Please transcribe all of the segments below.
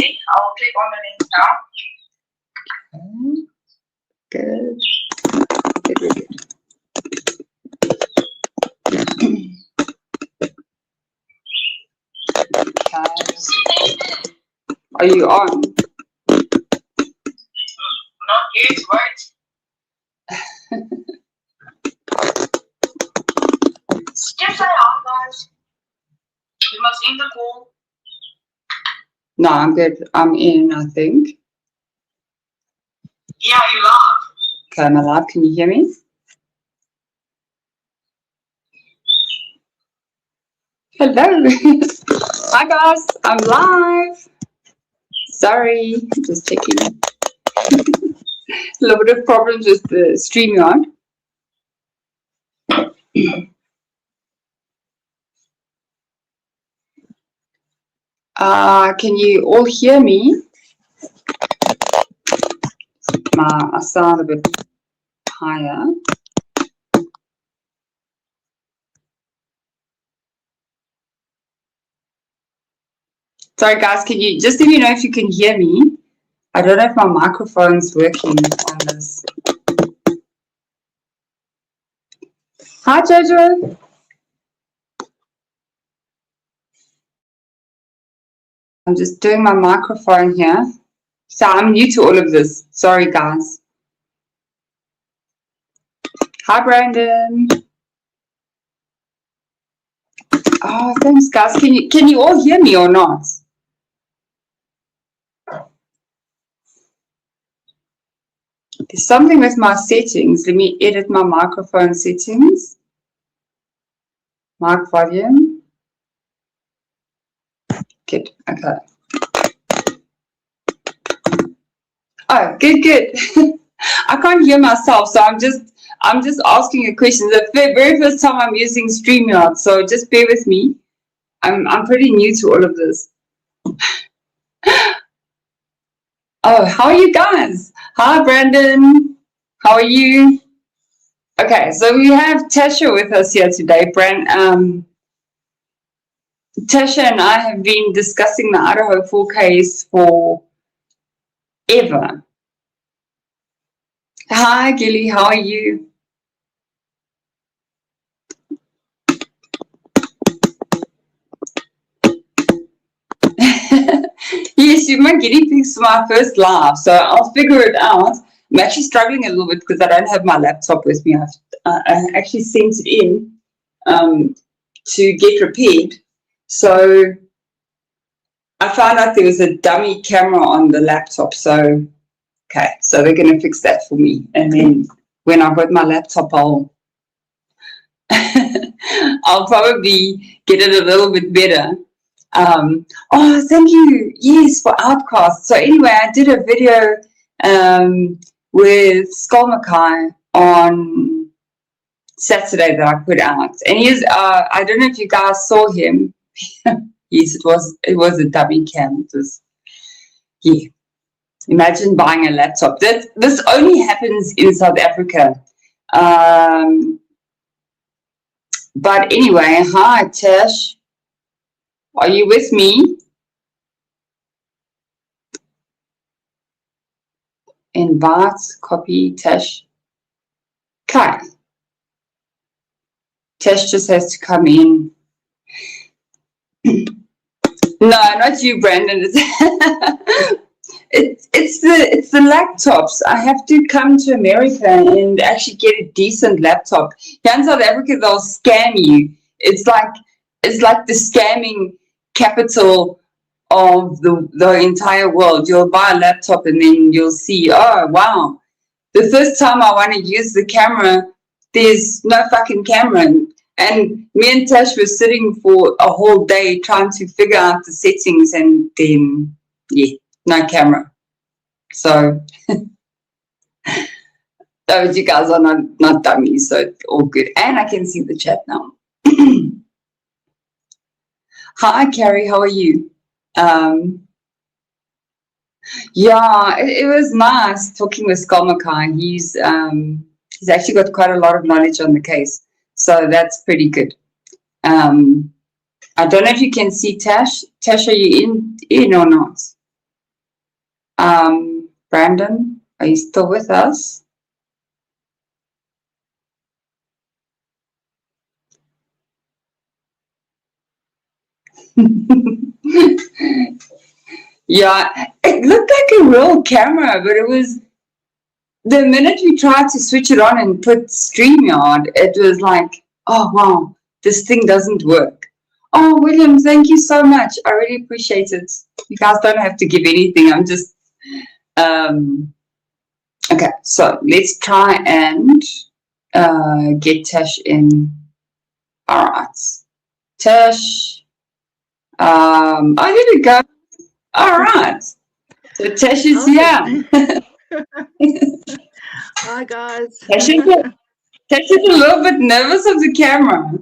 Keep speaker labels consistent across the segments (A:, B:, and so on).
A: see. I'll click on the link now.
B: Good. Good. Are you on?
A: Not yet, right? Just say hi, guys. We must end the call.
B: No, I'm good. I'm in, I think.
A: Yeah, you laugh.
B: Okay, I'm alive. Can you hear me? Hello. Hi, guys. I'm live. Sorry, just checking. A little bit of problems with the StreamYard. Can you all hear me? I sound a bit higher. Sorry, guys. Can you just let me know if you can hear me? I don't know if my microphone's working on this. Hi, Jojo. I'm just doing my microphone here. So I'm new to all of this. Sorry, guys. Hi, Brandon. Oh, thanks, guys. Can you all hear me or not? There's something with my settings. Let me edit my microphone settings. Mic volume. Good. Okay. Oh, good. I can't hear myself, so I'm just asking a question. The very first time I'm using StreamYard, so just bear with me. I'm pretty new to all of this. Oh, how are you guys? Hi, Brandon. How are you? Okay, so we have Tasha with us here today. Tasha and I have been discussing the Idaho 4 case for ever. Hi, Gilly. How are you? Yes, you're my guinea pigs for my first live, so I'll figure it out. I'm actually struggling a little bit because I don't have my laptop with me. I actually sent it in to get repaired. So I found out there was a dummy camera on the laptop. So, okay, so they're going to fix that for me. And then when I've got my laptop, I'll probably get it a little bit better. Oh, thank you. Yes, for Outcast. So anyway, I did a video with Skull Mackay on Saturday that I put out, and I don't know if you guys saw him. Yes, it was a dummy cam. It was, yeah. Imagine buying a laptop. This only happens in South Africa. But anyway, hi Tash. Are you with me? Invite, copy, Tash. Okay. Tash just has to come in. No, not you, Brandon. It's the laptops. I have to come to America and actually get a decent laptop. Here in South Africa, they'll scam you. It's like the scamming capital of the entire world. You'll buy a laptop and then you'll see, oh wow, the first time I want to use the camera, there's no fucking camera. And me and Tash were sitting for a whole day trying to figure out the settings, and then yeah, no camera. So those you guys are not dummies, so it's all good. And I can see the chat now. Hi Carrie, how are you? Yeah, it was nice talking with Skull Mackay. He's actually got quite a lot of knowledge on the case, so that's pretty good. I don't know if you can see Tash. Tash, are you in or not? Brandon, are you still with us? Yeah, it looked like a real camera, but it was the minute we tried to switch it on and put StreamYard, it was like, oh wow, this thing doesn't work. Oh, William, thank you so much. I really appreciate it. You guys don't have to give anything. I'm just okay. So let's try and get Tash in. All right, Tash. Oh, there we go. All right. So Tash is here.
C: Hi guys.
B: Tash is a little bit nervous of the camera.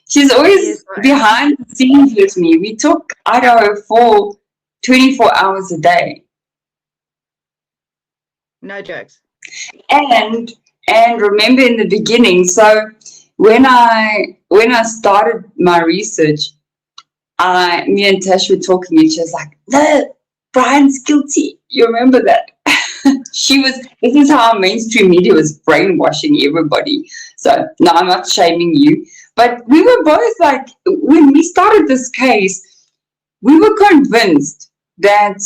B: She's always
C: Yes, I am.
B: behind the scenes with me. We took Idaho for 24 hours a day.
C: No jokes.
B: And remember in the beginning, so when I started my research, me and Tash were talking and she was like, no, Brian's guilty. You remember that? This is how mainstream media was brainwashing everybody. So no, I'm not shaming you. But we were both like, when we started this case, we were convinced that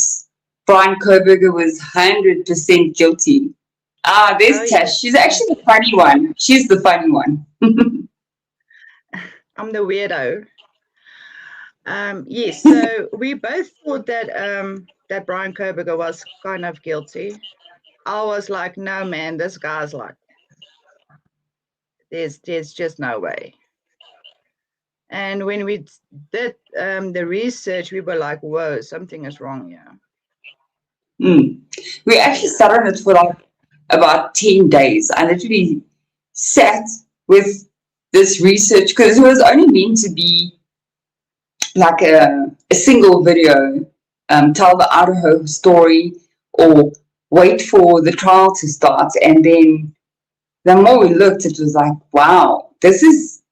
B: Brian Koberger was 100% guilty. There's Tash. She's actually the funny one. She's the funny one.
C: I'm the weirdo. Yes, so we both thought that that Brian Koberger was kind of guilty. I was like, no man, this guy's like, there's just no way. And when we did the research, we were like, whoa, something is wrong here.
B: We actually sat on it for like about 10 days. I literally sat with this research because it was only meant to be like a single video, tell the Idaho story or wait for the trial to start. And then the more we looked, it was like, wow, this is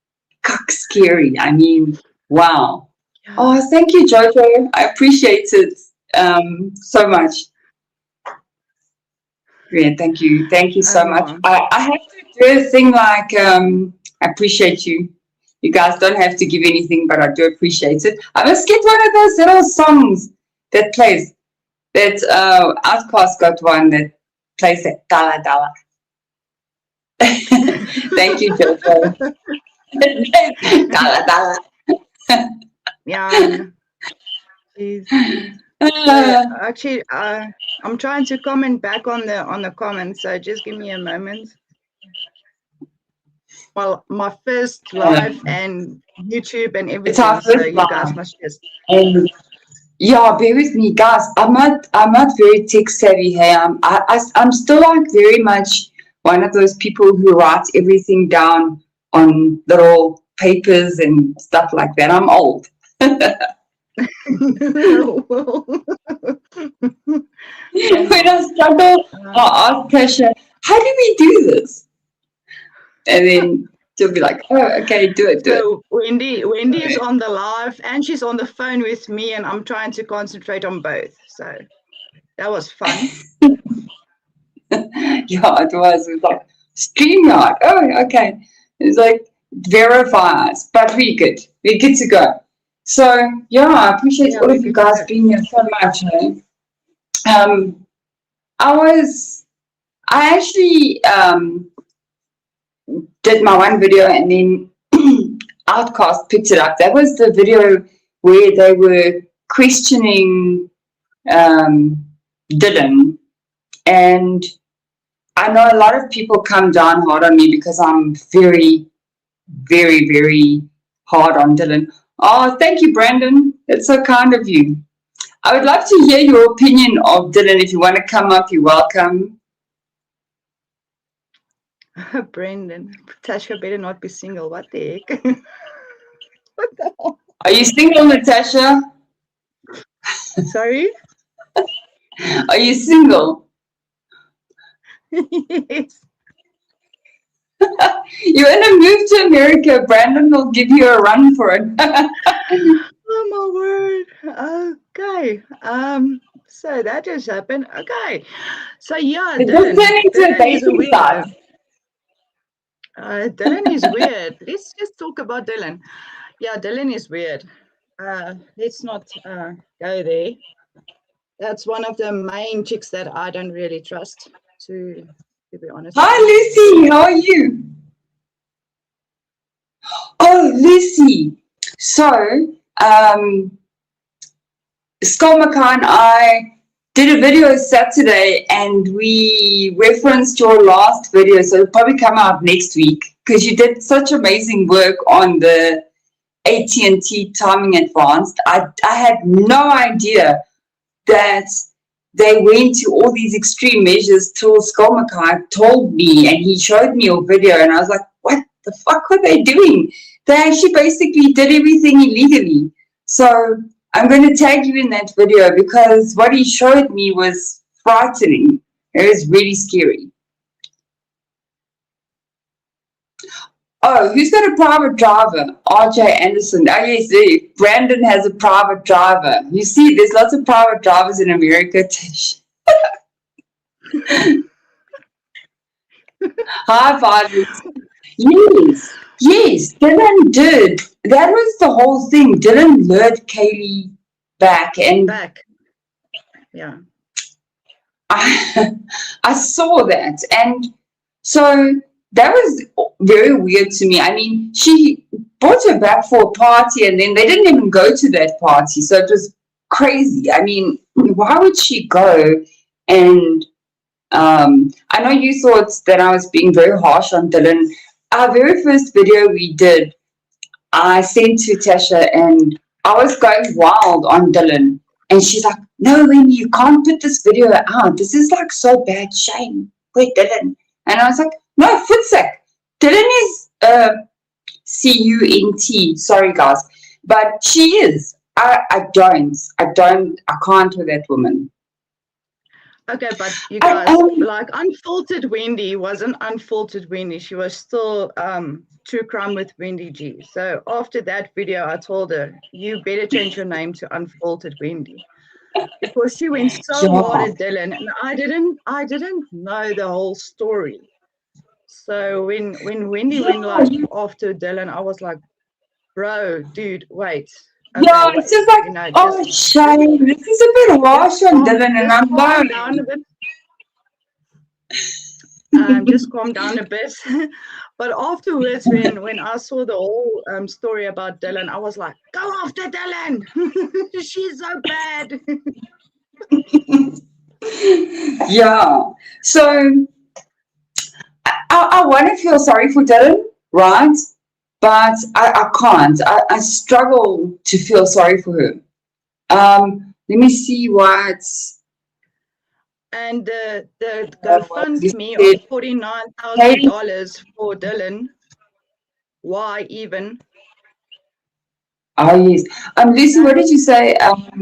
B: scary. I mean, wow. Yeah. Oh, thank you, Jojo. I appreciate it so much. Yeah, thank you. Thank you so much. I have to do a thing like, I appreciate you. You guys don't have to give anything, but I do appreciate it. I must get one of those little songs that plays. That Outcast got one that plays that Dala Dala. Thank you, Jojo. Dala Dala.
C: Yeah. Actually, I'm trying to comment back on the comments, so just give me a moment. Well, my first live and YouTube and everything, so you guys must just.
B: Yeah, bear with me, guys. I'm not very tech savvy. Hey, I'm still like very much one of those people who writes everything down on little papers and stuff like that. I'm old. When I struggle, I ask Tasha, how do we do this? And then she'll be like, oh, okay, do it.
C: Wendy is on the live and she's on the phone with me and I'm trying to concentrate on both. So that was fun.
B: Yeah, it was. It was like, StreamYard. Oh, okay. It's like, verify us. But we're good. We're good to go. So, yeah, I appreciate all of you guys being here so much. I actually did my one video and then Outcast picked it up. That was the video where they were questioning Dylan. And I know a lot of people come down hard on me because I'm very, very, very hard on Dylan. Oh, thank you, Brandon. That's so kind of you. I would love to hear your opinion of Dylan. If you want to come up, you're welcome.
C: Brandon, Natasha better not be single. What the heck? What the hell?
B: Are you single, Natasha?
C: Sorry?
B: Are you single?
C: Yes.
B: You want to move to America? Brandon will give you a run for it.
C: Oh my word. Okay. So that just happened. Okay. So yeah,
B: It just turned into a
C: Dylan is a
B: dating
C: weirdo.
B: site.
C: Dylan is weird. Let's just talk about Dylan. Yeah, Dylan is weird. Let's not go there. That's one of the main chicks that I don't really trust, to be honest with
B: Hi,
C: you.
B: Lucy. How are you? Oh, Lucy. So, Skolmaka and I did a video Saturday, and we referenced your last video, so it'll probably come out next week because you did such amazing work on the AT&T timing advanced. I had no idea that they went to all these extreme measures till Skolmakai told me, and he showed me your video, and I was like, what the fuck were they doing? They actually basically did everything illegally. So I'm going to tag you in that video because what he showed me was frightening. It was really scary. Oh, who's got a private driver? RJ Anderson. Oh, yes, Brandon has a private driver. You see, there's lots of private drivers in America, Tish. High fives. Yes, Dylan did. That was the whole thing. Dylan lured Kaylee back, and
C: Yeah.
B: I saw that, and so that was very weird to me. I mean, she brought her back for a party, and then they didn't even go to that party, so it was crazy. I mean, why would she go? And I know you thought that I was being very harsh on Dylan. Our very first video we did, I sent to Tasha, and I was going wild on Dylan. And she's like, no, Wendy, you can't put this video out. This is like so bad. Shame. Wait, Dylan. And I was like, no, footsack. Dylan is CUNT. Sorry, guys. But she is. I can't with that woman.
C: Okay, but you guys, like Unfiltered Wendy wasn't Unfiltered Wendy. She was still True Crime with Wendy G. So after that video, I told her, you better change your name to Unfiltered Wendy. Because she went so hard at Dylan, and I didn't know the whole story. So when Wendy went like after Dylan, I was like, bro, dude, wait. Okay,
B: yeah, it's just like, shame. This is a bit harsh on Dylan, and I'm
C: calm down a bit. Just calm down a bit. But afterwards, when I saw the whole story about Dylan, I was like, go after Dylan. She's so bad.
B: Yeah. So I want to feel sorry for Dylan, right? But I can't. I struggle to feel sorry for her. Let me see what.
C: And the GoFundMe of $49,000 for Dylan. Why even?
B: Oh yes. Lucy, what did you say?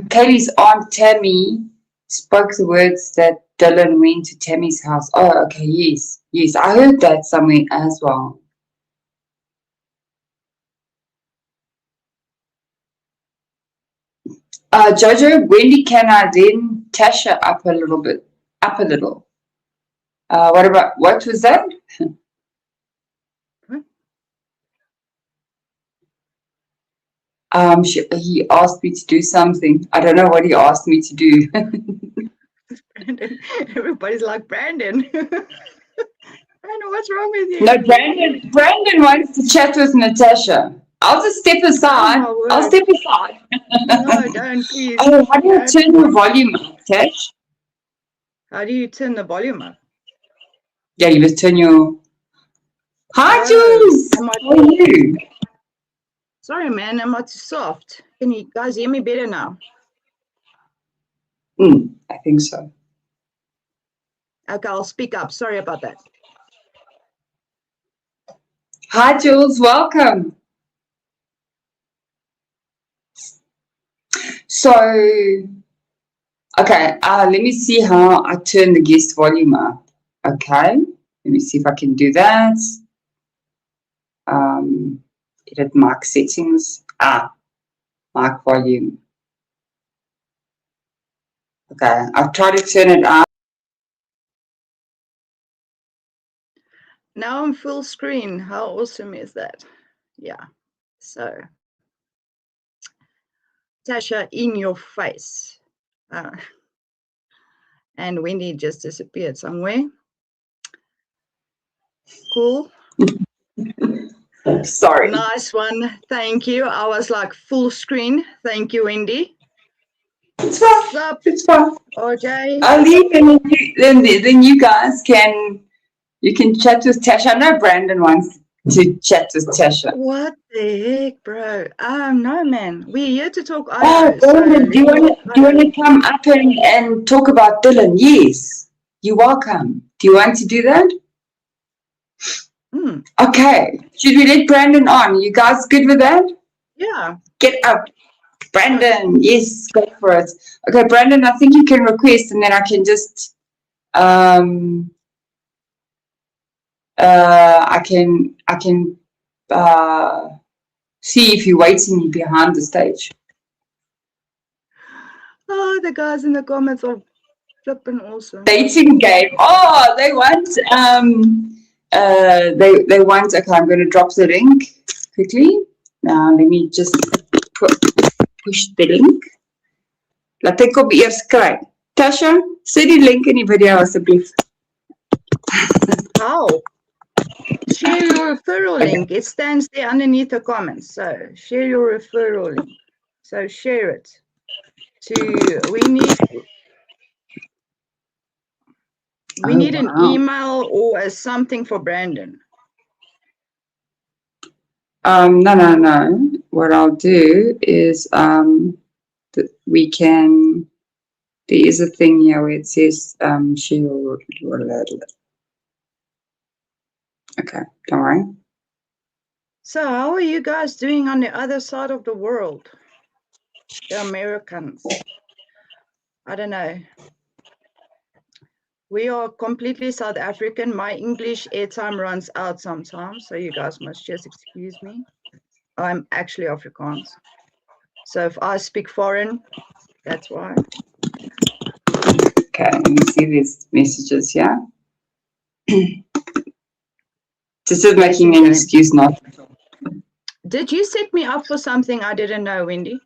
B: Kaylee's aunt Tammy spoke the words that Dylan went to Tammy's house. Oh, okay, yes. I heard that somewhere as well. Jojo, Wendy, can I then Tasha up a little bit? Up a little. What was that? He asked me to do something. I don't know what he asked me to do.
C: Brandon. Everybody's like, Brandon. Brandon, what's wrong with you?
B: No, Brandon wants to chat with Natasha. I'll just step aside. I'll step aside.
C: No, don't, please.
B: Oh, how do you turn your volume up, Tash?
C: How do you turn the volume up?
B: Yeah, you just turn your... Hi, Jules! How are you?
C: Sorry, man, I'm not too soft. Can you guys hear me better now?
B: I think so.
C: Okay, I'll speak up. Sorry about that.
B: Hi, Jules. Welcome. So, okay, let me see how I turn the guest volume up. Okay, let me see if I can do that. Edit mic settings. Mic volume. Okay, I've tried to turn it on.
C: Now I'm full screen. How awesome is that? Yeah. So, Tasha, in your face. And Wendy just disappeared somewhere. Cool.
B: Sorry.
C: Nice one. Thank you. I was like full screen. Thank you, Wendy.
B: It's fine.
C: What's up,
B: It's fine.
C: RJ?
B: I'll leave and then you guys you can chat with Tasha. I know Brandon wants to chat with Tasha.
C: What the heck, bro? No, man. We're here to talk
B: Oh,
C: Idaho.
B: Brandon, do you want
C: Idaho.
B: to come up and talk about Dylan? Yes, you're welcome. Do you want to do that? Okay. Should we let Brandon on? You guys good with that?
C: Yeah.
B: Get up. Brandon, yes, go for it. Okay, Brandon, I think you can request and then I can just I can see if you're waiting behind the stage.
C: Oh, the guys in the comments are flipping awesome.
B: Dating game. Oh, they want they want. Okay, I'm going to drop the link quickly. Now let me just push the link. Laat ek op eers kry. Tasha, sit die link in die video asseblief.
C: How? Share your referral link. It stands there underneath the comments. So share your referral link. So share it. We need an email or something for Brandon.
B: No. What I'll do is we can. There is a thing here where it says share your. Okay, don't worry.
C: So how are you guys doing on the other side of the world? The Americans. I don't know. We are completely South African. My English airtime runs out sometimes, so you guys must just excuse me. I'm actually Afrikaans. So if I speak foreign, that's why.
B: Okay, let me see these messages here. This is making an excuse not.
C: Did you set me up for something I didn't know, Wendy?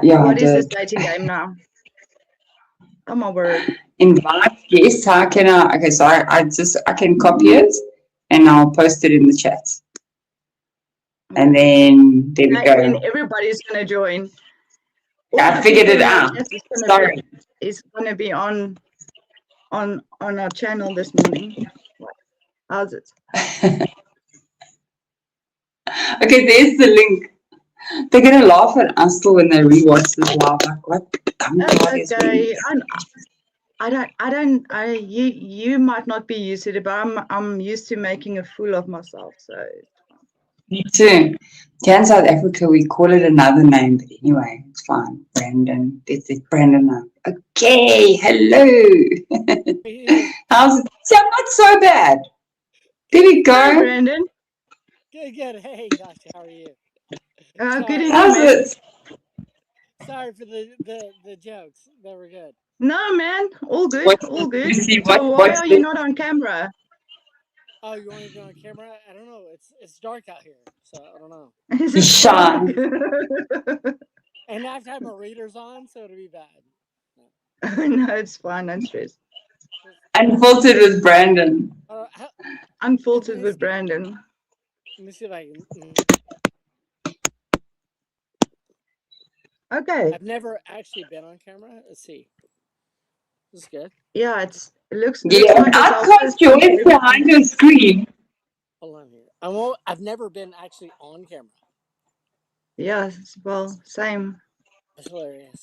B: Yeah,
C: what is this dating game now? Oh my word.
B: Invite guests. How can I? Okay, so I can copy it and I'll post it in the chat. And then there we go.
C: And everybody's gonna join.
B: I figured it out. Sorry.
C: It's gonna be on our channel this morning. How's it?
B: Okay, there's the link. They're gonna laugh at us still when they rewatch this live. Like, what dumb God is this?
C: You might not be used to it, but I'm used to making a fool of myself. So
B: Me too. Here in South Africa, we call it another name, but anyway, it's fine. Brandon. It's Brandon now. Okay, hello. How's it? See, I'm not so bad. There we go.
C: Hi, Brandon.
D: Good. Hey, Tasha, how are you?
C: Good evening,
B: how's
C: man.
B: it?
D: Sorry for the jokes. They were good.
C: No, man. All good. All good. So why are you not on camera?
D: Oh, you want me to be on camera? I don't know. It's dark out here, so I don't know.
C: He's
B: shy.
D: And I have to have my readers on, so it'll be bad.
C: No, it's fine. Don't stress.
B: Unfiltered with Brandon.
C: Unfiltered with Brandon.
D: Let me see if I can.
C: Okay.
D: I've never actually been on camera. Let's see. This is good.
C: Yeah, it looks
B: Yeah,
C: like it's
B: outcast you always behind your screen.
D: Hold on here. I've never been actually on camera.
C: Yeah, well, same.
D: That's hilarious.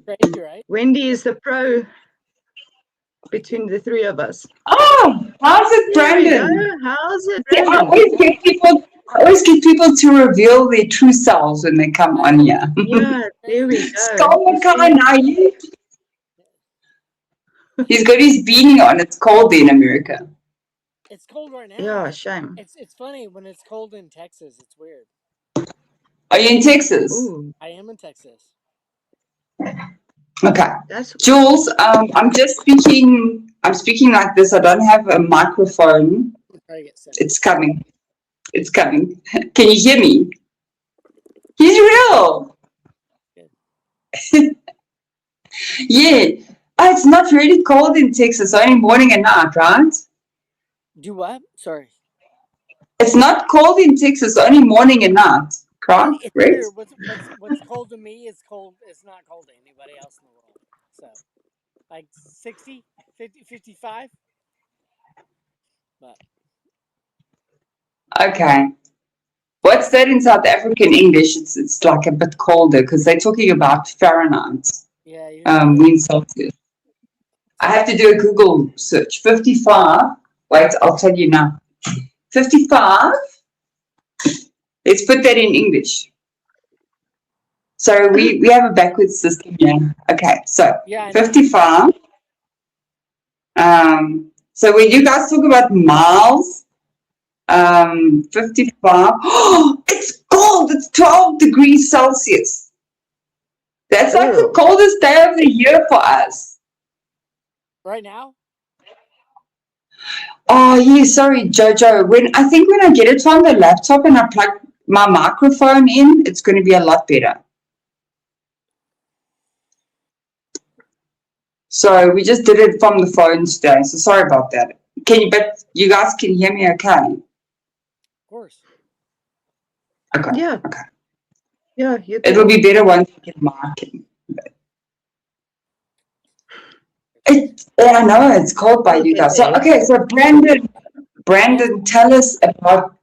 D: Crazy, right?
C: Wendy is the pro between the three of us.
B: Oh, how's it, Brandon?
C: How's it,
B: See,
C: Brandon?
B: I always get people to reveal their true selves when they come on here.
C: Yeah, there we go.
B: He's got his beanie on. It's cold in America.
D: It's cold right now.
C: Yeah, shame.
D: It's funny when it's cold in Texas. It's weird.
B: Are you in Texas?
C: Ooh.
D: I am in Texas.
B: Okay.
C: That's
B: Jules, I'm just speaking. I'm speaking like this. I don't have a microphone.
D: I'm trying to get Sim.
B: It's coming. It's coming. Can you hear me? He's real. Yeah. Oh, it's not really cold in Texas. Only morning and night, right?
D: Do what? Sorry.
B: It's not cold in Texas. Only morning and night. Correct?
D: It's
B: Right?
D: weird. What's cold to me is cold. It's not cold to anybody else in the world. So, like 60, 50, 55. But
B: Okay. What's that in South African English? It's like a bit colder because they're talking about Fahrenheit.
D: yeah, you're right.
B: In Celsius. I have to do a Google search. 55. Wait, I'll tell you now. 55. Let's put that in English. So we have a backwards system here. Okay, so
D: Yeah, I know.
B: 55. So when you guys talk about miles, 55. Oh, it's cold. It's 12 degrees Celsius. That's like the
C: Ew.
B: coldest day of the year for us.
D: Right now?
B: Oh, yeah, sorry, Jojo. When I get it from the laptop and I plug my microphone in, it's going to be a lot better. So we just did it from the phone today. So sorry about that. But you guys can hear me okay?
D: Of course.
B: Okay.
C: Yeah.
B: Okay.
C: Yeah, you
B: It'll be better once I get marking. I know it's cold by you guys. So okay, so Brandon, tell us about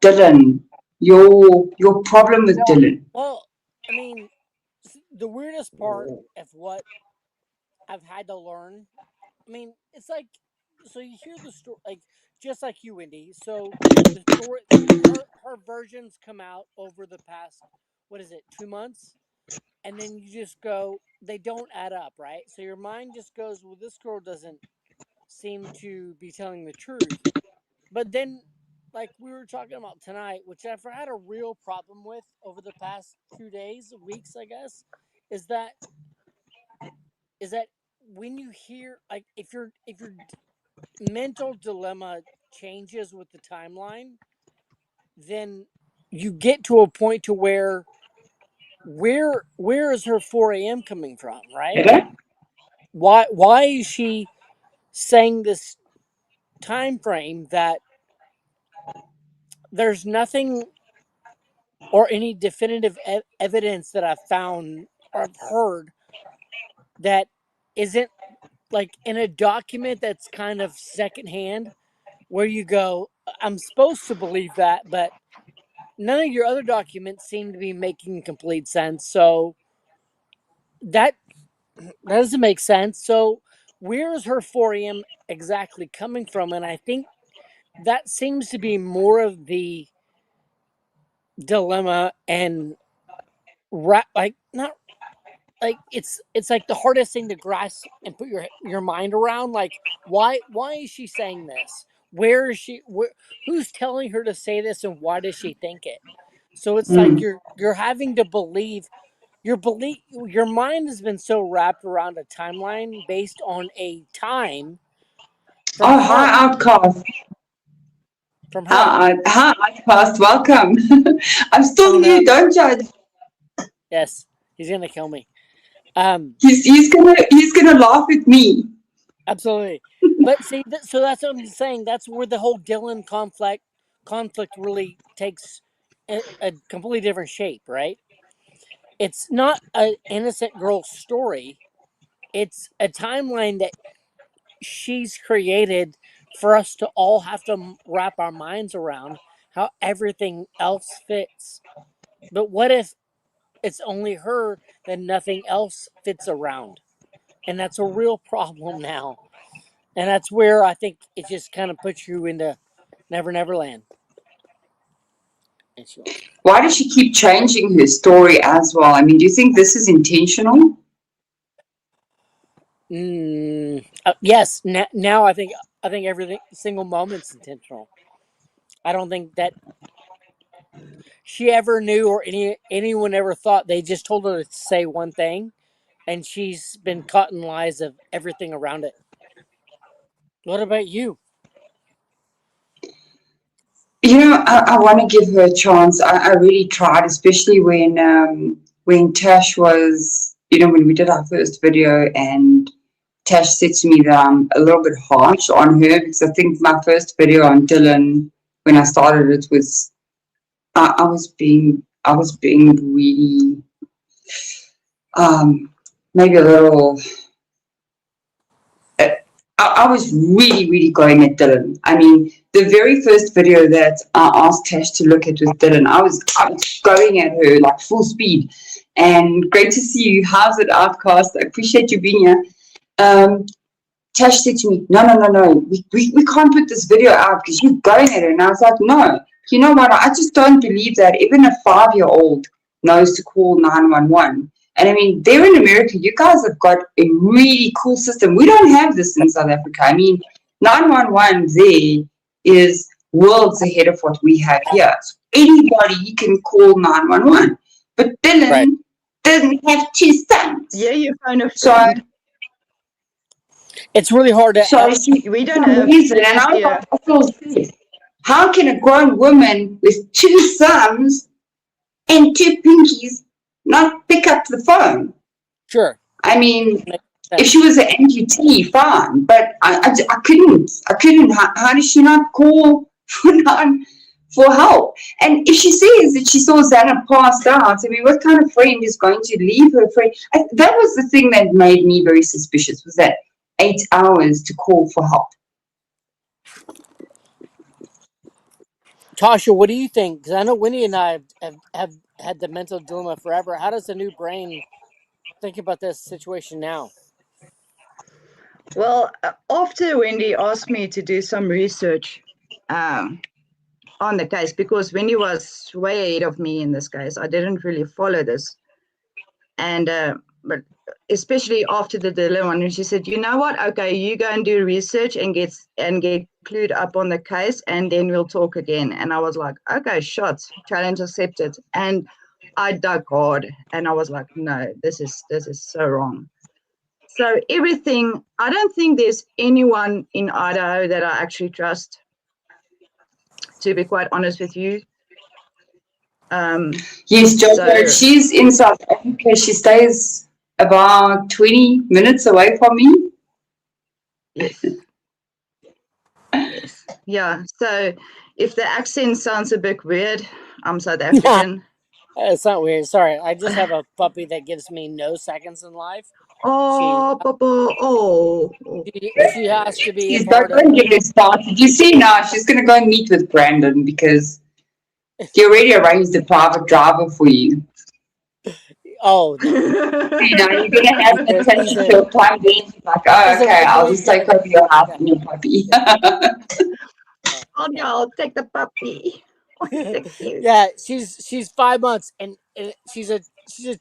B: Dylan. Your problem with Dylan.
D: Well, I mean, the weirdest part of what I've had to learn. I mean, it's like, so you hear the story, like just like you, Wendy. So the story, her versions come out over the past, what is it, 2 months, and then you just go, they don't add up, right? So your mind just goes, well, this girl doesn't seem to be telling the truth. But then, like we were talking about tonight, which I've had a real problem with over the past 2 days, weeks, I guess, is that is that when you hear, like, if your mental dilemma changes with the timeline, then you get to a point to where is her 4 a.m. coming from, right?
B: Okay?
D: Why is she saying this time frame that there's nothing or any definitive evidence that I've found or I've heard that isn't like in a document that's kind of secondhand, where you go, I'm supposed to believe that, but none of your other documents seem to be making complete sense. So that doesn't make sense. So where is her 4 a.m. exactly coming from? And I think that seems to be more of the dilemma and like not like it's like the hardest thing to grasp and put your mind around. Like why is she saying this? Where is she? Who's telling her to say this, and why does she think it? So it's like
B: Mm.
D: you're having to believe your mind has been so wrapped around a timeline based on a time from
B: Oh,
D: her
B: hi, Outcast.
D: from her.
B: Hi, Outcast. Welcome. I'm
D: Oh
B: still
D: no,
B: new. Don't judge.
D: yes, he's gonna kill me.
B: He's gonna laugh at me.
D: Absolutely. But see, so that's what I'm saying. That's where the whole Dylan conflict really takes a completely different shape, right? It's not an innocent girl's story. It's a timeline that she's created for us to all have to wrap our minds around how everything else fits. But what if it's only her that nothing else fits around? And that's a real problem now. And that's where I think it just kind of puts you into Never Never Land. And she wants
B: Why does she keep changing her story as well? I mean, do you think this is intentional?
D: yes. Now I think everything single moment's intentional. I don't think that she ever knew or anyone ever thought. They just told her to say one thing, and she's been caught in lies of everything around it. What about you?
B: I want to give her a chance. I really tried, especially when Tash was, when we did our first video, and Tash said to me that I'm a little bit harsh on her, because I think my first video on Dylan, when I started it, was I was being really maybe a little. I was really, really going at Dylan. I mean, the very first video that I asked Tash to look at with Dylan, I was going at her like full speed. And great to see you. How's it, Outcast? I appreciate you being here. Tash said to me, no, we can't put this video out because you're going at her. And I was like, no, you know what? I just don't believe that even a 5-year-old knows to call 911. And I mean, there in America, you guys have got a really cool system. We don't have this in South Africa. I mean, 911 there is worlds ahead of what we have here. So anybody can call 911. But Dylan doesn't have 2 sons.
C: Yeah, you phone a
B: So
C: friend.
D: It's really hard to.
C: We don't have
B: reason, and I feel sick. How can a grown woman with 2 sons and 2 pinkies not pick up the phone?
D: Sure.
B: I mean, if she was an amputee, fine, but I couldn't. How does she not call for help? And if she says that she saw Xana passed out, I mean, what kind of friend is going to leave her friend? That was the thing that made me very suspicious, was that 8 hours to call for help.
D: Tasha, what do you think? Because I know Winnie and I have had the mental dilemma forever. How does the new brain think about this situation now?
C: Well, after Wendy asked me to do some research on the case, because Wendy was way ahead of me in this case, I didn't really follow this. And but especially after the dilemma, and she said, you know what, okay, you go and do research and get clued up on the case, and then we'll talk again. And I was like, okay, shots, challenge accepted. And I dug hard, and I was like, no, this is so wrong. So everything, I don't think there's anyone in Idaho that I actually trust, to be quite honest with you.
B: Yes, Jojo, she's in South Africa. She stays about 20 minutes away from me.
C: Yes. Yes. Yeah. So if the accent sounds a bit weird, I'm South African.
D: It's not weird. Sorry, I just have a puppy that gives me no seconds in life.
C: Oh, Papa. Oh.
D: She has to be
B: She's
D: a part
B: going to get started. You see now, she's going to go and meet with Brandon because he already arranged a private driver for you.
D: Oh,
B: no. You're going to have the attention to a climb in. Like, oh, okay, I'll just take over your house and your puppy.
C: Oh, no, I'll take the puppy.
D: Yeah, she's 5 months and she's a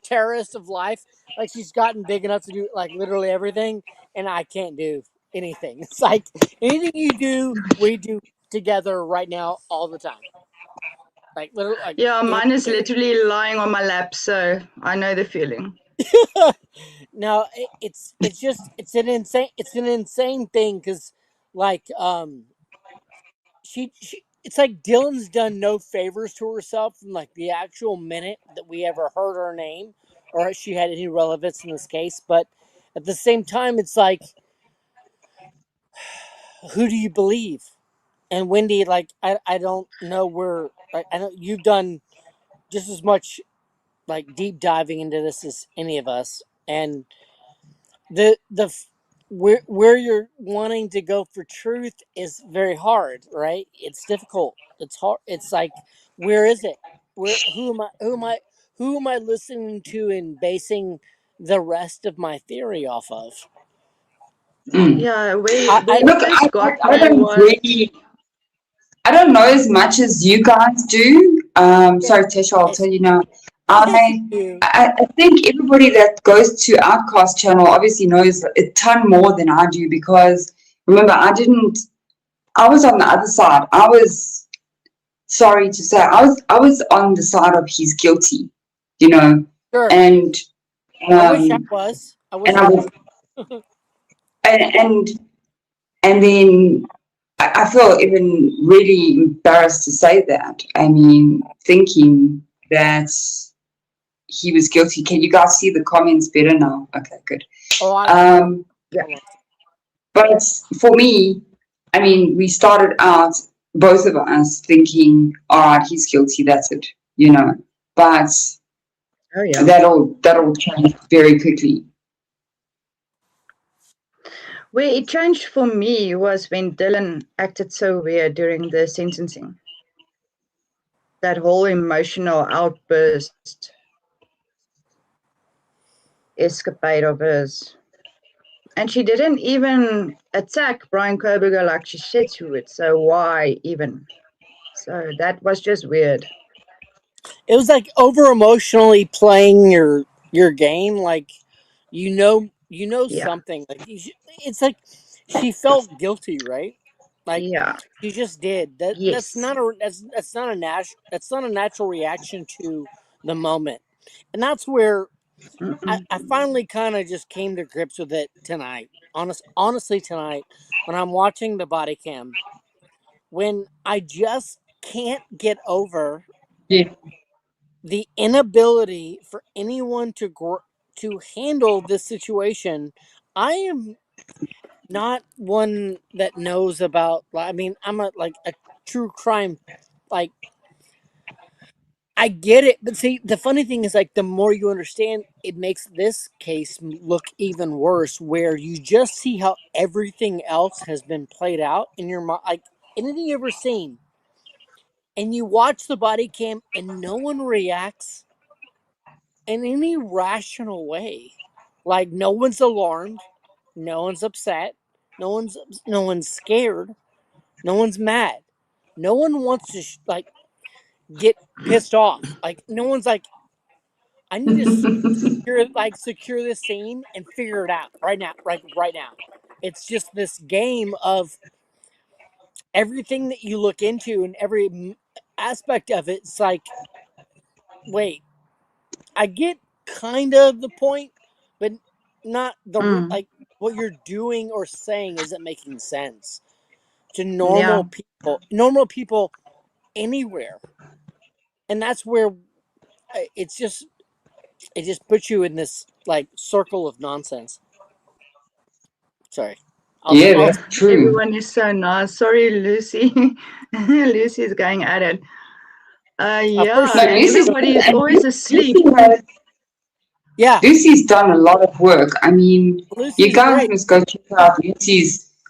D: terrorist of life. Like, she's gotten big enough to do like literally everything, and I can't do anything. It's like anything you do, we do together right now all the time. Like literally. Like,
C: yeah, mine is literally lying on my lap, so I know the feeling.
D: No, it's an insane thing because like she it's like Dylan's done no favors to herself from like the actual minute that we ever heard her name or she had any relevance in this case. But at the same time, it's like, who do you believe? And Wendy, like, I don't know where, like, I know you've done just as much like deep diving into this as any of us, and the where you're wanting to go for truth is very hard, right? It's difficult. It's hard. It's like, where is it? Who am I listening to and basing the rest of my theory off of?
C: Yeah,
B: I don't know as much as you guys do. Sorry, Tesha, I'll tell you now. I think everybody that goes to Outcast channel obviously knows a ton more than I do, because remember, I was on the other side. I was sorry to say, I was on the side of he's guilty,
D: Sure.
B: and
D: I wish I was. I
B: And
D: wish
B: I
D: I
B: would,
D: could.
B: and and then I feel even really embarrassed to say that. I mean, thinking that he was guilty. Can you guys see the comments better now? Okay, good.
D: Oh, I don't.
B: Um,
C: Yeah.
D: Hold on.
B: but for me, I mean, we started out, both of us, thinking, all right, he's guilty, that's it, you know. But
C: Oh yeah.
B: that'll change very quickly.
C: Where it changed for me was when Dylan acted so weird during the sentencing. That whole emotional outburst escapade of his. And she didn't even attack Brian Koberger like she said she would. So why even? So that was just weird.
D: It was like over emotionally playing your game. Like you know
C: Yeah.
D: something. Like it's like she felt guilty, right? Like
C: Yeah.
D: she just did. That's
C: Yes.
D: not a that's not a natural reaction to the moment, and that's where
C: Mm-mm.
D: I finally kind of just came to grips with it tonight. Honestly, tonight when I'm watching the body cam, when I just can't get over
B: Yeah.
D: the inability for anyone to handle this situation. I am not one that knows about. I mean, I'm a true crime. Like I get it, but see, the funny thing is, like, the more you understand, it makes this case look even worse. Where you just see how everything else has been played out in your mind, like anything you ever seen, and you watch the body cam, and no one reacts in any rational way. Like no one's alarmed, no one's upset, no one's scared, no one's mad, no one wants to like get pissed off. Like no one's like, I need to secure this scene and figure it out right now, right now. It's just this game of everything that you look into and every aspect of it. It's like, wait, I get kind of the point, but not
C: Mm.
D: like what you're doing or saying isn't making sense to
C: Yeah.
D: normal people anywhere, and that's where it's just it just puts you in this like circle of nonsense. Sorry,
B: Yeah,
D: I'll
B: that's true.
C: Everyone is so nice. Sorry, Lucy. Lucy's going at it.
D: first
C: Yeah,
B: No,
D: she
C: and
D: wants to
B: Lucy's
D: go.
C: everybody is
B: and
C: always asleep.
B: Lucy has
D: Yeah,
B: Lucy's done a lot of work. I mean, you
D: Lucy's
B: guys
D: great.
B: must go check out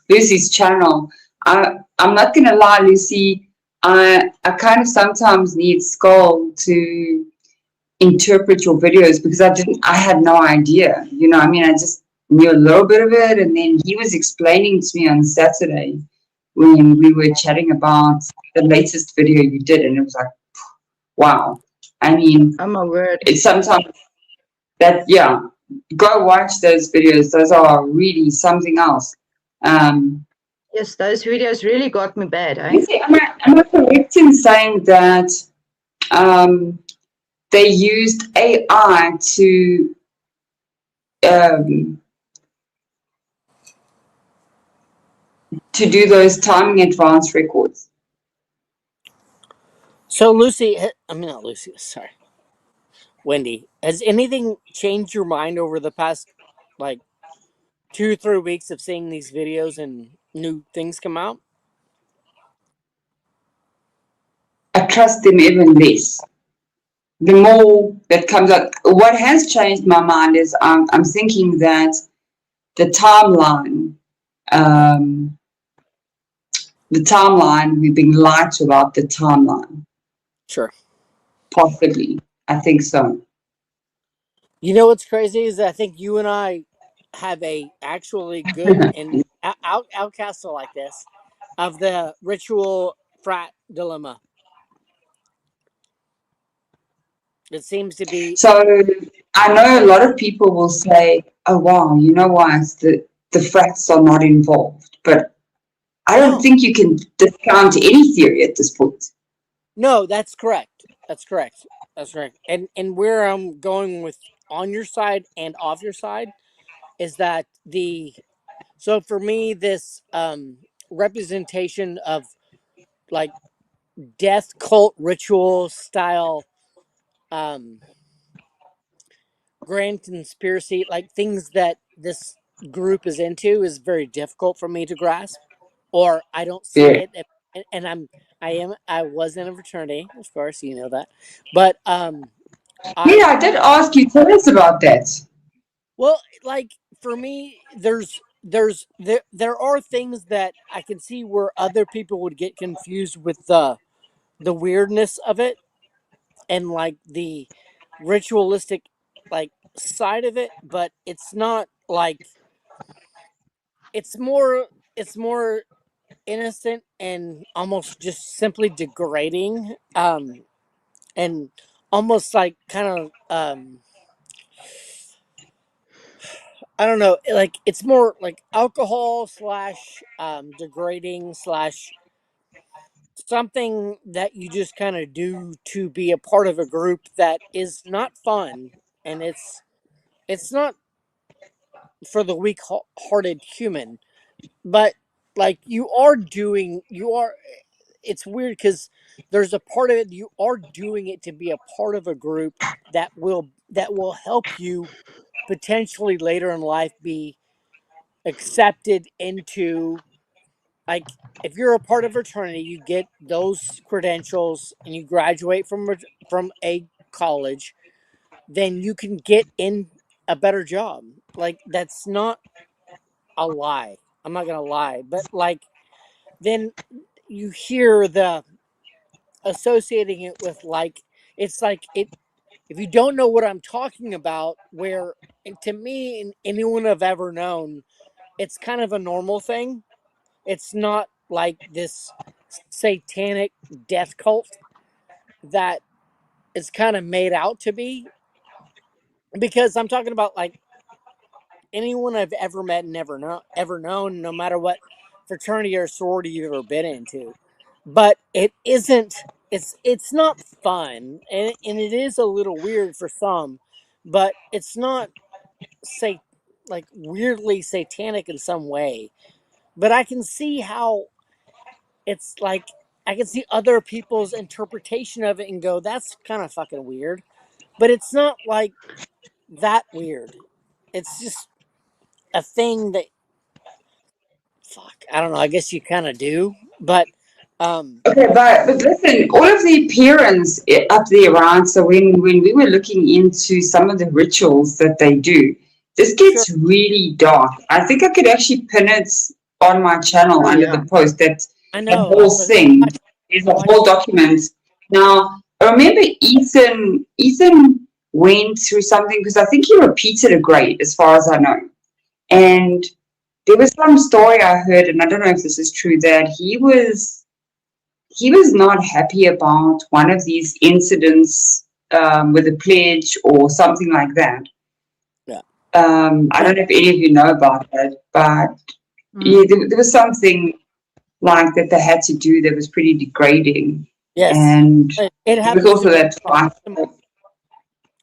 B: Lucy's channel. I'm not gonna lie, Lucy. I kind of sometimes need Skull to interpret your videos because I had no idea. You know, I mean, I just knew a little bit of it, and then he was explaining to me on Saturday when we were chatting about the latest video you did, and it was like, wow. I mean,
C: Oh my word.
B: it's sometimes that, yeah, go watch those videos. Those are really something else. Um,
C: Yes, those videos really got me bad, eh?
B: Lucy, am I correct in saying that um, they used AI um, to do those timing advance records?
D: So Lucy, I mean not Lucy. Sorry, Wendy. Has anything changed your mind over the past like 2 or 3 weeks of seeing these videos and new things come out?
B: I trust them even less. The more that comes out, what has changed my mind is I'm thinking that the timeline, um, we've been lied to about the timeline.
D: Sure.
B: Possibly. I think so.
D: You know what's crazy is that I think you and I have a actually good and outcast like this of the ritual frat dilemma. It seems to be
B: So I know a lot of people will say, oh, wow, you know why? It's the frats are not involved. But I don't
D: no,
B: think you can discount any theory at this point.
D: no. That's correct. That's correct. That's correct. And where I'm going with on your side and off your side is that so for me this representation of like death cult ritual style um grand conspiracy, like things that this group is into, is very difficult for me to grasp, or I don't see
B: Yeah.
D: it. And I was in a fraternity, of course, you know that, but
B: Yeah,
D: I
B: I did ask you. Tell us about that.
D: well, like for me, there are things that I can see where other people would get confused with the weirdness of it, and like the ritualistic like side of it, but it's not like it's more it's more innocent and almost just simply degrading, and almost like kind of I don't know, like it's more like alcohol slash degrading slash something that you just kind of do to be a part of a group that is not fun, and it's not for the weak-hearted human, but like you are it's weird because there's a part of it you are doing it to be a part of a group that will help you potentially later in life be accepted into, like, if you're a part of a fraternity, you get those credentials and you graduate from a college, then you can get in a better job. Like, that's not a lie. I'm not gonna lie, but like then you hear the associating it with, like, it's like it if you don't know what I'm talking about, where, and to me and anyone I've ever known, it's kind of a normal thing. It's not like this satanic death cult that is kind of made out to be, because I'm talking about like anyone I've ever met and ever known, no matter what fraternity or sorority you've ever been into. But it isn't. It's not fun, and it is a little weird for some, but it's not say like weirdly satanic in some way. But I can see how it's like I can see other people's interpretation of it and go, that's kind of fucking weird. But it's not like that weird. It's just a thing that, fuck, I don't know. I guess you kind of do, but um,
B: Okay, but listen, all of the appearance up there, right? So when we were looking into some of the rituals that they do, this
D: sure,
B: gets really dark. I think I could actually pin it on my channel
C: Oh
B: under the
C: yeah.
B: post that
D: I
B: the
D: know.
B: whole thing is a
D: Watch
B: whole document. Now, I remember Ethan went through something because I think he repeated a grade, as far as I know. And there was some story I heard, and I don't know if this is true, that he was not happy about one of these incidents with a pledge or something like that.
D: Yeah.
B: I
D: Yeah.
B: don't know if any of you know about that, but yeah,
C: Mm.
B: there was something like that they had to do that was pretty degrading.
D: Yes.
B: And
D: It
B: there was
D: happens to
B: also
D: me.
B: that fight.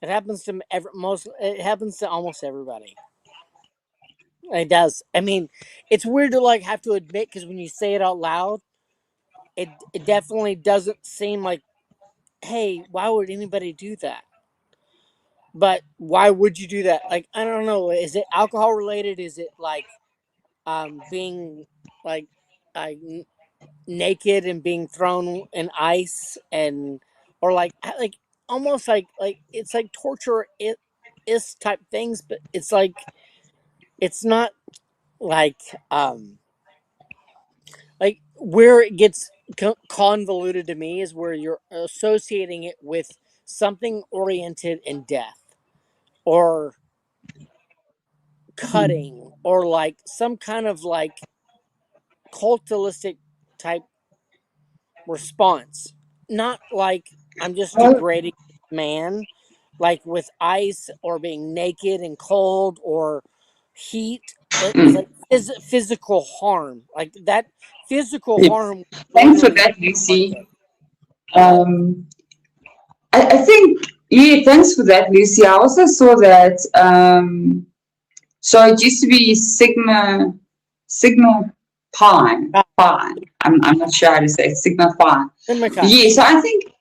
D: It happens to most. It happens to almost everybody. It does. I mean, it's weird to like have to admit, because when you say it out loud, it definitely doesn't seem like, hey, why would anybody do that? But why would you do that? Like, I don't know. Is it alcohol related? Is it like being like like naked and being thrown in ice, and or like almost like it's like torture it is type things, but it's like it's not like like where it gets convoluted to me is where you're associating it with something oriented in death or cutting or like some kind of like culturistic type response. Not like I'm just
B: Oh,
D: degrading man, like with ice or being naked and cold or heat. It's
B: mm.
D: like physical harm. Like that physical
B: Yeah.
D: harm
B: Thanks for
D: literally
B: that,
D: inflicted.
B: Lucy.
D: What?
B: Um, I think, yeah, thanks for that, Lucy. I also saw that So it used to be Sigma Pi. I'm not sure how to say it, Sigma Phi.
D: Sigma Chi.
B: Yeah, so I think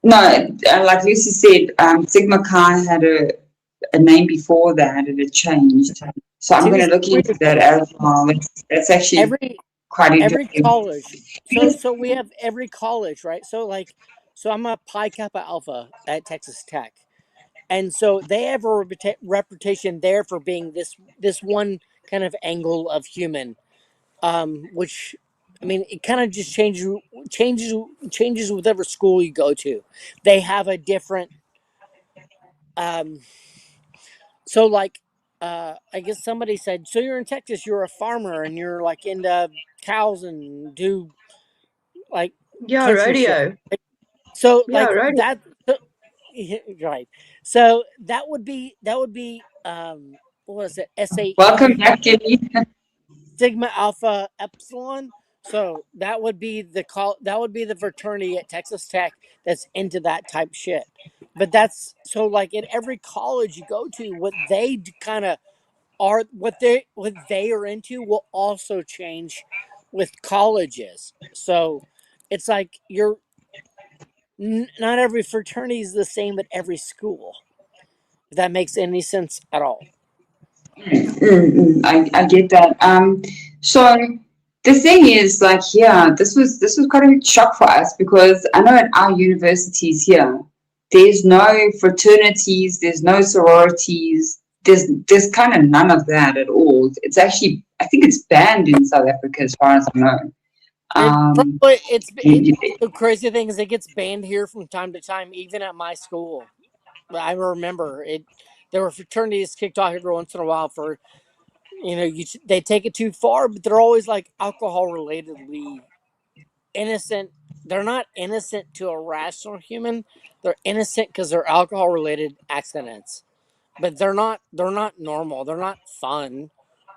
B: no, like Lucy said, Sigma Chi had a name before that and it changed. So I'm
D: See,
B: going
D: this
B: to
D: is
B: look
D: weird.
B: into that as well. That's actually
D: Every
B: quite
D: every
B: interesting.
D: college. So we have every college, right? So I'm a Pi Kappa Alpha at Texas Tech, and so they have a reputation there for being this one kind of angle of human, which I mean it kind of just changes changes with every school you go to. They have a different um, so like I guess somebody said, so you're in Texas, you're a farmer and you're like into cows and do like
C: Yeah,
D: country shit.
C: rodeo.
D: So
C: Yeah,
D: like
C: rodeo.
D: that yeah, right. So that would be what was it?
B: Welcome
D: SAE
B: back, Jenny.
D: Sigma Alpha Epsilon. So that would be the fraternity at Texas Tech that's into that type shit. But that's so like in every college you go to, what they kind of are what they are into will also change with colleges. So it's like not every fraternity is the same at every school. If that makes any sense at all.
B: I get that. So the thing is, like, yeah, this was quite a big shock for us because I know at our universities here, there's no fraternities, there's no sororities, there's kind of none of that at all. It's actually, I think it's banned in South Africa as far as I know.
D: It
B: Um,
D: probably it
B: you-
D: the crazy thing is it gets banned here from time to time, even at my school. I remember it. There were fraternities kicked off every once in a while for they take it too far, but they're always like alcohol relatedly innocent. They're not innocent to a rational human. They're innocent because they're alcohol related accidents. But they're not normal. They're not fun.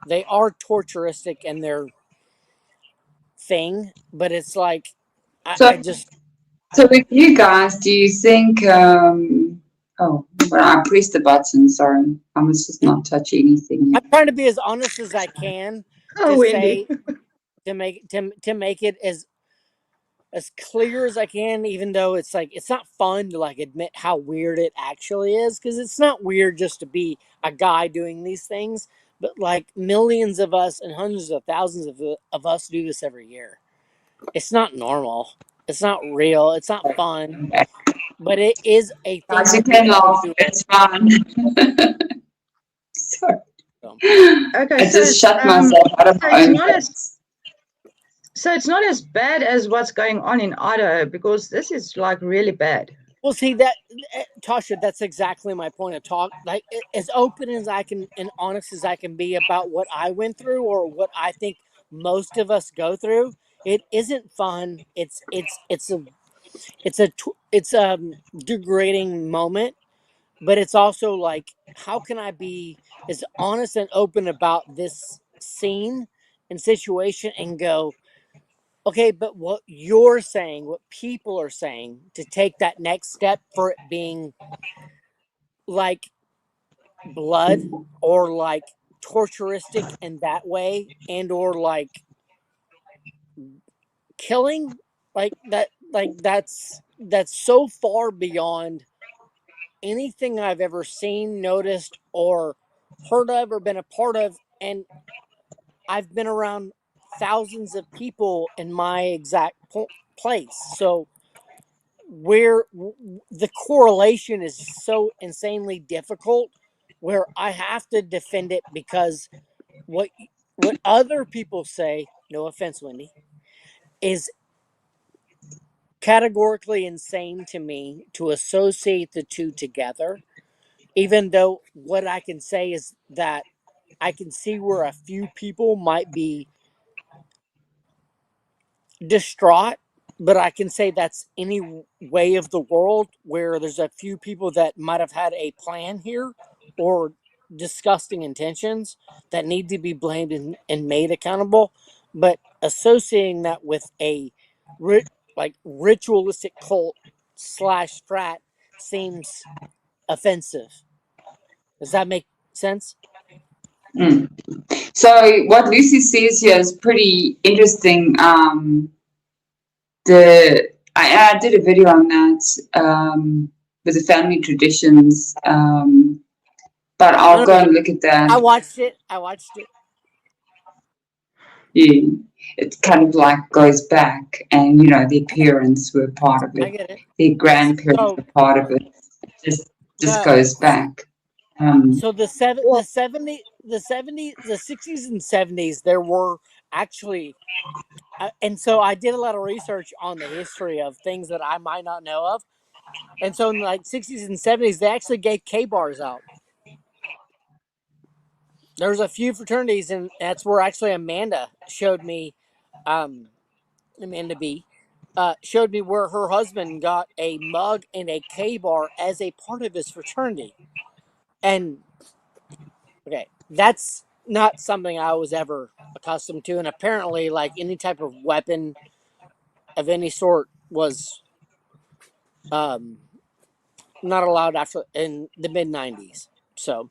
D: They are torturistic in their thing, but it's like
B: so,
D: I just
B: so with you guys, do you think? Oh, well, I pressed the button. Sorry, I must just not touch anything
D: I'm
B: here.
D: trying to be as honest as I can
C: Oh,
D: to
C: Wendy.
D: say to make it as clear as I can, even though it's like it's not fun to like admit how weird it actually is, because it's not weird just to be a guy doing these things, but like millions of us and hundreds of thousands of us do this every year. It's not normal. It's not real. It's not fun, but it is a thing
B: Guys, you
D: that
B: can
D: people
B: laugh.
D: do.
B: It's fine. Sorry.
D: So.
C: Okay,
B: I just shut myself out of
C: so
B: my
C: it's
B: own
C: not as
B: face.
C: so it's not as bad as what's going on in Idaho because this is like really bad.
D: Well, see that, Tasha. That's exactly my point of talk. Like as open as I can and honest as I can be about what I went through or what I think most of us go through. It isn't fun. It's a degrading moment, but it's also like how can I be as honest and open about this scene and situation and go, okay, but what you're saying, what people are saying to take that next step for it being like blood or like torturistic in that way and or like killing that's so far beyond anything I've ever seen, noticed, or heard of or been a part of. And I've been around thousands of people in my exact place. So where the correlation is so insanely difficult where I have to defend it because what what other people say, no offense, Wendy, is categorically insane to me to associate the two together, even though what I can say is that I can see where a few people might be distraught, but I can say that's any way of the world where there's a few people that might have had a plan here or disgusting intentions that need to be blamed and made accountable. But associating that with a like ritualistic cult slash frat seems offensive. Does that make sense.
B: Mm. So what Lucy says here is pretty interesting. I did a video on that with the family traditions, but I'll go and look at that.
D: I watched it.
B: Yeah, it kind of like goes back, and you know, their parents were part of
D: I
B: it,
D: get it.
B: their grandparents were part of it. Just goes back.
D: So the 60s and 70s, there were actually, and so I did a lot of research on the history of things that I might not know of. And so in like 60s and 70s, they actually gave K bars out. There's a few fraternities, and that's where actually Amanda showed me, Amanda B, showed me where her husband got a mug and a K bar as a part of his fraternity. And okay, that's not something I was ever accustomed to. And apparently, like any type of weapon of any sort was um, not allowed after in the mid 90s. So,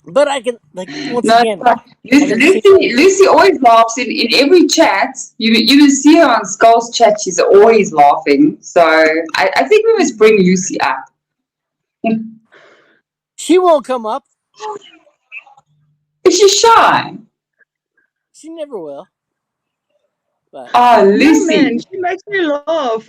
D: but I can, like, once
B: No,
D: again, I can see.
B: Lucy always laughs in every chat. You will see her on Skull's chat. She's always laughing. So I think we must bring Lucy up.
D: She won't come up.
B: Is she shy?
D: She never will. But
B: Oh,
C: No,
B: Lucy.
C: man, she makes me laugh.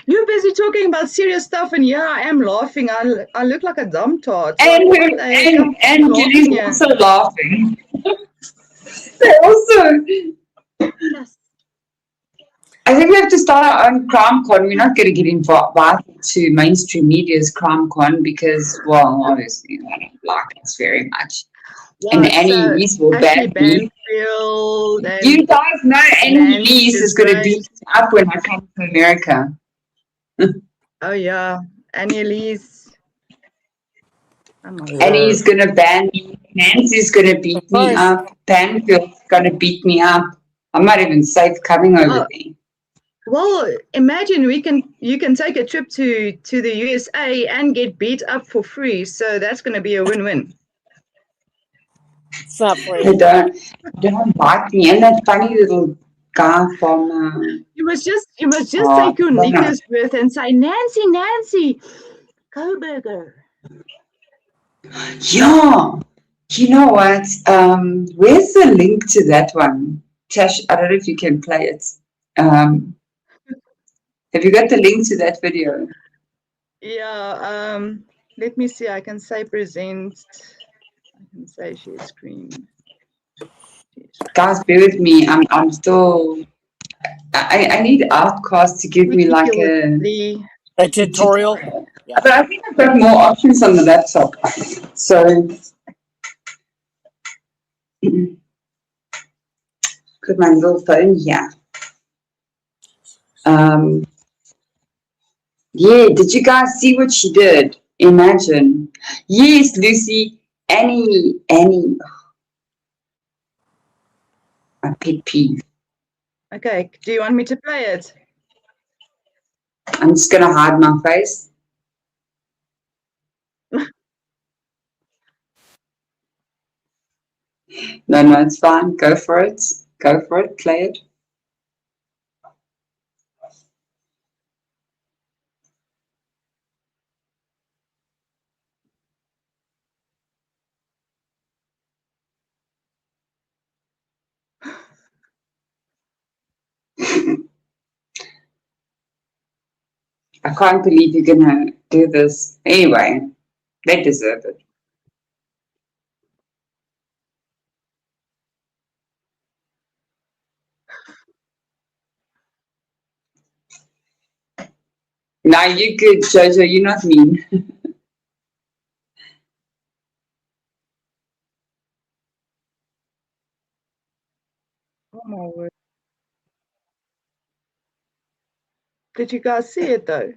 C: You're busy talking about serious stuff, and yeah, I am laughing. I look like a dumb tart. So
B: And
C: laughing,
B: Julie's also laughing. They also.
C: Yes.
B: I think we have to start our own crime con. We're not going to get invited to mainstream media's crime con because, well, obviously, I don't like us very much.
C: Wow,
B: And Annie Lees will
C: Ashley
B: ban me.
C: Banfield and
B: You guys know Annie
C: Nancy
B: Lees is going to beat me up when I come to America.
C: oh yeah, Annie Elise.
B: Annie's going to ban me. Nancy's going to beat me up. Banfield's going to beat me up. I'm not even safe coming over there.
C: Well, imagine you can take a trip to the USA and get beat up for free. So that's going to be a win-win.
D: it's not free.
B: They don't like me. And that funny little guy from.
C: You must just take your knickers with and say, Nancy, Coburger.
B: Yeah. You know what? Where's the link to that one? Tash, I don't know if you can play it. Have you got the link to that video?
C: Yeah, let me see. I can say present. I can say share screen.
B: Guys, bear with me. I'm still. I need Outcast to give me like
D: a tutorial.
B: Yeah. But I think I've got more options on the laptop. So. Put my little phone here. Yeah, did you guys see what she did? Imagine. Yes, Lucy, Annie. My pet peeve.
C: Okay, do you want me to play it?
B: I'm just going to hide my face. No, it's fine. Go for it. Play it. I can't believe you're going to do this. Anyway, they deserve it. Now you're good, Jojo. You're not mean.
C: Oh my word. Did you guys see it though?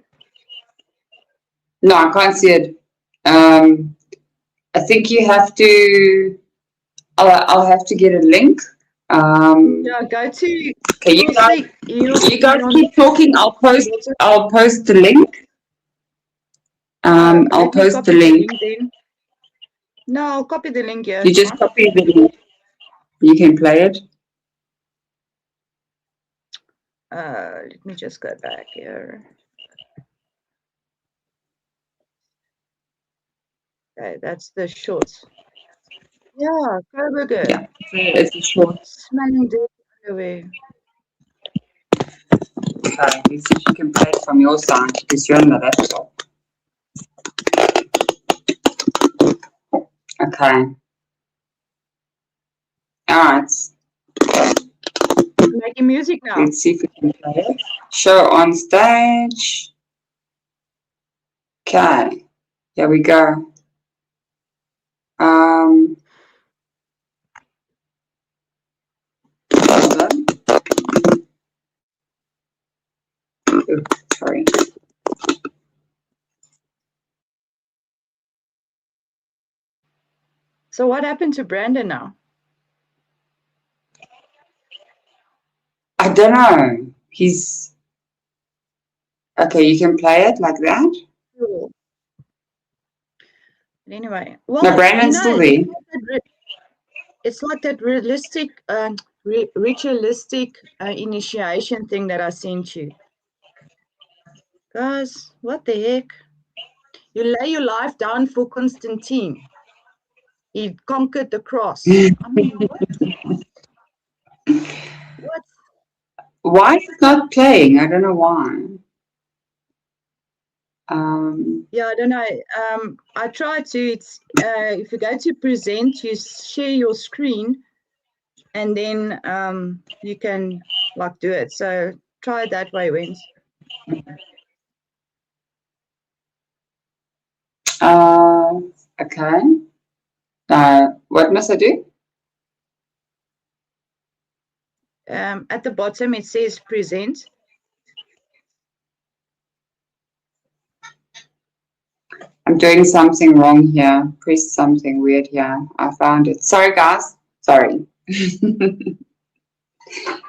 B: No, I can't see it. I think you have to. I'll have to get a link.
C: Yeah, go to.
B: Okay, you guys keep talking. I'll post the link. I'll post the link.
C: No, I'll copy the link here.
B: You just copy the link. You can play it.
C: Let me just go back here. Okay, that's the shorts. Yeah, Coburger.
B: Yeah, it's a short.
C: Smelling dirty underwear.
B: Okay, let's see if you can play it from your side because you're on the laptop. Okay. Alright,
C: Making music now.
B: let's see if we can play it. Show on stage. Okay, here we go. Hold on. Oops, sorry.
C: So what happened to Brandon now?
B: I don't know. He's okay. You can play it like that.
C: Cool. But anyway, well,
B: No, Brandon's still there.
C: it's like that realistic, ritualistic initiation thing that I sent you. Guys, what the heck? You lay your life down for Constantine. He conquered the cross. I mean, what? What?
B: Why is it not playing? I don't know why.
C: Yeah, I don't know. I tried to. It's if you go to present, you share your screen, and then you can like do it. So try it that way, Wens.
B: Okay. What must I do?
C: At the bottom it says present.
B: I'm doing something wrong here. Press something weird here. I found it. Sorry, guys. Sorry.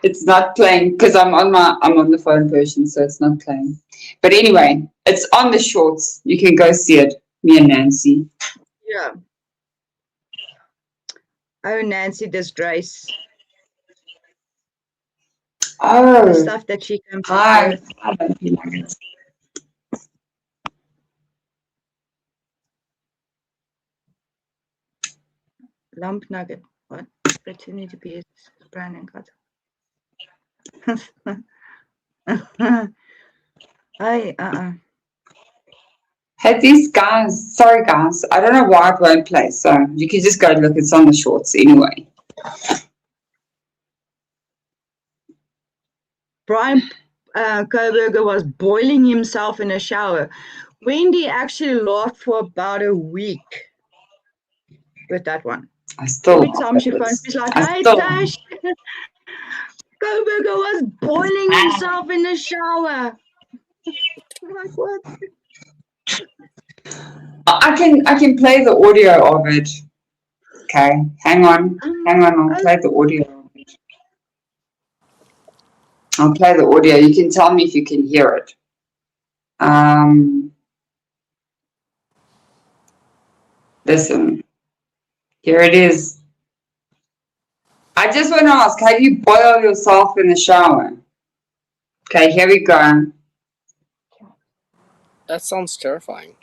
B: It's not playing because I'm on the phone version, so it's not playing. But anyway, it's on the shorts. You can go see it. Me and Nancy.
C: Yeah. Oh, Nancy disgrace.
B: Oh.
C: The stuff that she can
B: Hi. I don't feel like it.
C: Lump nugget. What? Pretending to be a Brandon cut.
B: Hey, these guys, sorry guys, I don't know why it won't play, so you can just go look, it's on the shorts anyway.
C: Brian Koberger was boiling himself in a shower. Wendy actually laughed for about a week with that one. Every time she phones, she's like, hey, Tash, Koberger was boiling himself in the shower. I'm like, what?
B: I can play the audio of it. Okay, hang on, I'll play the audio of it. I'll play the audio. You can tell me if you can hear it. Listen, here it is. I just want to ask, have you boiled yourself in the shower? Okay, here we go.
D: That sounds terrifying.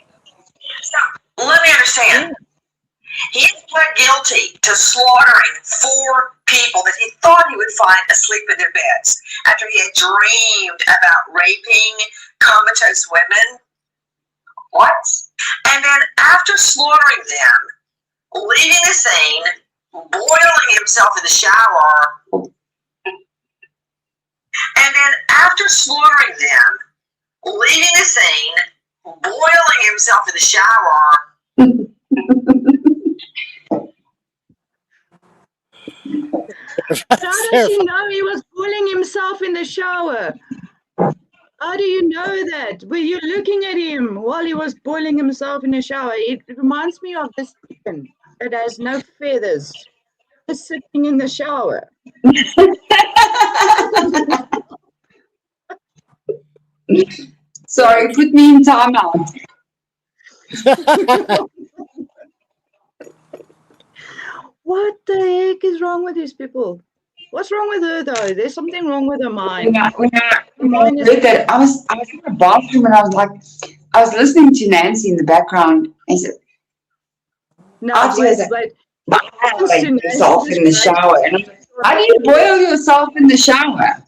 A: So, let me understand. He has pled guilty to slaughtering 4 people that he thought he would find asleep in their beds after he had dreamed about raping comatose women. What? And then after slaughtering them, leaving the scene, boiling himself in the shower, and then after slaughtering them, leaving the scene, boiling himself in the shower.
C: How does she know he was boiling himself in the shower? How do you know that? Were you looking at him while he was boiling himself in the shower? It reminds me of this chicken that has no feathers, just sitting in the shower.
B: Sorry, put me in timeout.
C: What the heck is wrong with these people? What's wrong with her though? There's something wrong with her mind.
B: When I
C: Mine is
B: heard that, I was in the bathroom and I was like, I was listening to Nancy in the background and she said,
C: no,
B: after
C: wait,
B: that,
C: wait.
B: boil yourself in the shower. And I'm like, how do you boil yourself in the shower?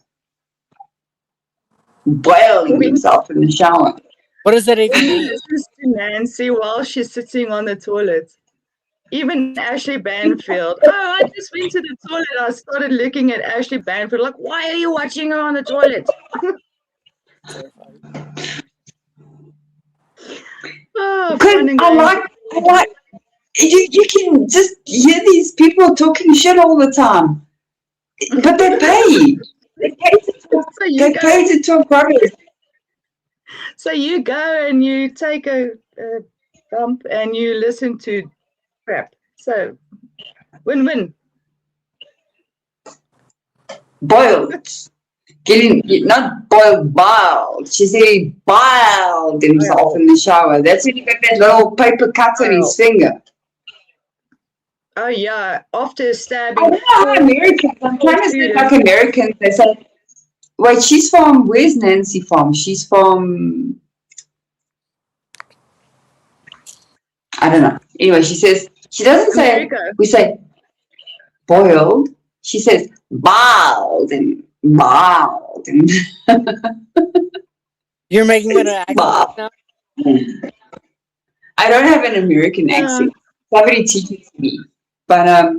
B: Boiling yourself in the shower.
D: What does that even
C: Wendy
D: mean?
C: listens to Nancy while she's sitting on the toilet. Even Ashley Banfield. Oh, I just went to the toilet. I started looking at Ashley Banfield like, why are you watching her on the toilet? Oh, fun and
B: I
C: games.
B: like you can just hear these people talking shit all the time. But they pay. They pay to talk rubbish.
C: So you go and you take a dump and you listen to crap. So win-win.
B: Boiled. Not boiled. She said he biled himself in the shower. That's when he got that little paper cut on his finger.
C: Oh yeah, after stabbing.
B: I don't know how Americans, I'm trying to say like Americans, they say, wait, she's from, where's Nancy from? She's from, I don't know. Anyway, she says, she doesn't say, we say boiled. She says bald and bald. And
D: You're making it an accent now?
B: I don't have an American accent. Somebody teaches me. But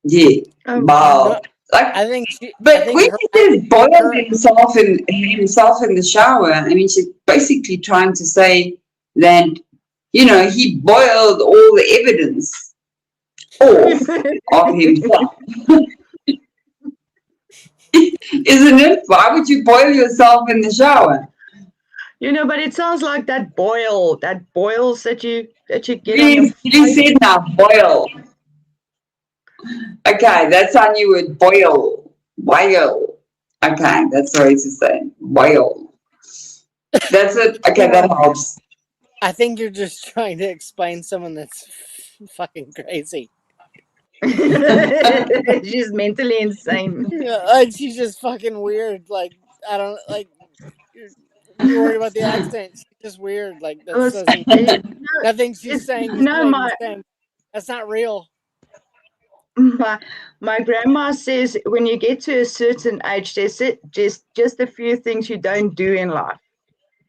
B: yeah, bald. Like,
D: I think
B: when she says boiled himself in the shower, I mean, she's basically trying to say that, you know, he boiled all the evidence off of himself. Isn't it? Why would you boil yourself in the shower?
C: You know, but it sounds like that boils that you get.
B: You said now, boil. Okay, that's how you would boil. Boil. Okay, that's the way to say. Boil. That's it. Okay, that helps.
D: I think you're just trying to explain someone that's fucking crazy.
C: She's mentally insane.
D: Yeah, like she's just fucking weird. Like I don't like. You're worried about the accent. She's just weird. Like that doesn't. Nothing she's saying is saying. That's not real.
C: My grandma says when you get to a certain age, there's just a few things you don't do in life.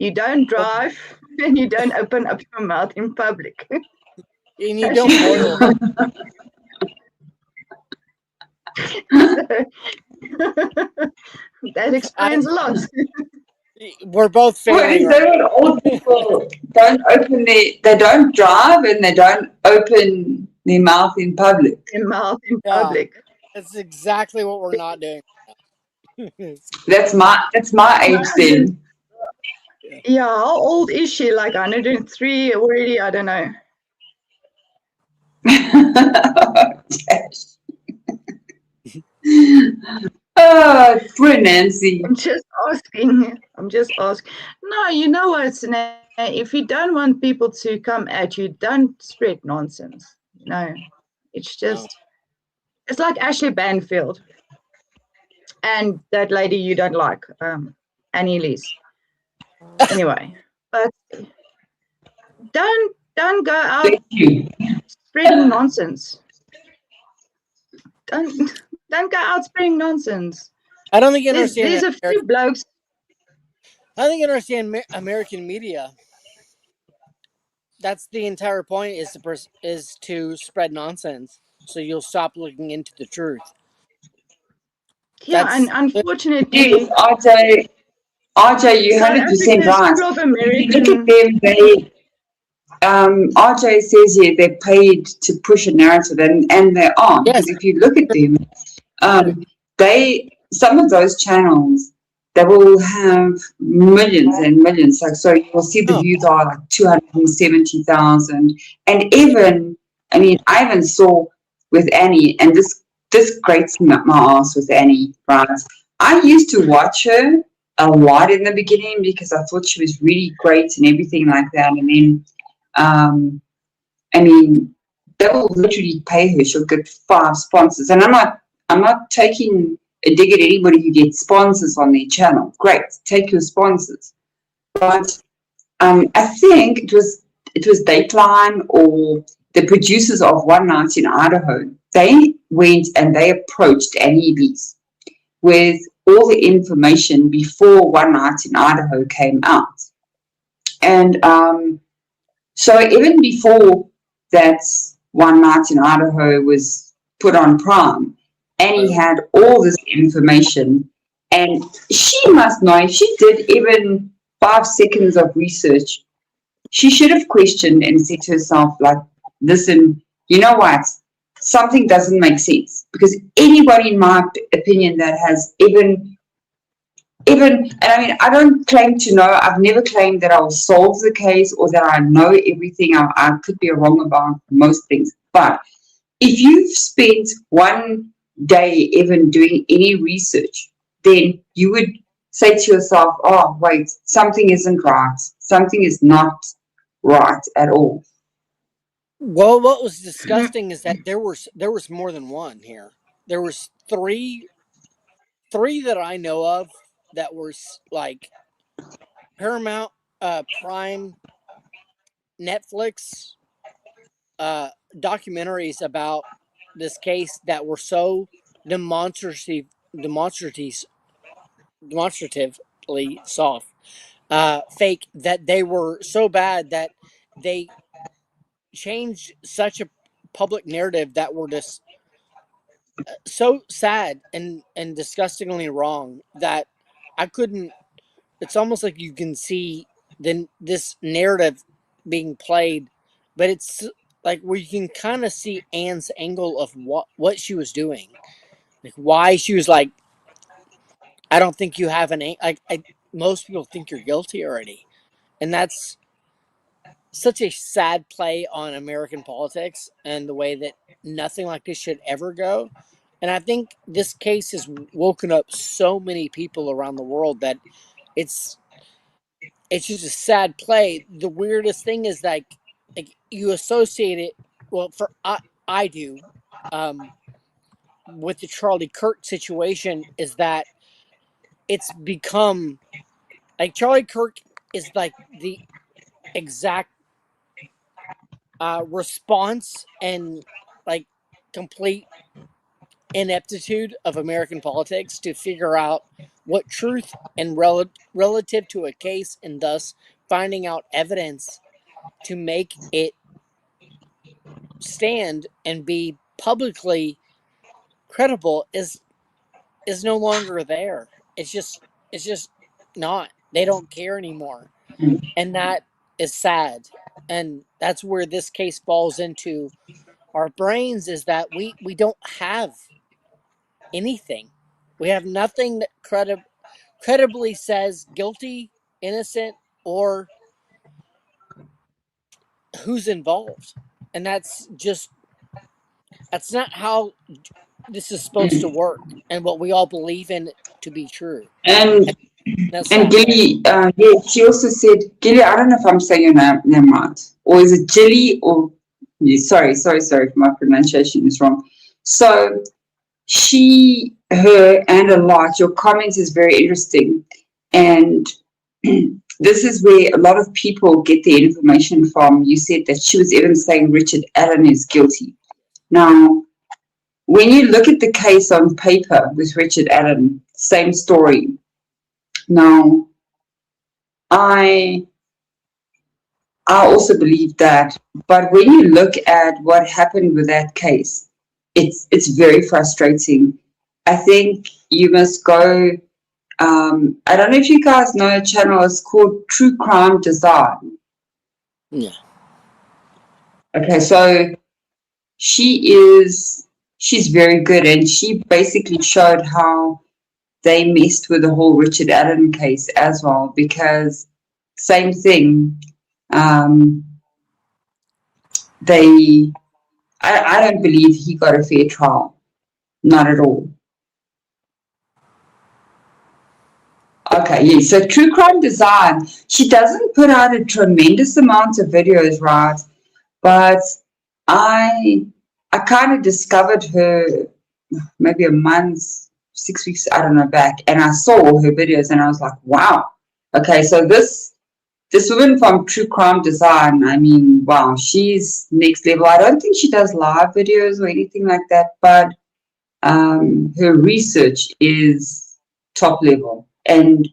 C: You don't drive and you don't open up your mouth in public.
D: And you don't boil.
C: That explains a lot.
D: We're both failing.
B: Old people they don't drive and they don't open their mouth in public.
C: That's
D: exactly what we're not doing.
B: That's my age then.
C: Yeah, how old is she? Like 103 already? I don't know.
B: Oh, poor Nancy.
C: I'm just asking. No, you know what? If you don't want people to come at you, don't spread nonsense. No, it's just, it's like Ashley Banfield and that lady you don't like, Annie Lees. Anyway, but don't go out spreading nonsense. Don't go out spreading nonsense.
D: I don't think you understand.
C: There's a few blokes.
D: I think you understand American media. That's the entire point: is to spread nonsense, so you'll stop looking into the truth.
C: Yeah, and unfortunately,
B: yes, RJ, you're 100% right. If you look at them, RJ says here they're paid to push a narrative, and they are. Because if you look at them, some of those channels, they will have millions and millions. Like, so you'll see the views are like 270,000. And even, I even saw with Annie, and this grates my ass with Annie, right? I used to watch her a lot in the beginning because I thought she was really great and everything like that. And then, they will literally pay her. She'll get 5 sponsors. And I'm not taking a dig at anybody who gets sponsors on their channel. Great, take your sponsors. But I think it was Dateline or the producers of One Night in Idaho. They went and they approached Annie Lees with all the information before One Night in Idaho came out. And so even before that One Night in Idaho was put on Prime, Annie had all this information, and she must know, if she did even 5 seconds of research, she should have questioned and said to herself, like, listen, you know what? Something doesn't make sense. Because anybody, in my opinion, that has even, and I mean, I don't claim to know, I've never claimed that I'll solve the case or that I know everything. I could be wrong about most things. But if you've spent one day even doing any research, then you would say to yourself, oh, wait, something isn't right. Something is not right at all.
D: Well, what was disgusting is that there was more than one here. There was three that I know of that were like Paramount, Prime, Netflix documentaries about this case that were so demonstratively soft, fake, that they were so bad that they changed such a public narrative that were just so sad and disgustingly wrong that I couldn't. It's almost like you can see this narrative being played, but it's like where you can kind of see Anne's angle of what she was doing, like why she was like, I don't think you have most people think you're guilty already, and that's such a sad play on American politics and the way that nothing like this should ever go. And I think this case has woken up so many people around the world that it's just a sad play. The weirdest thing is like you associate it. Well, for I do, with the Charlie Kirk situation is that it's become like Charlie Kirk is like the exact response and like complete ineptitude of American politics to figure out what truth and relative to a case, and thus finding out evidence to make it stand and be publicly credible is no longer there. It's just not. They don't care anymore, and that is sad. And that's where this case falls into our brains, is that we don't have anything. We have nothing that credibly says guilty, innocent, or who's involved. And that's not how this is supposed to work, and what we all believe in to be true.
B: And
D: That's
B: and
D: sad.
B: Gilly, yeah, she also said, Gilly, I don't know if I'm saying your name right, or is it Gilly or, yeah, sorry, if my pronunciation is wrong. So her, and a lot, your comments is very interesting. And this is where a lot of people get their information from. You said that she was even saying Richard Allen is guilty. Now, when you look at the case on paper with Richard Allen, same story. Now, I also believe that, but when you look at what happened with that case, it's very frustrating. I think you must go. I don't know if you guys know a channel. It's called True Crime Design.
D: Yeah.
B: Okay, so she's very good, and she basically showed how they messed with the whole Richard Allen case as well, because same thing. I don't believe he got a fair trial. Not at all. Okay, yeah. So True Crime Design, she doesn't put out a tremendous amount of videos, right? But I kind of discovered her maybe a month, 6 weeks, I don't know, back, and I saw all her videos, and I was like, wow, okay, so this woman from True Crime Design, I mean, wow, she's next level. I don't think she does live videos or anything like that, but her research is top level. And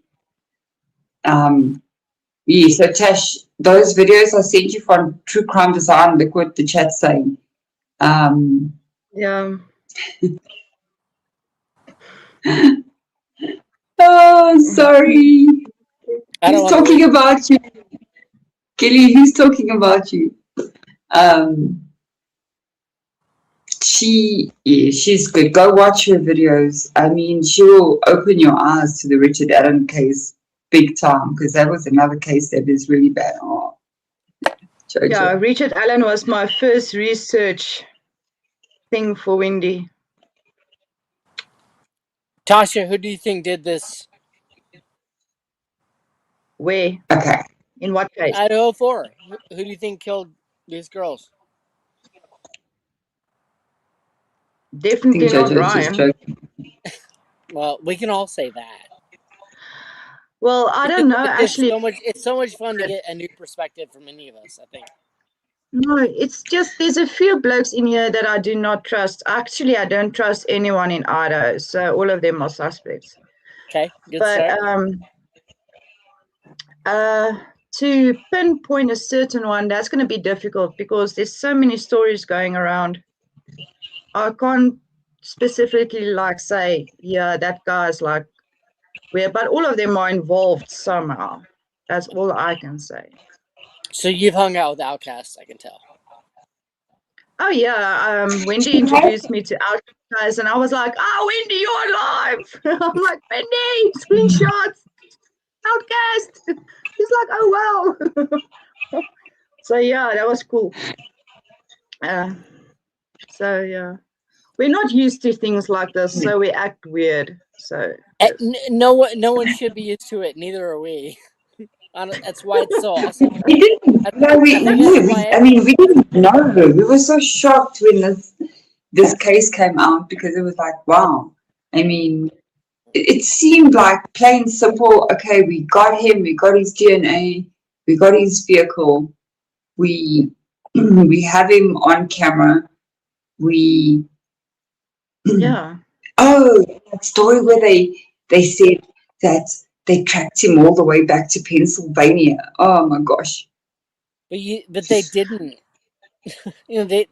B: yeah, so Tash, those videos I sent you from True Crime Design, look what the chat's saying.
C: Yeah.
B: Oh, sorry. Who's talking about you? Kelly, who's talking about you? She's good. Go watch her videos. I mean, she will open your eyes to the Richard Allen case big time, because that was another case that is really bad. Oh, Jojo.
C: Yeah, Richard Allen was my first research thing for Wendy.
D: Tasha, who do you think did this?
C: Where?
B: Okay.
C: In what case?
D: Idaho 4. Who do you think killed these girls?
C: Definitely not
B: Jojo's just
C: Ryan.
B: joking.
D: Well, we can all say that.
C: Well, I don't know. Actually,
D: it's so much fun to get a new perspective from any of us, I think.
C: no, it's just there's a few blokes in here that I do not trust. Actually, I don't trust anyone in Idaho, so all of them are suspects.
D: Okay, good
C: But
D: start.
C: to pinpoint a certain one, that's going to be difficult because there's so many stories going around. I can't specifically like say, yeah, that guy's like weird, but all of them are involved somehow. That's all I can say.
D: So you've hung out with outcasts, I can tell.
C: Oh yeah, Wendy introduced me to outcasts, and I was like, "Oh, Wendy, you're alive!" I'm like, "Wendy, screenshots, outcast." He's like, "Oh wow." So yeah, that was cool. So yeah, we're not used to things like this, so we act weird. So yes.
D: No one should be used to it. Neither are we. That's why it's so awesome.
B: We didn't. No, we didn't know. We were so shocked when this case came out, because it was like, wow. I mean, it seemed like plain simple. Okay, we got him. We got his DNA. We got his vehicle. We we have him on camera. We
C: Yeah.
B: Oh, that story where they said that they tracked him all the way back to Pennsylvania. Oh my gosh.
D: But they didn't. They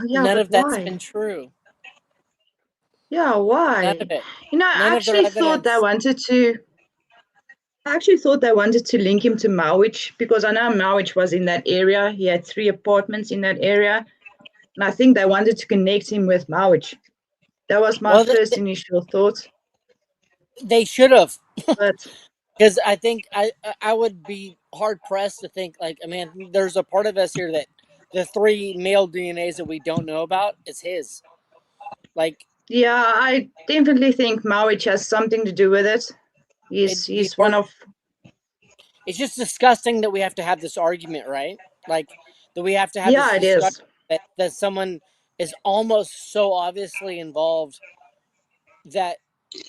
D: none of that's
C: why?
D: been true.
C: Yeah, why?
D: None of it.
C: I actually thought they wanted to. I actually thought they wanted to link him to Mowich, because I know Mowich was in that area. He had 3 apartments in that area, and I think they wanted to connect him with Mowich. That was my first initial thought.
D: They should have,
C: but
D: because I think I would be hard pressed to think like, man, there's a part of us here that the 3 male DNAs that we don't know about is his. Like,
C: yeah, I definitely think Mowich has something to do with it. He's one of.
D: It's just disgusting that we have to have this argument, right? Like that we have to have this discussion that someone is almost so obviously involved that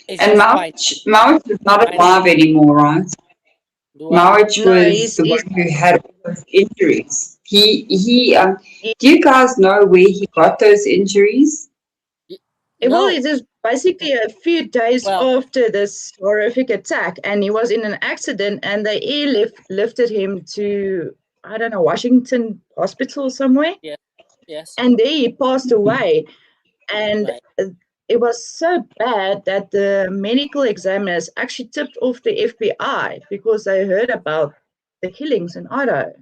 D: it's
B: and Mowich is not alive anymore, right? Mowich was the one who had all those injuries. Do you guys know where he got those injuries?
C: Well, it is basically a few days after this horrific attack, and he was in an accident, and they airlifted him to, I don't know, Washington Hospital somewhere.
D: Yeah. Yes.
C: And there he passed away. And it was so bad that the medical examiners actually tipped off the FBI because they heard about the killings in Idaho.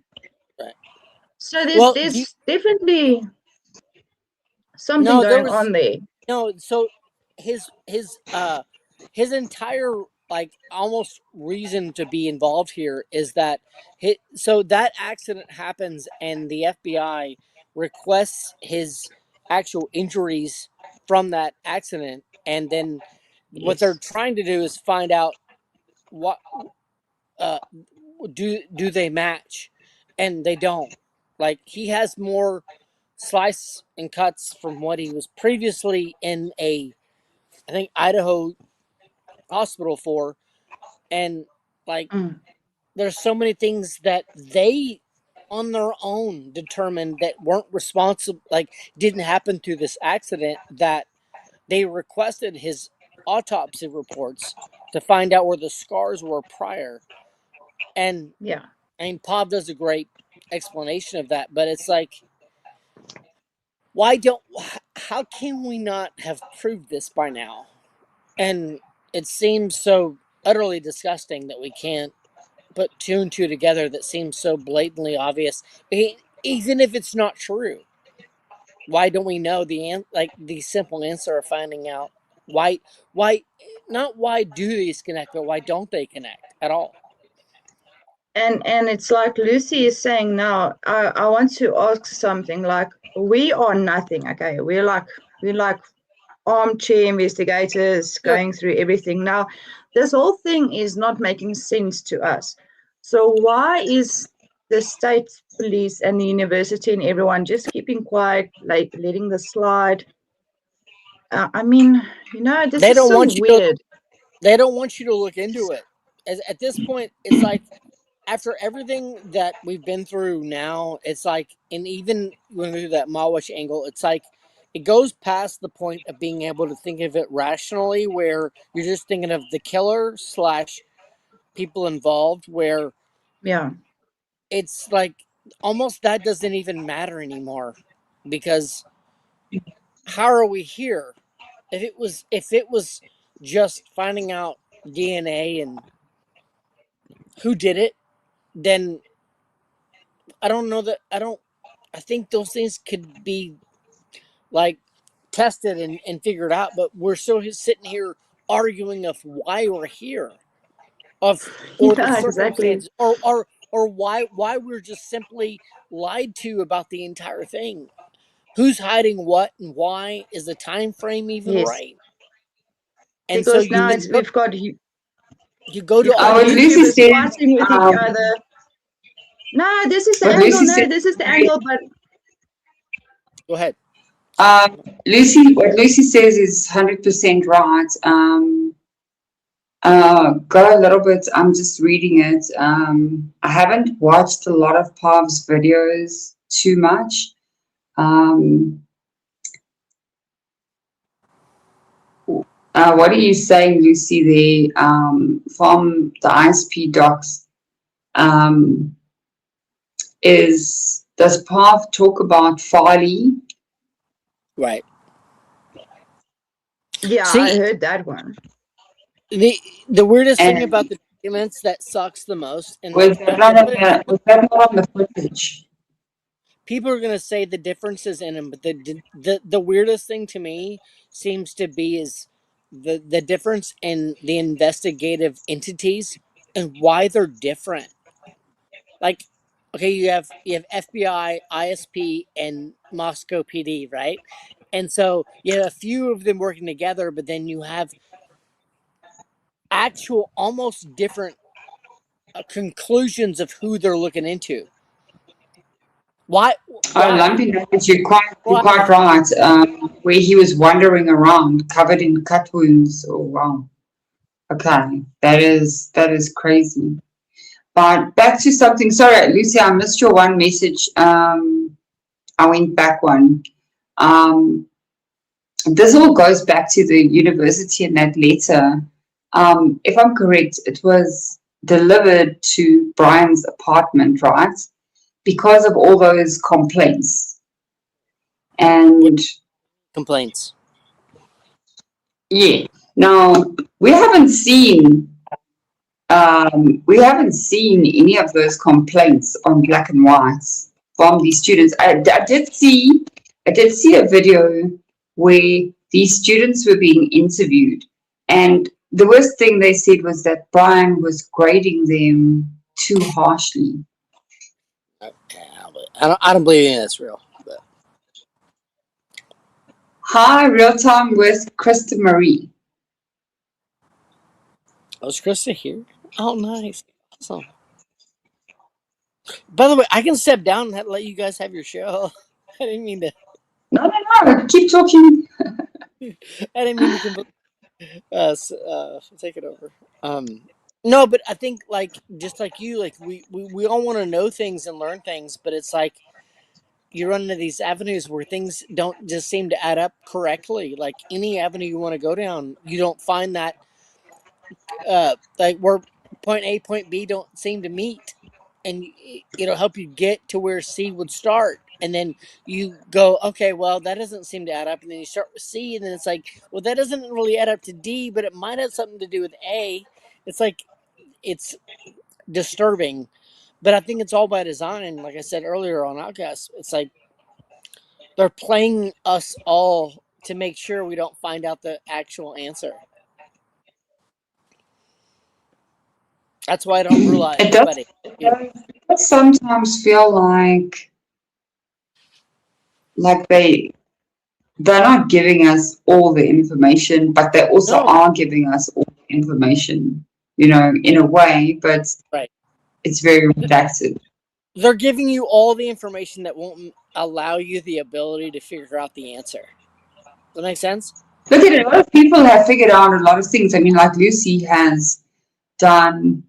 D: Right.
C: So there's definitely something going on there.
D: No, so his entire almost reason to be involved here is that so that accident happens and the FBI requests his actual injuries from that accident, and then what they're trying to do is find out what do they match, and they don't. Like, he has more slice and cuts from what he was previously in I think Idaho hospital for, and like there's so many things that they on their own determined that weren't responsible, like didn't happen through this accident, that they requested his autopsy reports to find out where the scars were prior. And
C: Yeah.
D: I mean, Pop does a great explanation of that, but it's like, how can we not have proved this by now? And it seems so utterly disgusting that we can't put two and two together. That seems so blatantly obvious, even if it's not true. Why don't we know the simple answer of finding out why not why do these connect, but why don't they connect at all?
C: And it's like Lucy is saying now, I want to ask something. Like, we are nothing, okay? We're like armchair investigators
D: Sure.
C: going through everything. Now, this whole thing is not making sense to us. So why is the state police and the university and everyone just keeping quiet, like letting this slide? I mean, this
D: They
C: is
D: don't
C: so
D: want you to
C: weird.
D: they don't want you to look into it. At this point, it's like after everything that we've been through now, it's like, and even when we do that Mawish angle, it's like it goes past the point of being able to think of it rationally, where you're just thinking of the killer slash people involved, where
C: Yeah.
D: it's like almost that doesn't even matter anymore, because how are we here? If it was just finding out DNA and who did it, then I don't know that I think those things could be like tested and figured out, but we're still sitting here arguing of why we're here, of or the
C: Yeah, exactly.
D: circumstances, or why we're just simply lied to about the entire thing. Who's hiding what and why? Is the time frame even
C: Yes.
D: right? And so
C: Because now we've got
D: you go to
C: you've
D: all
C: got
B: What
D: these.
B: Lucy
C: YouTubers
B: said,
C: fighting with each other. No, this is the
B: what
C: angle.
B: Lucy
C: No,
B: said,
C: this is the angle. But
D: Go ahead.
B: What Lucy says is 100% right. Got a little bit, I'm just reading it. I haven't watched a lot of Pav's videos too much. What are you saying, Lucy, there, from the ISP docs? Does Pav talk about Farley?
D: Right.
C: yeah, I
D: See,
C: heard that one.
D: the weirdest thing
B: And
D: about the documents that sucks the most, and
B: was that not on the footage?
D: people are gonna say the differences in them, but the weirdest thing to me seems to be is the difference in the investigative entities and why they're different. Like, okay, you have FBI, ISP, and Moscow PD, right? And so you have a few of them working together, but then you have actual almost different conclusions of who they're looking into. Why?
B: Oh,
D: Why?
B: Lumpy Nose, you're
D: Why?
B: quite right. Where he was wandering around, covered in cut wounds. Oh wow. Okay, that is crazy. But back to something. Sorry, Lucy, I missed your one message. I went back one. Um, this all goes back to the university and that letter. If I'm correct, it was delivered to Brian's apartment, right? Because of all those complaints. And
D: Complaints.
B: yeah, now we haven't seen any of those complaints on black and whites from these students. I did see a video where these students were being interviewed, and the worst thing they said was that Brian was grading them too harshly.
D: I don't believe any of that's real. But
B: Hi, real time with Krista Marie.
D: was Krista here? Oh, nice. Awesome. By the way, I can step down and let you guys have your show. I didn't mean to.
B: No. Keep talking.
D: I didn't mean to take it over. No, but I think like just like you, like we all want to know things and learn things, but it's like you run into these avenues where things don't just seem to add up correctly. Like any avenue you want to go down, you don't find that like where point A, point B don't seem to meet, and it'll help you get to where C would start. And then you go, okay, well, that doesn't seem to add up. And then you start with C, and then it's like, well, that doesn't really add up to D, but it might have something to do with A. It's like, it's disturbing, but I think it's all by design. Like I said earlier on Outcast, it's like they're playing us all to make sure we don't find out the actual answer. That's why I don't rule out
B: It does,
D: anybody.
B: it does sometimes feel like they're not giving us all the information, but they also
D: No,
B: are giving us all the information, in a way, but
D: right.
B: it's very redacted.
D: They're giving you all the information that won't allow you the ability to figure out the answer. Does that make sense?
B: Look at it, a lot of people have figured out a lot of things. I mean, like Lucy has done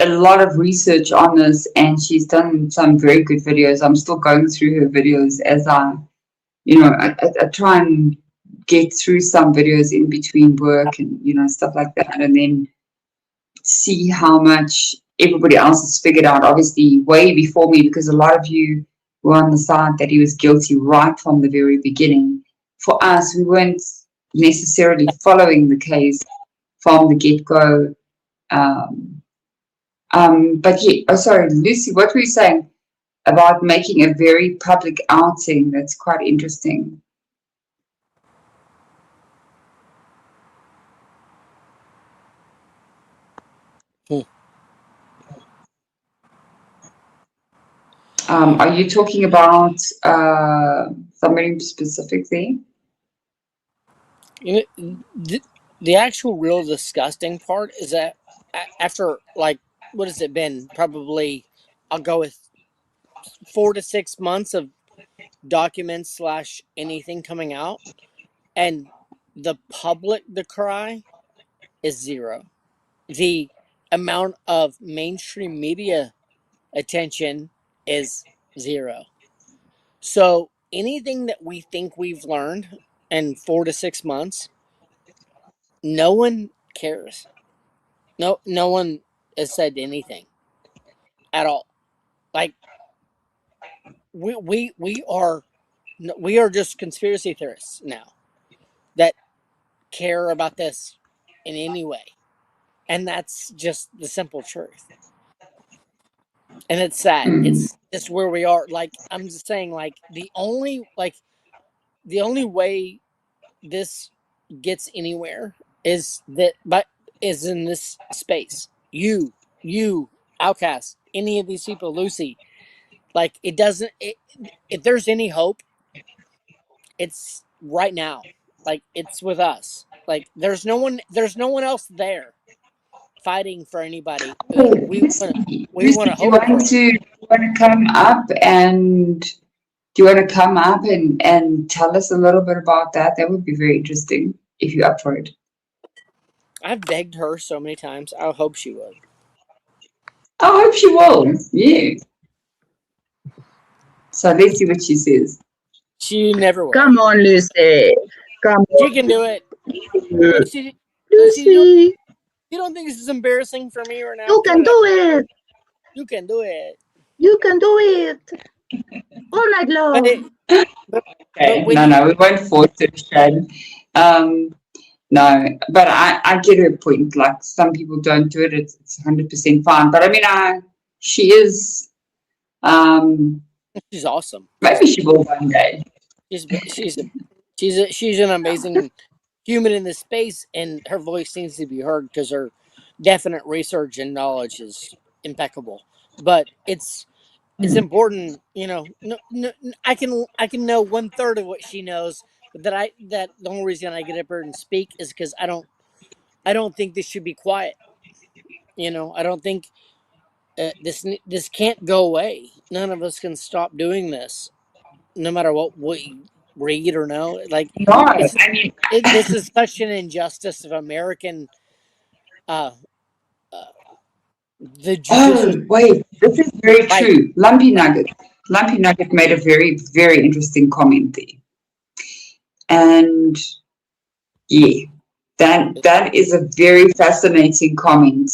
B: a lot of research on this and she's done some very good videos. I'm still going through her videos as I try and get through some videos in between work and stuff like that, and then see how much everybody else has figured out, obviously way before me, because a lot of you were on the side that he was guilty right from the very beginning. For us, we weren't necessarily following the case from the get-go. But yeah, oh sorry, Lucy, what were you saying about making a very public outing? That's quite interesting.
D: Hmm.
B: Are you talking about somebody specifically?
D: You know, the actual real disgusting part is that after like what has it been? Probably I'll go with 4 to 6 months of documents slash anything coming out, and the public decry is zero. The amount of mainstream media attention is zero. So anything that we think we've learned in 4 to 6 months, no one cares. No one has said anything at all. Like we are just conspiracy theorists now that care about this in any way, and that's just the simple truth. And it's sad.
B: Mm.
D: It's just where we are. Like I'm just saying, like the only way this gets anywhere is that but is in this space. You, Outcast, any of these people, Lucy, like it doesn't if there's any hope, it's right now. Like it's with us. Like there's no one else there fighting for anybody.
B: Hey,
D: Like we want to
B: Do you
D: hope
B: want
D: for it.
B: to come up and do you want to come up and tell us a little bit about that? That would be very interesting if you're up for it.
D: I've begged her so many times. I hope she would.
B: I hope she will. Yeah. So let's see what she says.
D: She never will.
C: Come on, Lucy. Come
D: She can do it.
C: on.
D: Lucy,
C: Lucy,
D: you don't think this is embarrassing for me right now?
C: you can do it.
D: You can do it.
C: You can do it. All night long.
B: Okay.
D: When
B: No, we won't force it, Shane. No, but I get her point. Like some people don't do it. It's 100% fine. But I mean, she is.
D: she's awesome.
B: Maybe she will one day.
D: She's an amazing human in this space, and her voice needs to be heard because her definite research and knowledge is impeccable. But it's important, I can know 1/3 of what she knows, but that the only reason I get up here and speak is because I don't think this should be quiet. I don't think this can't go away. None of us can stop doing this, no matter what we read or know. Like
B: No,
D: it's
B: I mean,
D: this is such an injustice of American uh, uh the judicial
B: oh, wait, this is very
D: right.
B: true. Lumpy Nugget made a very, very interesting comment there. And yeah, that is a very fascinating comment.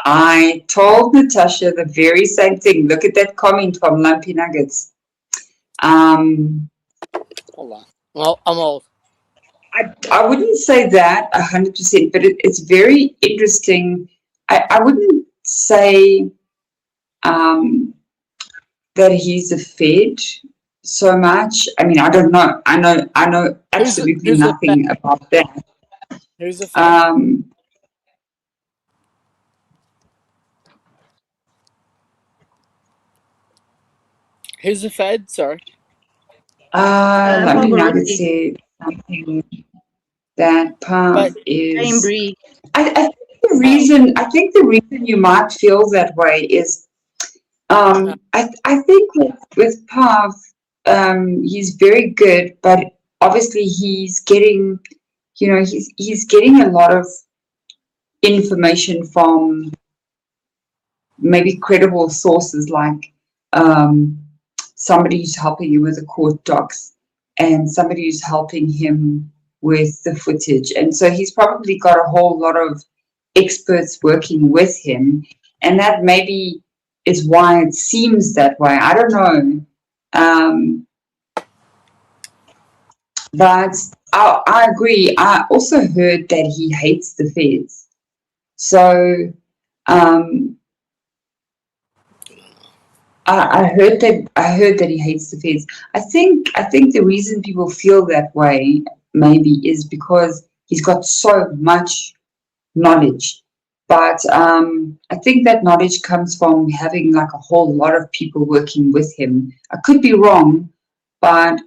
B: I told Natasha the very same thing. Look at that comment from Lumpy Nuggets. Um,
D: Hold on. Well, I'm old.
B: I wouldn't say that 100%, but it's very interesting. I wouldn't say that he's a Fed so much. I mean, I don't know. I know absolutely
D: Who's a Fed?
B: nothing about that.
D: Who's a Fed?
B: Um,
D: Who's a Fed? Sorry.
B: Lumpy Nugget
C: Pavarotti,
B: said something that Pav
D: But
B: is.
C: Cambry.
D: oh,
B: I think the reason you might feel that way is
D: uh,
B: I think with Pav, he's very good, but obviously he's getting, he's getting a lot of information from maybe credible sources like um, somebody who's helping you with the court docs and somebody who's helping him with the footage. And so he's probably got a whole lot of experts working with him. And that maybe is why it seems that way. I don't know. But I agree. I also heard that he hates the feds. So um, I heard that he hates the feds. I think the reason people feel that way maybe is because he's got so much knowledge. But I think that knowledge comes from having like a whole lot of people working with him. I could be wrong, but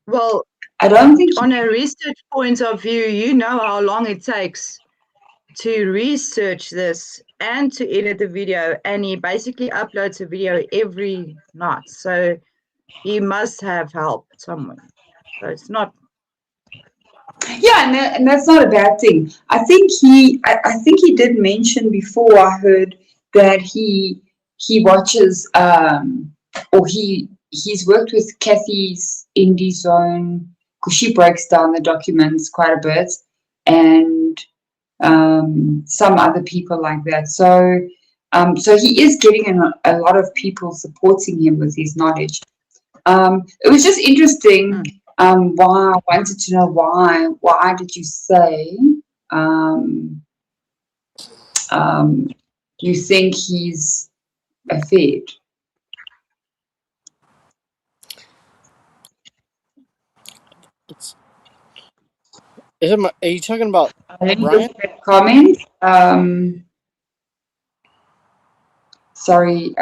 C: Well,
B: I don't think
C: on a research point of view, you know how long it takes to research this and to edit the video, and he basically uploads a video every night. So he must have help somewhere. So it's not.
B: yeah, and that's not a bad thing. I think he did mention before. I heard that he watches or he's worked with Kathy's Indie Zone because she breaks down the documents quite a bit, and some other people like that. So he is getting a lot of people supporting him with his knowledge. It was just interesting. Why I wanted to know why did you say um, you think he's a Fed?
D: it's are you talking about
B: Let me
D: Brian?
B: look at that comment. Sorry,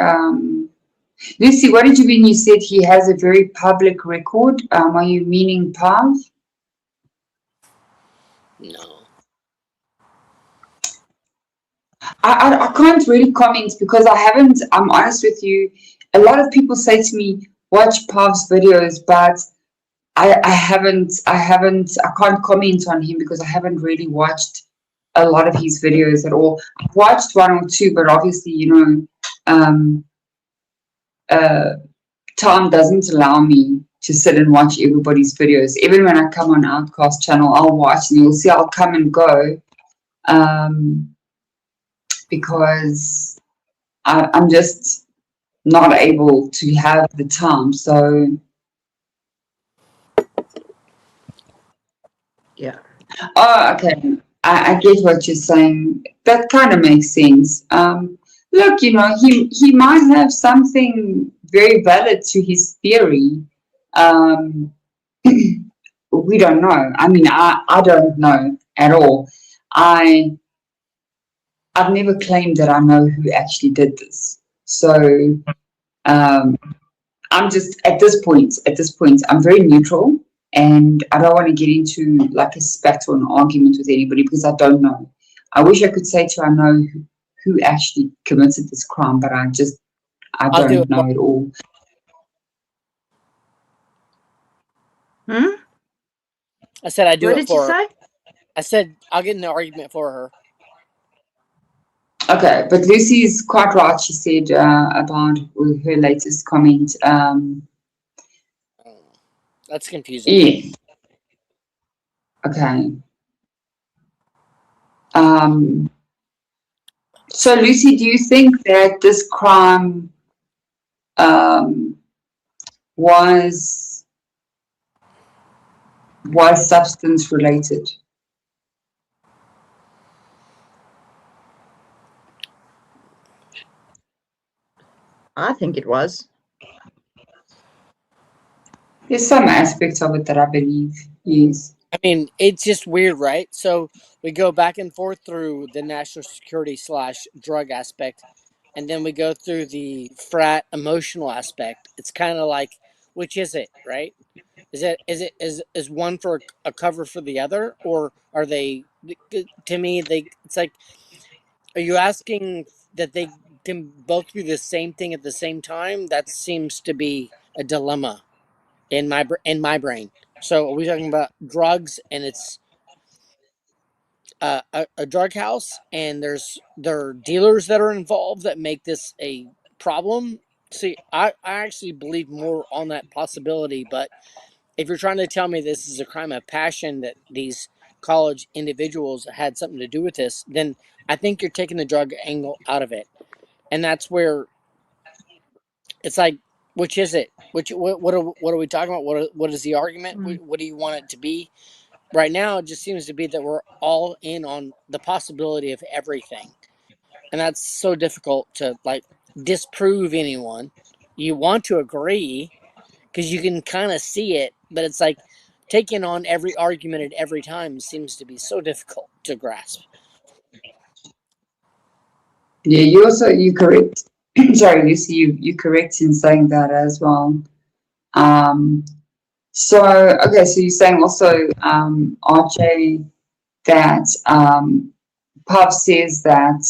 B: Lucy, what did you mean? You said he has a very public record. Are you meaning Pav?
D: No.
B: I can't really comment because I haven't. I'm honest with you. A lot of people say to me, "Watch Pav's videos," but I haven't. I can't comment on him because I haven't really watched a lot of his videos at all. I've watched one or two, but obviously, um, uh, time doesn't allow me to sit and watch everybody's videos. Even when I come on Outcast channel, I'll watch, and you'll see I'll come and go because I'm just not able to have the time. So
C: Yeah.
B: oh, okay. I get what you're saying. That kind of makes sense. Look, he might have something very valid to his theory. Um, we don't know. I mean, I don't know at all. I've never claimed that I know who actually did this. So I'm just at this point, I'm very neutral and I don't want to get into like a spat or an argument with anybody because I don't know. I wish I could say to I know who actually committed this crime, but I
D: I'll do
B: don't
D: it.
B: know at all.
D: I said I do
C: What
D: it
C: did you
D: for her.
C: say?
D: I said I'll get in the argument for her.
B: Okay, but Lucy's quite right. She said about her latest comment.
D: That's confusing.
B: Yeah. Okay. So Lucy, do you think that this crime was substance related?
C: I think it was.
B: There's some aspects of it that I believe, yes.
D: I mean, it's just weird, right? So we go back and forth through the national security / drug aspect, and then we go through the frat emotional aspect. It's kind of like, which is it, right? Is one for a cover for the other, or are they? To me, it's like, are you asking that they can both do the same thing at the same time? That seems to be a dilemma in my brain. So are we talking about drugs and it's a drug house and there are dealers that are involved that make this a problem? See, I actually believe more on that possibility, but if you're trying to tell me this is a crime of passion that these college individuals had something to do with this, then I think you're taking the drug angle out of it. And that's where it's like, which is it? What are we talking about? What is the argument? What do you want it to be? Right now, it just seems to be that we're all in on the possibility of everything, and that's so difficult to like disprove anyone. You want to agree because you can kind of see it, but it's like taking on every argument at every time seems to be so difficult to grasp.
B: Yeah, you correct. Sorry, Lucy, you correct in saying that as well. So okay, so you're saying also, RJ, that Puff says that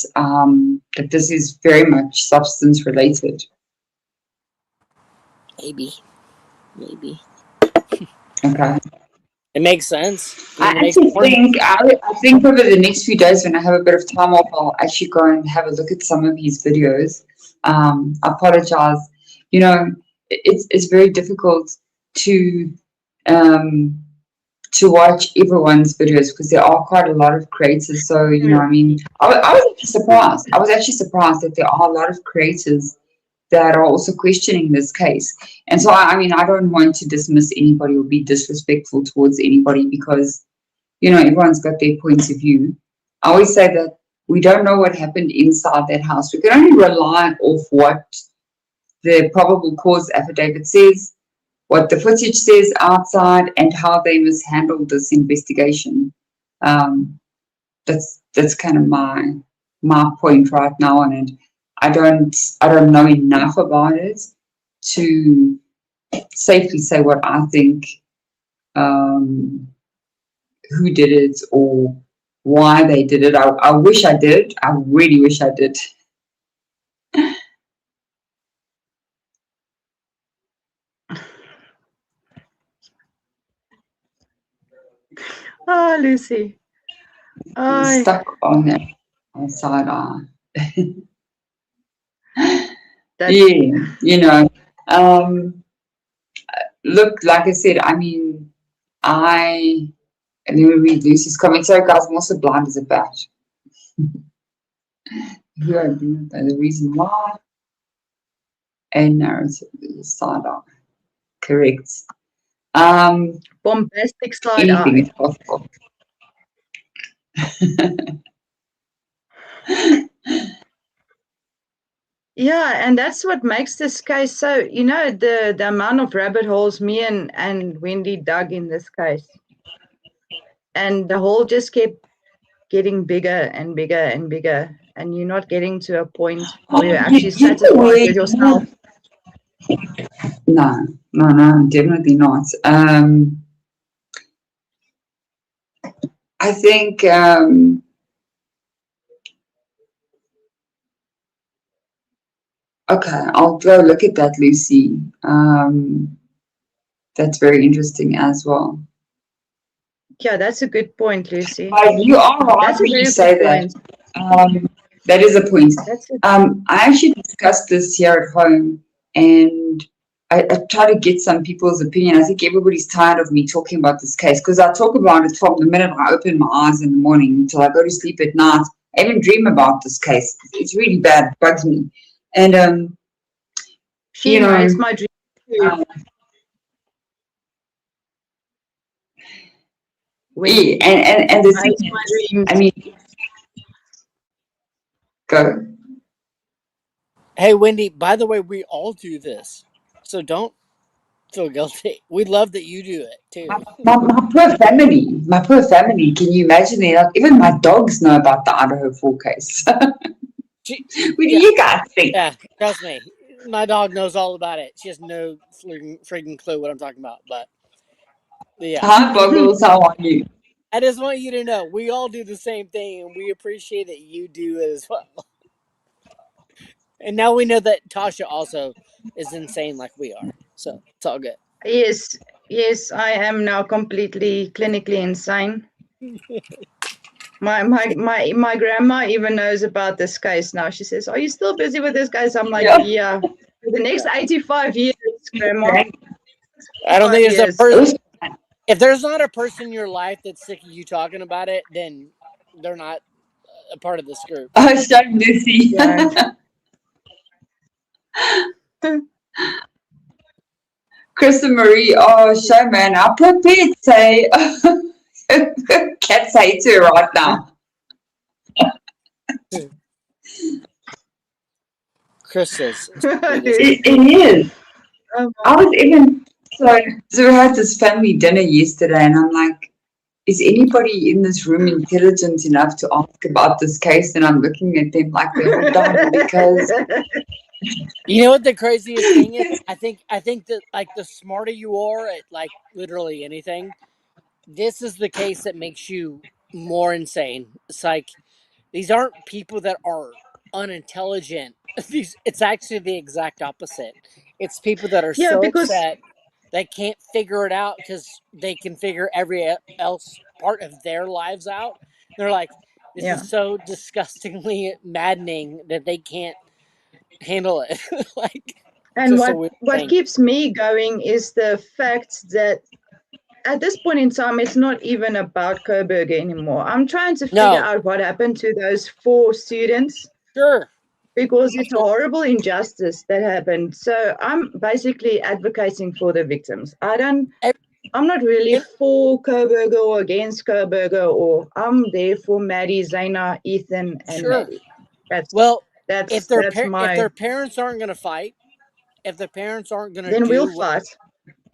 B: this is very much substance related.
D: Maybe
B: Okay.
D: it makes sense. I
B: I
D: mean, it makes
B: actually
D: more.
B: I think over the next few days when I have a bit of time off, I'll actually go and have a look at some of his videos. I apologize. You know, it's very difficult to um, watch everyone's videos because there are quite a lot of creators. So, I mean, I was actually surprised. I was actually surprised that there are a lot of creators that are also questioning this case. And so, I mean, I don't want to dismiss anybody or be disrespectful towards anybody because, everyone's got their points of view. I always say that we don't know what happened inside that house. We can only rely off what the probable cause affidavit says, what the footage says outside, and how they mishandled this investigation. That's kind of my point right now on it. I don't know enough about it to safely say what I think, who did it or why they did it. I wish I did. I really wish I did.
C: Oh, Lucy.
B: I'm stuck on that side eye. Yeah, look, like I said, I mean, let me read Lucy's comment. Sorry, guys, I'm also blind as a bat. Who I do not know the reason why. And narrative side eye. Correct.
C: Bombastic side
B: Anything
C: eye.
B: is possible.
C: Yeah, and that's what makes this case so, the amount of rabbit holes me and Wendy dug in this case. And the hole just kept getting bigger and bigger and bigger. And you're not getting to a point where you're actually satisfied with yourself.
B: No, definitely not. I think Okay, I'll go look at that, Lucy. That's very interesting as well.
C: Yeah, that's a good point, Lucy.
B: You are right
C: That's a
B: when you
C: very
B: say
C: good
B: that.
C: point.
B: That is a point.
C: That's it.
B: I actually discussed this here at home, and I try to get some people's opinion. I think everybody's tired of me talking about this case because I talk about it from the minute I open my eyes in the morning until I go to sleep at night. I even dream about this case. It's really bad. It bugs me. And,
C: She
B: you know,
C: makes my dream too.
B: yeah, and the thing
C: Makes my
B: is,
C: dreams.
B: I mean, go.
D: Hey, Wendy, by the way, we all do this. So don't feel guilty. We love that you do it too.
B: My poor family. My poor family. Can you imagine it? Like, even my dogs know about the Idaho 4 case. What do
D: Yeah,
B: you guys think?
D: yeah, trust me. My dog knows all about it. She has no freaking clue what I'm talking about. But yeah,
B: Hi, Boggles. How are you?
D: I just want you to know we all do the same thing and we appreciate that you do it as well. And now we know that Tasha also is insane like we are. So it's all good.
C: Yes, yes, I am now completely clinically insane. My grandma even knows about this case now. She says, "Are you still busy with this case?" I'm like,
B: Yeah.
C: "Yeah, for the next 85 years, grandma.
D: I don't
C: 5
D: think there's a
C: years."
D: person. If there's not a person in your life that's sick of you talking about it, then they're not a part of this group.
B: Oh, shame, Lucy.
C: Yeah.
B: Krista Marie. Oh, shame, man. Our poor pets say. Cats hate her right now.
D: Crystals.
B: It is. I was even so we had this family dinner yesterday, and I'm like, is anybody in this room intelligent enough to ask about this case? And I'm looking at them like they're all dumb because
D: You know what the craziest thing is? I think that like the smarter you are at like literally anything, this is the case that makes you more insane. It's like these aren't people that are unintelligent. It's actually the exact opposite. It's people that are
C: Yeah,
D: so
C: because
D: upset they can't figure it out because they can figure every else part of their lives out. They're like, this
C: yeah.
D: is so disgustingly maddening that they can't handle it. Like, it's
C: And
D: just a
C: what
D: weird
C: what
D: thing.
C: keeps me going is the fact that at this point in time, it's not even about Coburger anymore. I'm trying to figure
D: No,
C: out what happened to those 4 students
D: sure,
C: because it's a
D: absolutely.
C: horrible injustice that happened. So I'm basically advocating for the victims. I'm not really
D: And
C: for Coburger or against Coburger, or I'm there for Maddie, Zaina, Ethan, and
D: sure.
C: Maddie. That's
D: Well,
C: that's
D: if
C: my.
D: their parents aren't going to fight, if their parents aren't going to
C: Then we'll
D: do what,
C: fight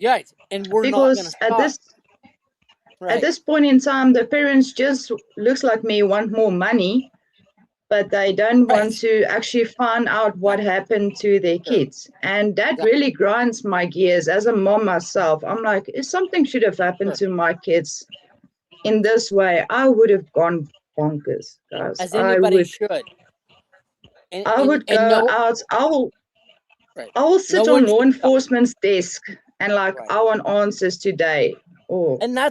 D: right, and we're not going to
C: because
D: stop,
C: at
D: right,
C: this point in time, the parents just looks like me want more money, but they don't
D: right,
C: want to actually find out what
D: right,
C: happened to their
D: sure,
C: kids. And that
D: exactly,
C: really grinds my gears as a mom myself. I'm like, if something should have happened
D: sure.
C: to my kids in this way, I would have gone bonkers, guys.
D: As anybody should,
C: I would
D: and
C: go
D: no,
C: out.
D: right,
C: I will
D: no
C: sit on
D: one
C: law
D: should stop,
C: enforcement's desk and like
D: right.
C: I want answers today. Oh,
D: And I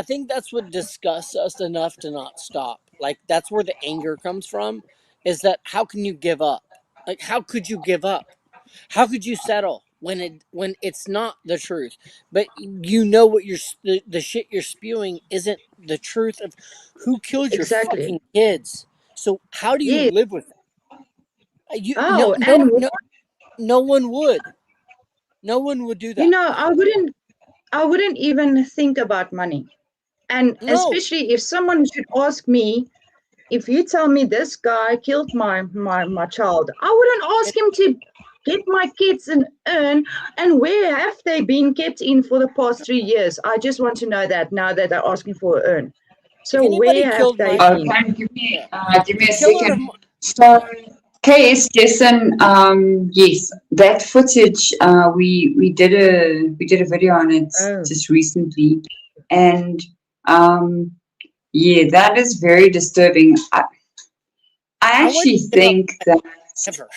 D: think that's what disgusts us enough to not stop. Like that's where the anger comes from, is that how can you give up? Like how could you give up? How could you settle when it's not the truth? But you know what the shit you're spewing isn't the truth of who killed your
C: exactly.
D: fucking kids. So how do you
C: Yeah.
D: live with that? You no
C: Oh,
D: no
C: and
D: no no one would. No one would do
C: you
D: that.
C: know, I wouldn't even think about money. And
D: No.
C: especially if someone should ask me, if you tell me this guy killed my child, I wouldn't
D: And
C: ask him to get my kids an urn. And where have they been kept in for the past 3 years? I just want to know that now that they're asking for an urn.
D: if
C: So
D: anybody
C: where have
D: killed
C: they
D: my
C: been?
B: okay,
D: yeah,
B: give me
D: the
B: a
D: killer of
B: second. So KS Jason, yes, that footage we did a video on it
C: Oh,
B: just recently, and yeah, that is very disturbing. I
D: I wouldn't
B: actually
D: give up
B: think that
D: ever.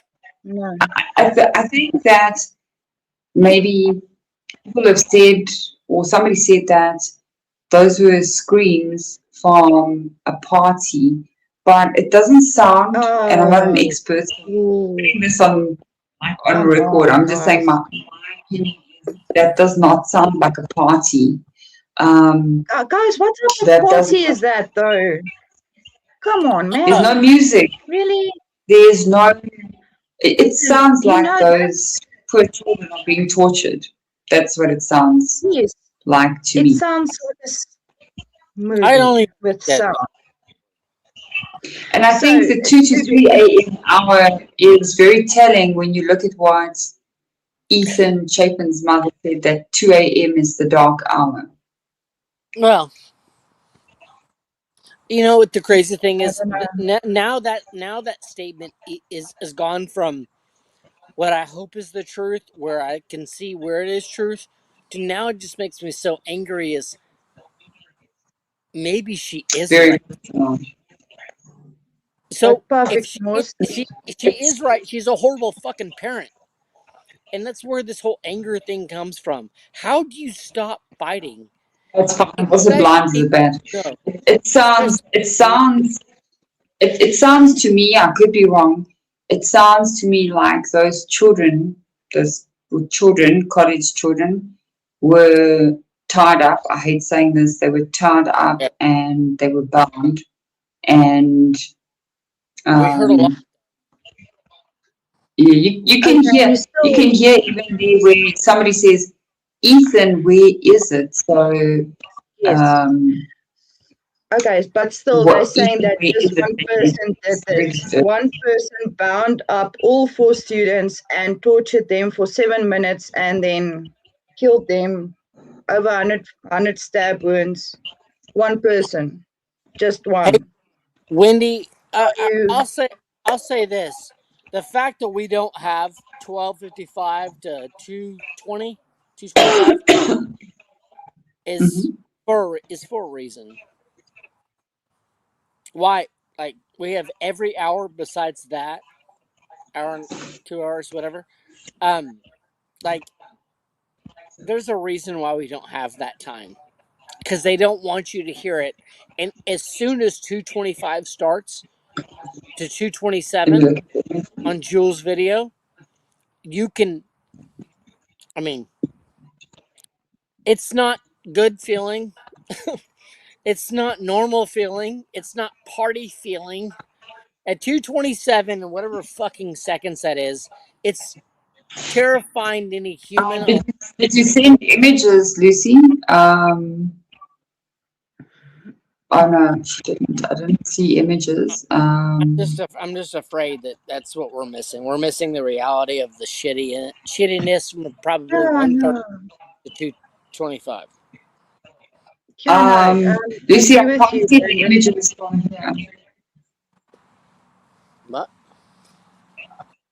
C: No.
B: I think that maybe people have said, or somebody said that those were screams from a party, but it doesn't sound, and I'm not an
C: Oh,
B: expert,
C: ooh,
B: putting this on
C: come
B: record,
C: on,
B: I'm just saying
C: guys.
B: my opinion is that does not sound like a party.
C: Guys, what type of
B: That does
C: party
B: not,
C: is that, though? Come on,
B: there's
C: man.
B: no music,
C: Really?
B: there's no, it sounds
C: You
B: like
C: know that?
B: those poor children are being tortured. That's what it sounds
C: Yes.
B: like to
C: It
B: me.
C: sounds like a
D: I don't
C: movie
D: even
C: with
D: that.
C: sound.
B: And I
C: So,
B: think the 2 to 3 a.m. hour is very telling when you look at what Ethan Chapin's mother said, that 2 a.m. is the dark hour.
D: Well, you know what the crazy thing
C: I
D: is?
C: don't know.
D: Now that statement is gone from what I hope is the truth, where I can see where it is truth, to now it just makes me so angry. Is maybe she is
B: Very,
D: right.
C: Like
D: So if
C: perfect most.
D: if she is right, she's a horrible fucking parent, and that's where this whole anger thing comes from. How do you stop fighting
B: that's fine.
D: if you
B: Also,
D: guys
B: blind is a
D: think
B: bad.
D: no?
B: It sounds, it sounds to me, I could be wrong, it sounds to me like those children, college children, were tied up. I hate saying this, they were tied up and they were bound. And
D: We heard a lot.
B: um, you can
C: Okay,
B: hear,
C: you
B: you
C: still,
B: can hear even there where somebody says, Ethan, where is it? So,
C: yes.
B: um,
C: Okay, but still, they're
B: what
C: saying
B: Ethan,
C: that
B: where
C: just
B: is it?
C: one person did
B: It's very
C: this.
B: disturbing.
C: One person bound up all 4 students and tortured them for 7 minutes and then killed them. Over 100 stab wounds. One person, just
D: Hey,
C: one.
D: Wendy,
C: Are you?
D: I'll say this: the fact that we don't have 12:55 to 2:20, 2:25 is
B: Mhm.
D: for a reason. Why? Like we have every hour besides that hour and 2 hours, whatever. Um, like there's a reason why we don't have that time because they don't want you to hear it. And as soon as 2:25 starts to
B: In
D: 2:27
B: the,
D: on Jules' video, you can. I mean, it's not good feeling. It's not normal feeling. It's not party feeling. At 2:27 and whatever fucking seconds that is, it's terrifying to any human.
B: did you send images, Lucy? Oh no, she didn't. I didn't see images.
D: I'm just afraid that that's what we're missing. We're missing the reality of the shittiness from probably
C: No,
D: 1:30
C: no.
D: to 2:25.
C: Yeah, no. I
B: Lucy,
C: agree
B: I
C: with
B: can't
C: you,
B: see the
C: Brandon.
B: images from here.
D: But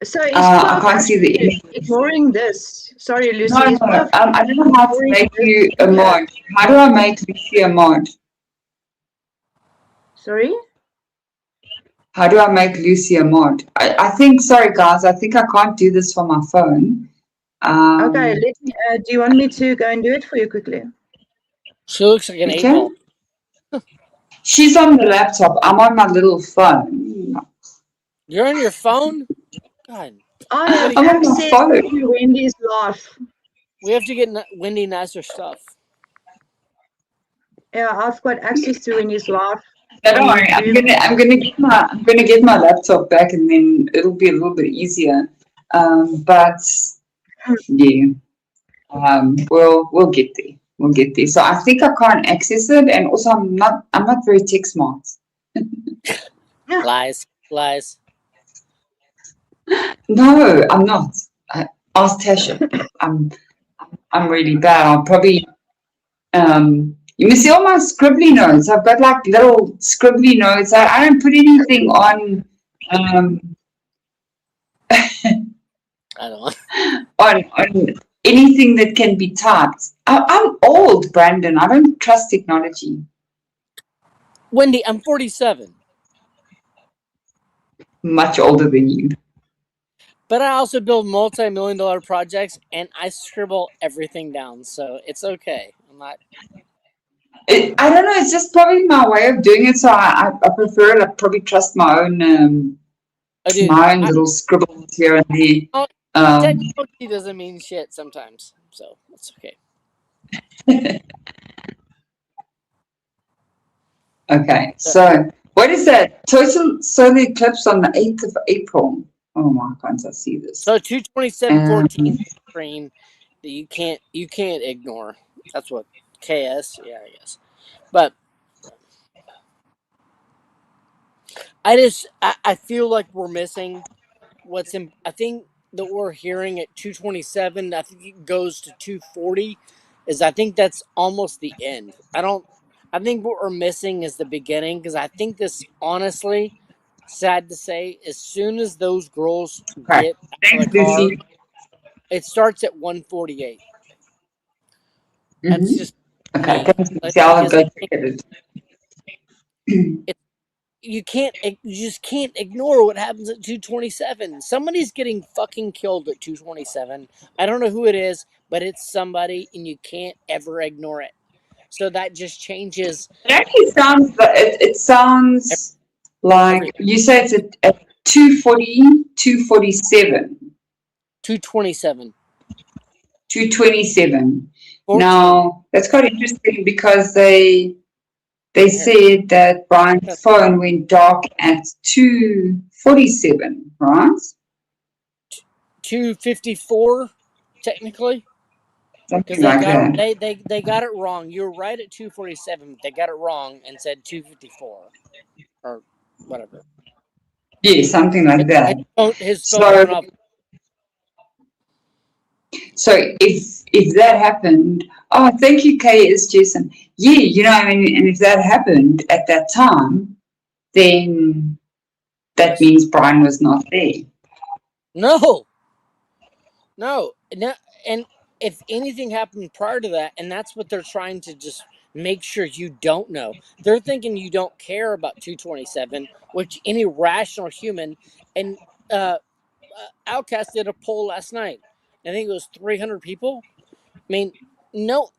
C: So is
B: I
C: Puff
B: can't see the
C: actually
B: images.
C: ignoring this? Sorry,
B: No,
C: Lucy. Is
B: no.
C: Puff
B: I don't know how to
C: ignoring
B: make
C: this
B: you a
C: video?
B: mod. How do I make Lucy a mod?
C: Sorry?
B: How do I make Lucy a mod? I think, sorry guys, I think I can't do this from my phone.
C: Okay, let me, do you want me to go and do it for you quickly?
D: she looks like an eight
B: Okay.
D: ball.
B: She's on the laptop. I'm on my little phone.
D: You're on your phone? God.
C: I have
D: Wendy,
B: I'm on my
C: access
B: phone.
C: to Wendy's life.
D: we have to get Wendy nicer stuff.
C: Yeah, I've got access to Wendy's life
B: No,
C: on
B: don't worry.
C: YouTube.
B: I'm gonna get my laptop back, and then it'll be a little bit easier. But yeah, we'll get there. We'll get there. So I think I can't access it, and also I'm not very tech smart.
D: Lies. Lies.
B: No, I'm not. Ask Tasha. I'm really bad. I'll probably you can see all my scribbly notes. I've got like little scribbly notes. I don't put anything on
D: I don't know.
B: on anything that can be typed. I'm old, Brandon. I don't trust technology.
D: Wendy, I'm 47.
B: Much older than you.
D: But I also build multi-million-dollar projects, and I scribble everything down, so it's okay. I'm not.
B: I don't know. It's just probably my way of doing it. So I prefer it. I probably trust
D: Dude,
B: my own little scribbles here and there.
D: technology doesn't mean shit sometimes, so it's okay.
B: Okay, so what is that? Total solar eclipse on the 8th of April. Oh my, can't I see this?
D: So 227.14 screen that you can't ignore. That's what KS. Yeah, I guess. But I feel like we're missing what's in. I think that we're hearing at 227. I think it goes to 240. I think that's almost the end. I think what we're missing is the beginning, because I think this, honestly, sad to say, as soon as those girls
B: Okay,
D: get out of
B: thanks,
D: the car,
B: Lucy.
D: it starts at 148. That's
B: Mm-hmm.
D: just
B: Okay,
D: me.
B: thanks, Lucy. I'll go check it.
D: You just can't ignore what happens at 227. Somebody's getting fucking killed at 227. I don't know who it is, but it's somebody, and you can't ever ignore it. So that just changes
B: It actually sounds. It sounds like
D: everything.
B: you say it's at 240, 247.
D: 227.
B: 227.
D: 14.
B: Now that's quite interesting because they
D: Yeah.
B: said that Brian's phone went dark at 247, right?
D: 254, technically. Because
B: Something like that.
D: they got it wrong. You were right at 247, but they got it wrong and said 254 or whatever.
B: Yeah, something like that.
D: His phone
B: So,
D: went off.
B: so if that happened, oh, thank you, KS Jason. Yeah, you know, I mean, and if that happened at that time, then that means Brian was not there.
D: No. And if anything happened prior to that, and that's what they're trying to just make sure you don't know. They're thinking you don't care about 227, which any rational human. And Outcast did a poll last night. I think it was 300 people. I mean, no,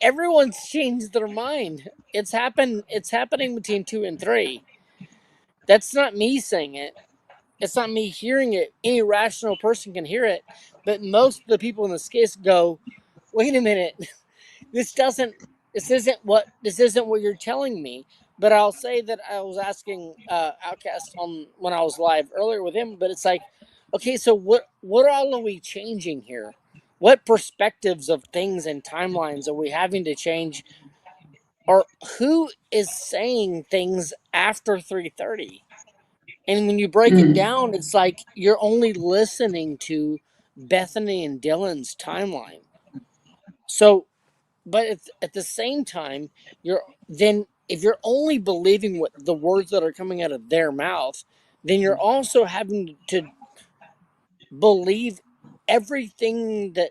D: everyone's changed their mind. It's happened. It's happening between 2 and 3. That's not me saying it. It's not me hearing it. Any rational person can hear it, but most of the people in this case go, "Wait a minute, this doesn't. This isn't what you're telling me." But I'll say that I was asking Outcast on when I was live earlier with him. But it's like, okay, so what all are we changing here? What perspectives of things and timelines are we having to change? Or who is saying things after 3:30? And when you break it down, it's like you're only listening to Bethany and Dylan's timeline. So, but at the same time, if you're only believing what the words that are coming out of their mouth, then you're also having to believe everything that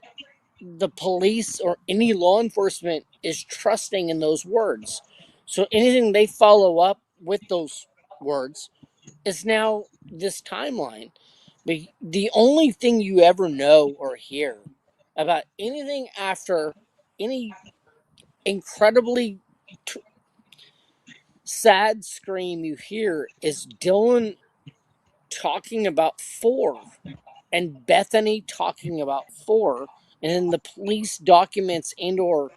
D: the police or any law enforcement is trusting in those words. So anything they follow up with those words is now this timeline. But the only thing you ever know or hear about anything after any incredibly sad scream you hear is Dylan talking about 4 and Bethany talking about 4, and then the police documents and or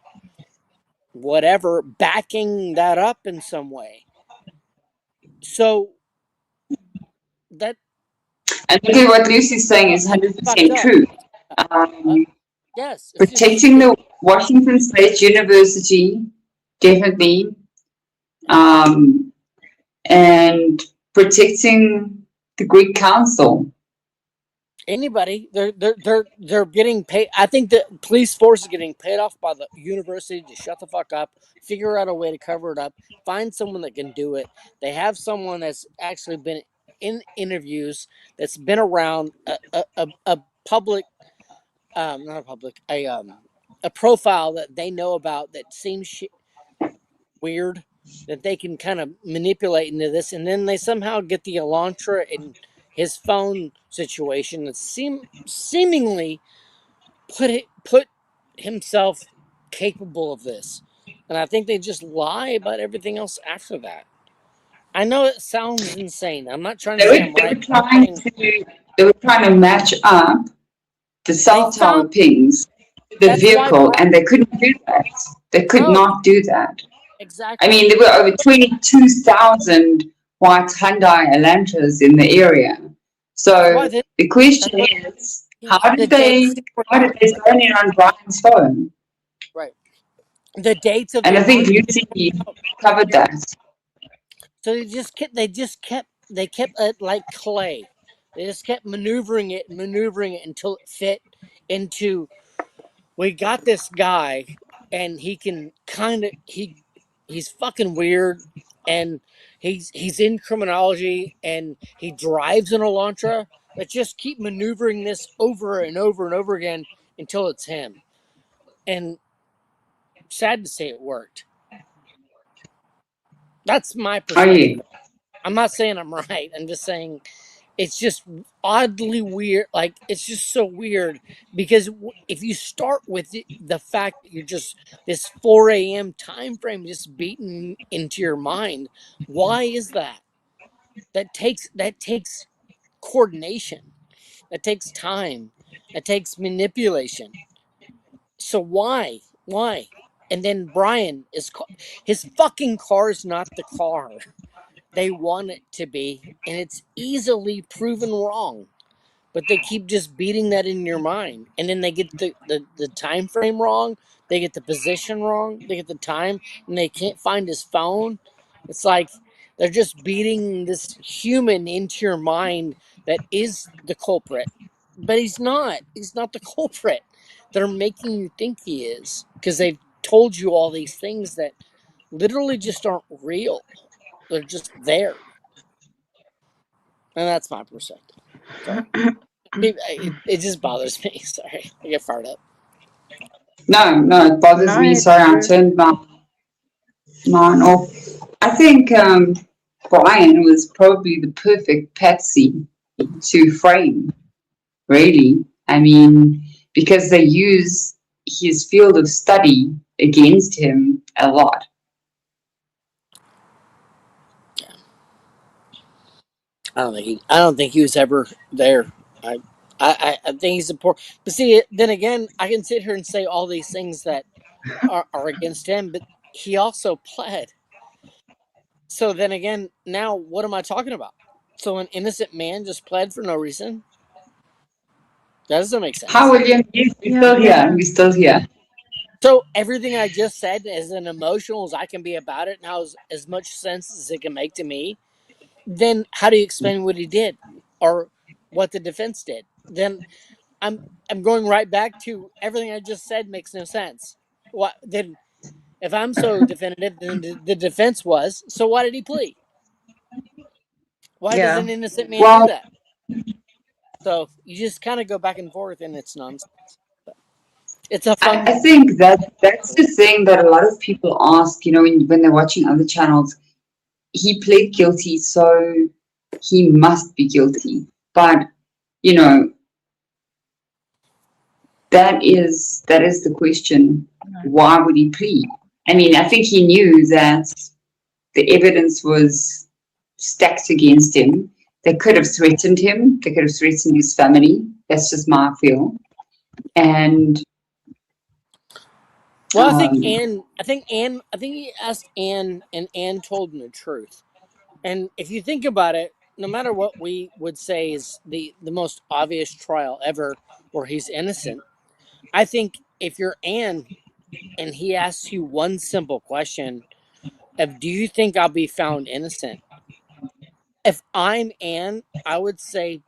D: whatever backing that up in some way. So that,
B: And look at what Lucy's saying is
D: fucked
B: 100%
D: up.
B: true.
D: Yes,
B: Protecting the Washington State University, definitely, and protecting the Greek Council.
D: anybody, they're getting paid. I think the police force is getting paid off by the university to shut the fuck up, figure out a way to cover it up, find someone that can do it. They have someone that's actually been in interviews, that's been around a public, not a public, a profile that they know about that seems weird, that they can kind of manipulate into this, and then they somehow get the Elantra and his phone situation that seemingly put himself capable of this. And I think they just lie about everything else after that. I know it sounds insane. I'm not trying to
B: They
D: say I'm
B: were, they
D: right.
B: were trying to they were trying to match up the
D: They
B: cell
D: found
B: tower pings to the
D: that's why
B: vehicle, and they couldn't do that. They could
D: no,
B: not do that. I
D: exactly.
B: mean, there were over 22,000 white Hyundai Elantras in the area.
D: That's why
B: So
D: they,
B: the
D: that's
B: question
D: what
B: is, how
D: the
B: did
D: dates were
B: how did
D: out.
B: they zone in on Brian's phone?
D: Right. The dates of the
B: And I think
D: launch
B: Lucy
D: out.
B: covered that.
D: So they kept it like clay. They just kept maneuvering it until it fit into we got this guy and he can kind of he's fucking weird and he's in criminology and he drives an Elantra. Let's just keep maneuvering this over and over and over again until it's him. And sad to say it worked. That's my
B: Are
D: perspective.
B: you?
D: I'm not saying I'm right. I'm just saying it's just oddly weird. Like it's just so weird because if you start with the fact that you're just this 4 a.m. time frame just beaten into your mind, why is that? That takes coordination. That takes time. That takes manipulation. So why? Why? And then Brian is his fucking car is not the car they want it to be, and it's easily proven wrong. But they keep just beating that in your mind, and then they get the time frame wrong, they get the position wrong, they get the time, and they can't find his phone. It's like they're just beating this human into your mind that is the culprit, but he's not the culprit. They're making you think he is because they've told you all these things that literally just aren't real. They're just there. And that's my perspective. Sorry. It just bothers me. Sorry. I get fired up.
B: No, no, it bothers
C: No,
B: me.
C: it's
B: Sorry, I
C: true.
B: turned mine off. I think Brian was probably the perfect patsy to frame, really. I mean, because they use his field of study against him a lot.
D: I don't think he was ever there. I think he's important. But see, then again, I can sit here and say all these things that are against him, but he also pled. So then again, now what am I talking about? So an innocent man just pled for no reason? That doesn't make
B: Hi,
D: sense.
B: William. Yes, we're still here.
C: Yeah.
B: We're still here.
D: So everything I just said, as an emotional as I can be about it, now as much sense as it can make to me, then how do you explain what he did or what the defense did? Then I'm going right back to everything I just said makes no sense. What then? If I'm so definitive, then the defense was so. Why did he plead? Why does
C: Yeah.
D: an innocent man do
B: Well,
D: that? So you just kind of go back and forth, and it's nonsense. But it's a
B: I
D: fun.
B: think that's the thing that a lot of people ask, when they're watching other channels. He pled guilty, so he must be guilty. But, you know, that is the question. Why would he plead? I mean, I think he knew that the evidence was stacked against him. They could have threatened him. They could have threatened his family. That's just my feel. And
D: Well, I think
B: um,
D: Anne. I think Anne. I think he asked Anne, and Anne told him the truth. And if you think about it, no matter what we would say is the most obvious trial ever where he's innocent, I think if you're Anne and he asks you one simple question of do you think I'll be found innocent? If I'm Anne, I would say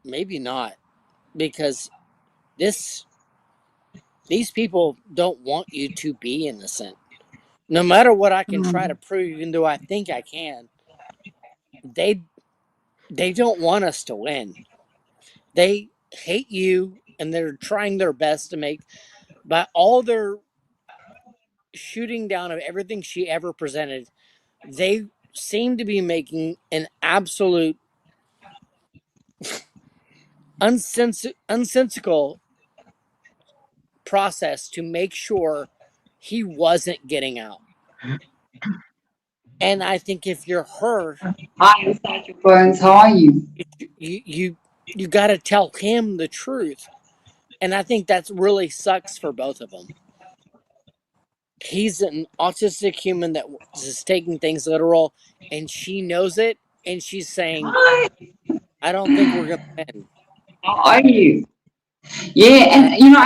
D: maybe not because this these people don't want you to be innocent. No matter what I can try to
C: Mm.
D: prove, even though I think I can, they they don't want us to win. They hate you and they're trying their best to make by all their shooting down of everything she ever presented, they seem to be making an absolute unsensical process to make sure he wasn't getting out. And I think if you're her,
B: Hi, inside your bones. How are you?
D: you got to tell him the truth. And I think that's really sucks for both of them. He's an autistic human that is taking things literal, and she knows it, and she's saying,
B: Hi.
D: "I don't think we're gonna win."
B: How are you? Yeah,
D: And
B: and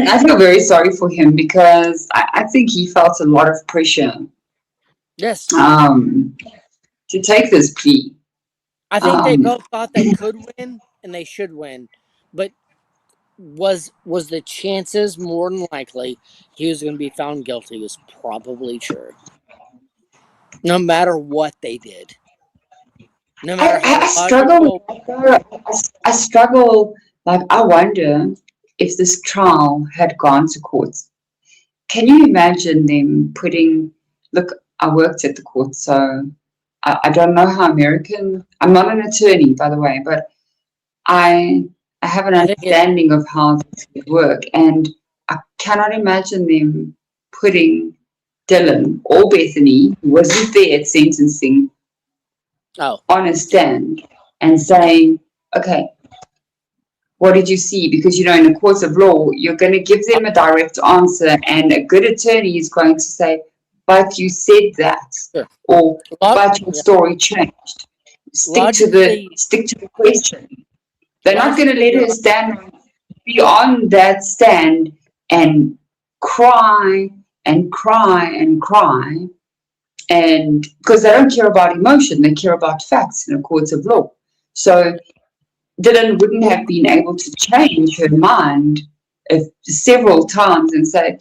B: I feel very sorry for him because I think he felt a lot of pressure
D: yes,
B: um, to take this plea.
D: I think they
B: Um,
D: both thought they could win and they should win, but was the chances more than likely he was going to be found guilty was probably true. No matter what they did, no matter how
B: I struggle with
D: logical.
B: that though. I struggle, like, I wonder if this trial had gone to court. Can you imagine them look, I worked at the court, so I don't know how I'm not an attorney, by the way, but I, I have an
D: I think it.
B: understanding of how this would work, and I cannot imagine them putting Dylan or Bethany, who wasn't there at sentencing,
D: Oh
B: on a stand and saying, okay, what did you see? Because, in a court of law, you're going to give them a direct answer, and a good attorney is going to say, but you said that,
D: sure.
B: or
D: Log,
B: but your
D: yeah.
B: story changed.
D: Logically,
B: Stick to the question. They're not going to let
D: you're
B: her
D: right.
B: stand beyond that stand and cry and cry and cry, and because they don't care about emotion, they care about facts in a court of law. So Dylan wouldn't have been able to change her mind several times and say,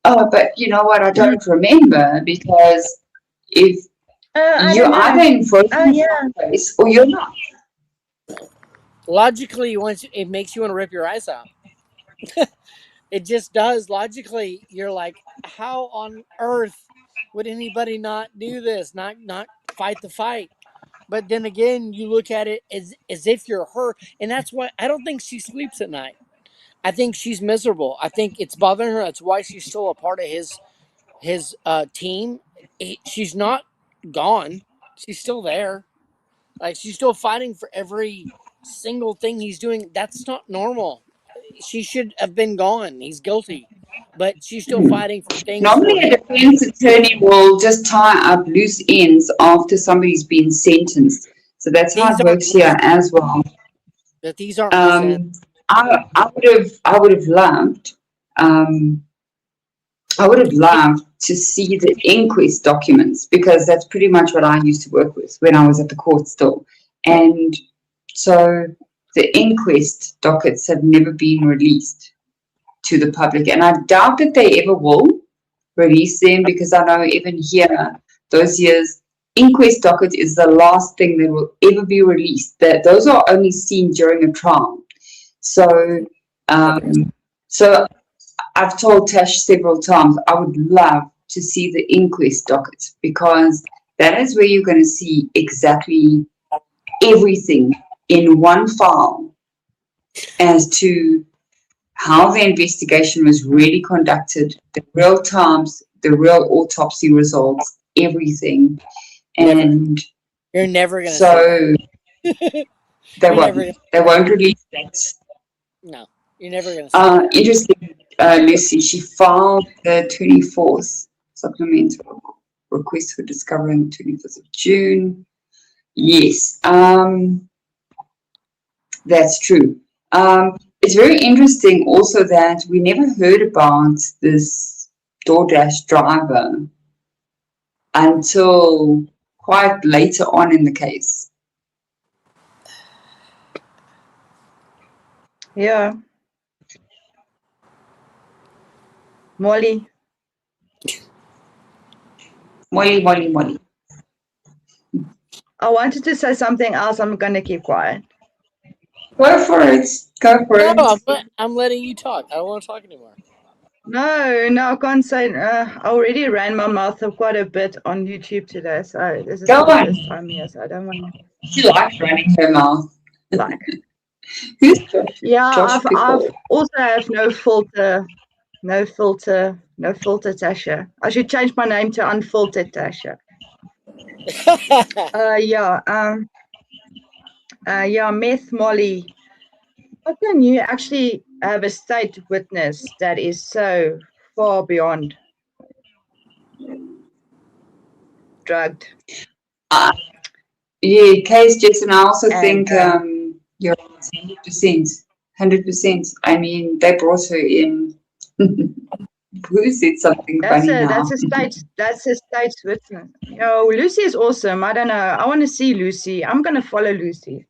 B: "Oh, but you know what? I don't remember," because if
C: I
B: you're
C: don't
B: either
C: know.
B: in
C: Oh,
B: frozen
C: yeah.
B: place or you're not.
D: Logically, once it makes you want to rip your eyes out. It just does. Logically, you're like, how on earth would anybody not do this? Not fight the fight. But then again, you look at it as if you're her, and that's why I don't think she sleeps at night. I think she's miserable. I think it's bothering her. That's why she's still a part of his team. She's not gone. She's still there. Like she's still fighting for every single thing he's doing. That's not normal. She should have been gone. He's guilty, but she's still fighting for things for
B: Normally, a
D: him.
B: defense attorney will just tie up loose ends after somebody's been sentenced. So that's how
D: These
B: it
D: aren't
B: works
D: loose.
B: here as well.
D: That these aren't loose ends.
B: Um, I would have loved um, I would have loved to see the inquest documents because that's pretty much what I used to work with when I was at the court still. And so the inquest dockets have never been released to the public, and I doubt that they ever will release them because I know even here, those years, inquest docket is the last thing that will ever be released. That those are only seen during a trial. So, um, so I've told Tash several times I would love to see the inquest docket because that is where you're going to see exactly everything in one file as to how the investigation was really conducted, the real times, the real autopsy results, everything.
D: Never.
B: And
D: You're never gonna see
B: so
D: that.
B: they
D: You're never
B: won't.
D: gonna.
B: They won't release that.
D: No, you're never gonna see that.
B: Interesting, Lucy. She filed the 24th supplemental request for discovery on the 25th of June. Yes, that's true. It's very interesting also that we never heard about this DoorDash driver until quite later on in the case.
C: Yeah. Molly.
B: Molly.
C: I wanted to say something else. I'm going to keep quiet.
B: Go for it. Go for
D: No,
B: it.
D: I'm letting you talk. I don't want to talk anymore.
C: No, I can't say. I already ran my mouth quite a bit on YouTube today, so this is
B: Go
C: for the
B: on.
C: first time here, so I don't want to.
B: She likes running her mouth.
C: Like,
B: Who's Josh?
C: yeah,
B: Josh
C: I've
B: Pickle.
C: also have no filter, Tasha. I should change my name to unfiltered Tasha. Meth Molly. How can you actually have a state witness that is so far beyond drugged?
B: Yeah, case Jason, I also
C: And,
B: think you're 100%. 100%. I mean, they brought her in. Who said something funny now?
C: that's a state's witness. Lucy is awesome. I don't know. I want to see Lucy. I'm gonna follow Lucy.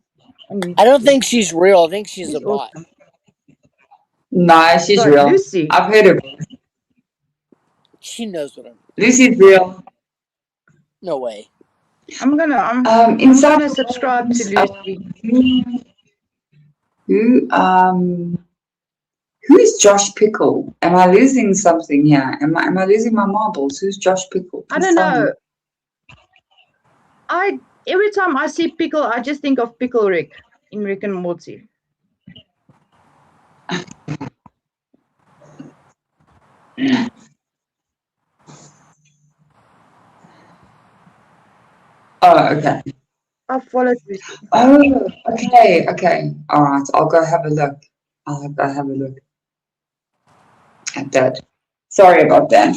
D: I don't think she's real. I think she's a bot.
C: Awesome.
B: No, she's
C: But
B: real.
C: Lucy,
B: I've heard of her.
D: She knows what I'm.
B: Lucy's real.
D: No way.
C: I'm gonna subscribe to Lucy.
B: Who's Josh Pickle? Am I losing something here? Am I losing my marbles? Who's Josh Pickle?
C: I don't know. Every time I see Pickle, I just think of Pickle Rick in Rick and Morty.
B: Oh, okay.
C: I followed Lucy.
B: Oh, okay. All right, I'll go have a look. I'll go have a look at that. Sorry about that.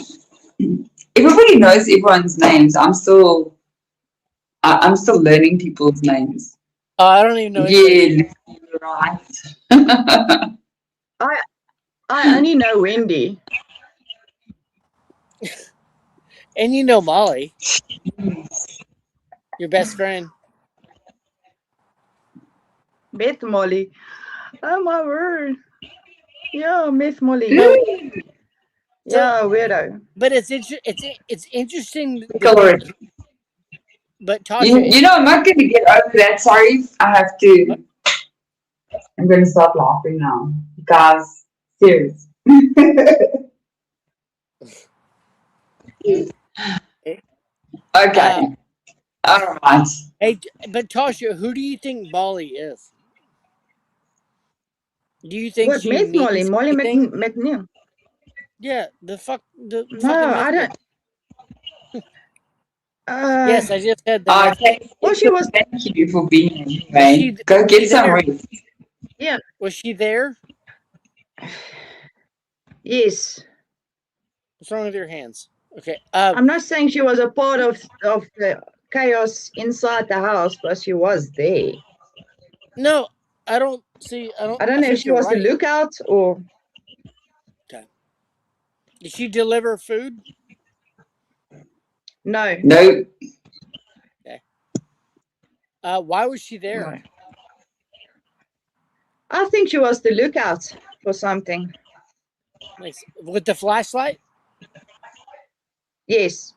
B: Everybody knows everyone's names. I'm still learning people's names.
D: I don't even know.
B: Yeah, right.
C: I only know Wendy.
D: And you know Molly, your best friend.
C: Meth Molly. Oh my word. Yeah, Meth Molly. Yeah, weirdo.
D: But it's interesting. But Tasha,
B: you know, I'm not going to get over that. Sorry, I have to. I'm going to stop laughing now, guys. Serious. Okay. All right.
D: Hey, but Tasha, who do you think Molly is? Do you think
C: What,
D: she
C: Meth Molly?
D: means
C: Molly
D: anything?
C: McNeil.
D: Yeah, the
C: No,
D: fucking
C: I don't.
D: Yes, I just said the
C: Well, she was.
B: Thank you for being here. Go get some rest.
C: Yeah.
D: Was she there?
C: Yes.
D: What's wrong with your hands? Okay.
C: I'm not saying she was a part of the chaos inside the house, but she was there.
D: No, I don't see. I don't
C: know if she was the lookout or.
D: Okay. Did she deliver food?
C: No.
B: No.
D: Okay. Why was she there?
C: No. I think she was the lookout for something.
D: Like, with the flashlight?
C: Yes.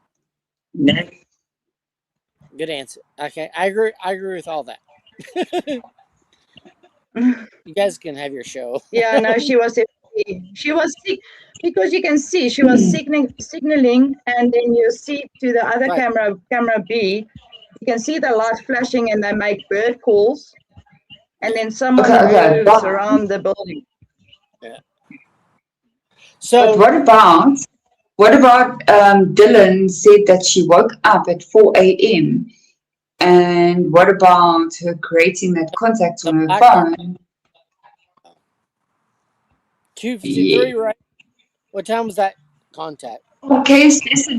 B: No.
D: Good answer. Okay, I agree with all that. You guys can have your show.
C: Yeah, no, she was sick because you can see she was signaling, and then you see to the other camera B, you can see the light flashing, and they make bird calls, and then someone moves around the building.
D: Yeah. So,
B: but what about Dylan said that she woke up at 4 a.m. And what about her creating that contact on her phone?
D: 2:53, right? What time was that contact?
B: Okay,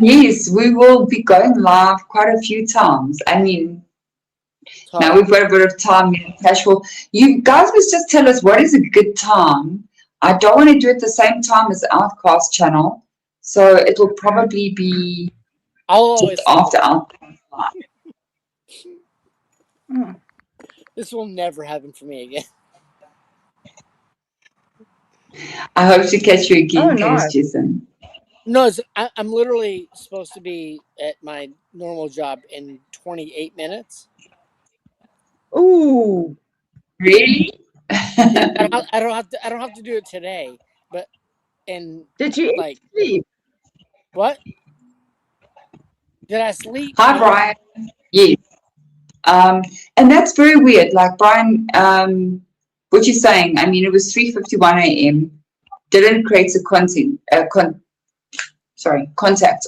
B: yes, we will be going live quite a few times. I mean, now we've got a bit of time here, casual. You guys must just tell us what is a good time. I don't want to do it the same time as the Outcast channel, so it will probably be just after Outcast live.
D: This will never happen for me again.
B: I hope to catch you again, Case Jason.
D: No, I'm literally supposed to be at my normal job in 28 minutes.
C: Ooh,
B: really?
D: I don't have to do it today, but
C: did you sleep?
D: What? Did I sleep?
B: Hi, Brian. Yes. And that's very weird. Like Brian, what you're saying, I mean, it was 3:51 a.m. Dylan creates a contact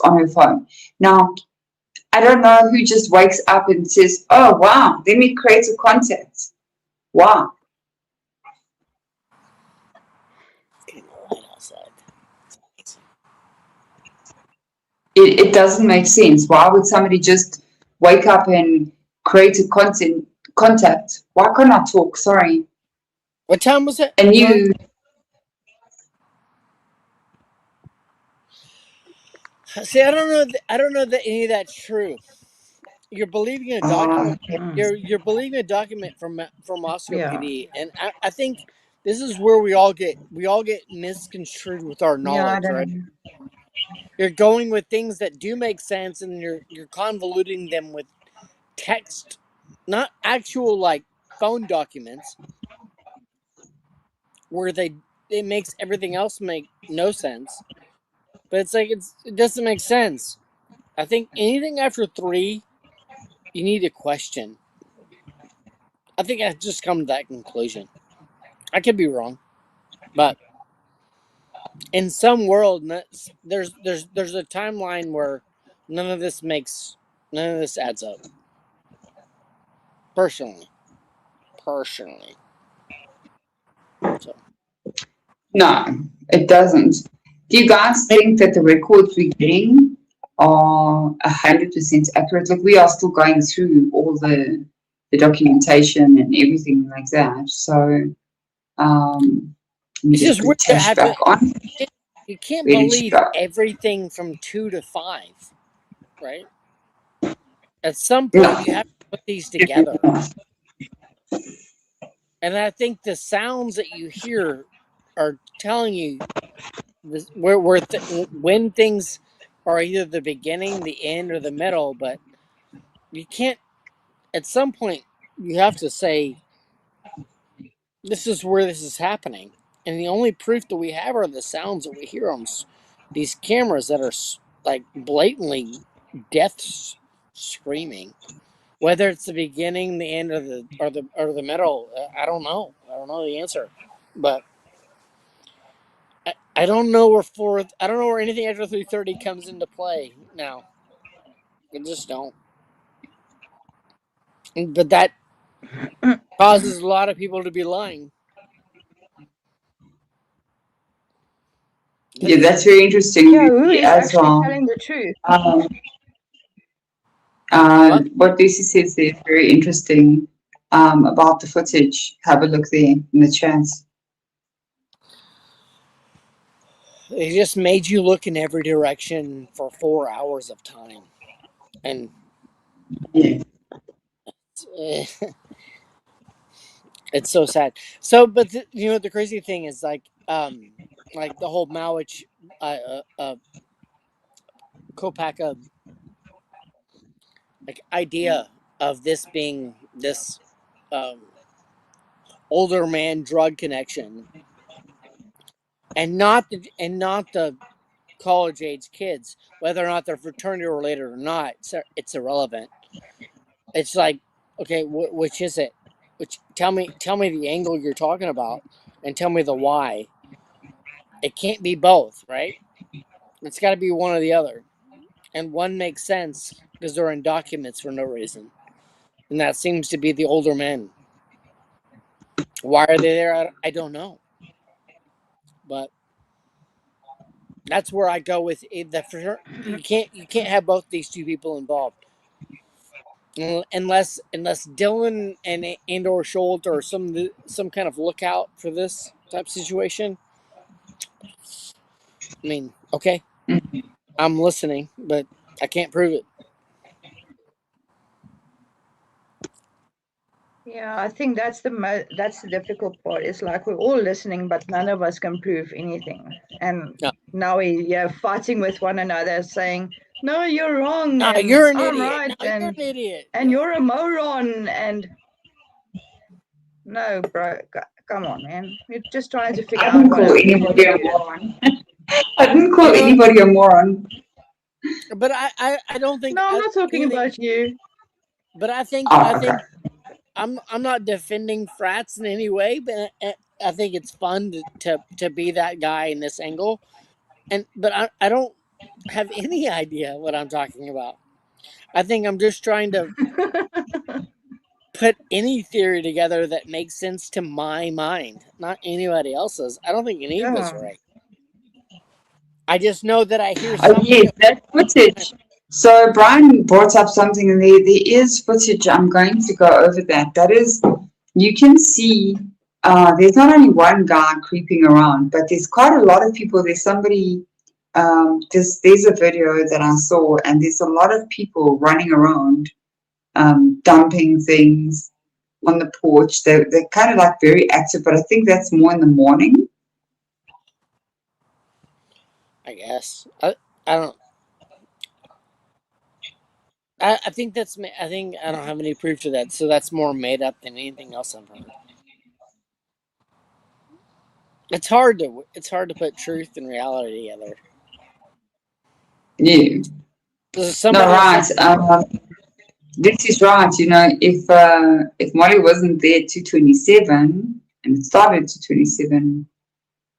B: on her phone. Now, I don't know who just wakes up and says, oh, wow, let me create a contact. Wow. It doesn't make sense. Why would somebody just wake up and create a contact? Why can't I talk? Sorry.
D: What time was it?
B: And you...
D: See, I don't know. I don't know that any of that's true. You're believing a document. You're believing a document from Moscow
C: Yeah.
D: PD, and I think this is where we all get misconstrued with our knowledge,
C: Yeah, I
D: right?
C: don't know.
D: You're going with things that do make sense, and you're convoluting them with text, not actual like phone documents, where it makes everything else make no sense. But it's like it doesn't make sense. I think anything after 3, you need to question. I think I've just come to that conclusion. I could be wrong, but in some world, there's a timeline where none of this adds up. Personally. So.
B: No, it doesn't. Do you guys think that the records we're getting are 100% accurate? Like, we are still going through all the documentation and everything like that. So, let me
D: It's
B: just
D: just weird
B: put
D: to
B: Tash
D: have
B: back on.
D: you can't
B: Where did she
D: believe
B: go?
D: everything from 2 to 5, right? At some
B: No,
D: point, you have to put these
B: definitely
D: together.
B: not.
D: And I think the sounds that you hear are telling you when things are either the beginning, the end, or the middle. But you can't. At some point, you have to say, "This is where this is happening." And the only proof that we have are the sounds that we hear on these cameras that are like blatantly death screaming. Whether it's the beginning, the end, or the middle, I don't know. I don't know the answer, but I don't know I don't know where anything after 3:30 comes into play now. I just don't. But that causes a lot of people to be lying.
B: Yeah, that's very interesting
C: Yeah, who is
B: as
C: actually
B: well.
C: telling the truth?
D: What?
B: What Lucy says there is very interesting about the footage. Have a look there in the chat.
D: They just made you look in every direction for 4 hours of time, and
B: Yeah.
D: it's so sad. So, but the crazy thing is like the whole Maoich Kopaka like idea of this being this um, older man drug connection, and not the college age kids, whether or not they're fraternity related or not. It's irrelevant. It's like, okay, which is it? Which tell me the angle you're talking about, and tell me the why. It can't be both, right? It's got to be one or the other, and one makes sense because they're in documents for no reason, and that seems to be the older men. Why are they there? I don't know, but that's where I go with the. You can't have both these two people involved, unless Dylan and or Schultz or some kind of lookout for this type of situation. I mean, okay, I'm listening, but I can't prove it.
C: Yeah, I think that's the difficult part. It's like we're all listening, but none of us can prove anything. And
D: No.
C: now we're fighting with one another, saying, "No, you're wrong,"
D: No,
C: and
D: you're an
C: "I'm
D: idiot.
C: right,"
D: No, you're an idiot.
C: and "You're a moron," and no, bro, come on, man. We're just trying to figure
B: I
C: out
B: didn't
C: what
B: call
C: happened.
B: anybody a moron. I didn't call anybody a moron.
D: But I don't think.
C: No, I'm not talking about you.
D: But I think
B: Oh, okay.
D: I'm not defending frats in any way, but I think it's fun to be that guy in this angle. But I don't have any idea what I'm talking about. I think I'm just trying to put any theory together that makes sense to my mind, not anybody else's. I don't think any of us
C: Yeah.
D: are right. I just know that I hear
B: Oh,
D: something.
B: yes, that footage. So Brian brought up something, and there is footage. I'm going to go over that. That is, you can see. There's not only one guy creeping around, but there's quite a lot of people. There's somebody. There's a video that I saw, and there's a lot of people running around, dumping things on the porch. They're kind of like very active, but I think that's more in the morning.
D: I guess I don't. I think that's. I think I don't have any proof to that, so that's more made up than anything else I've heard. It's hard to put truth and reality together.
B: Yeah. No,
D: Somebody will say,
B: right. This is right. You know, if Molly wasn't there at 2:27 and it started at 2:27,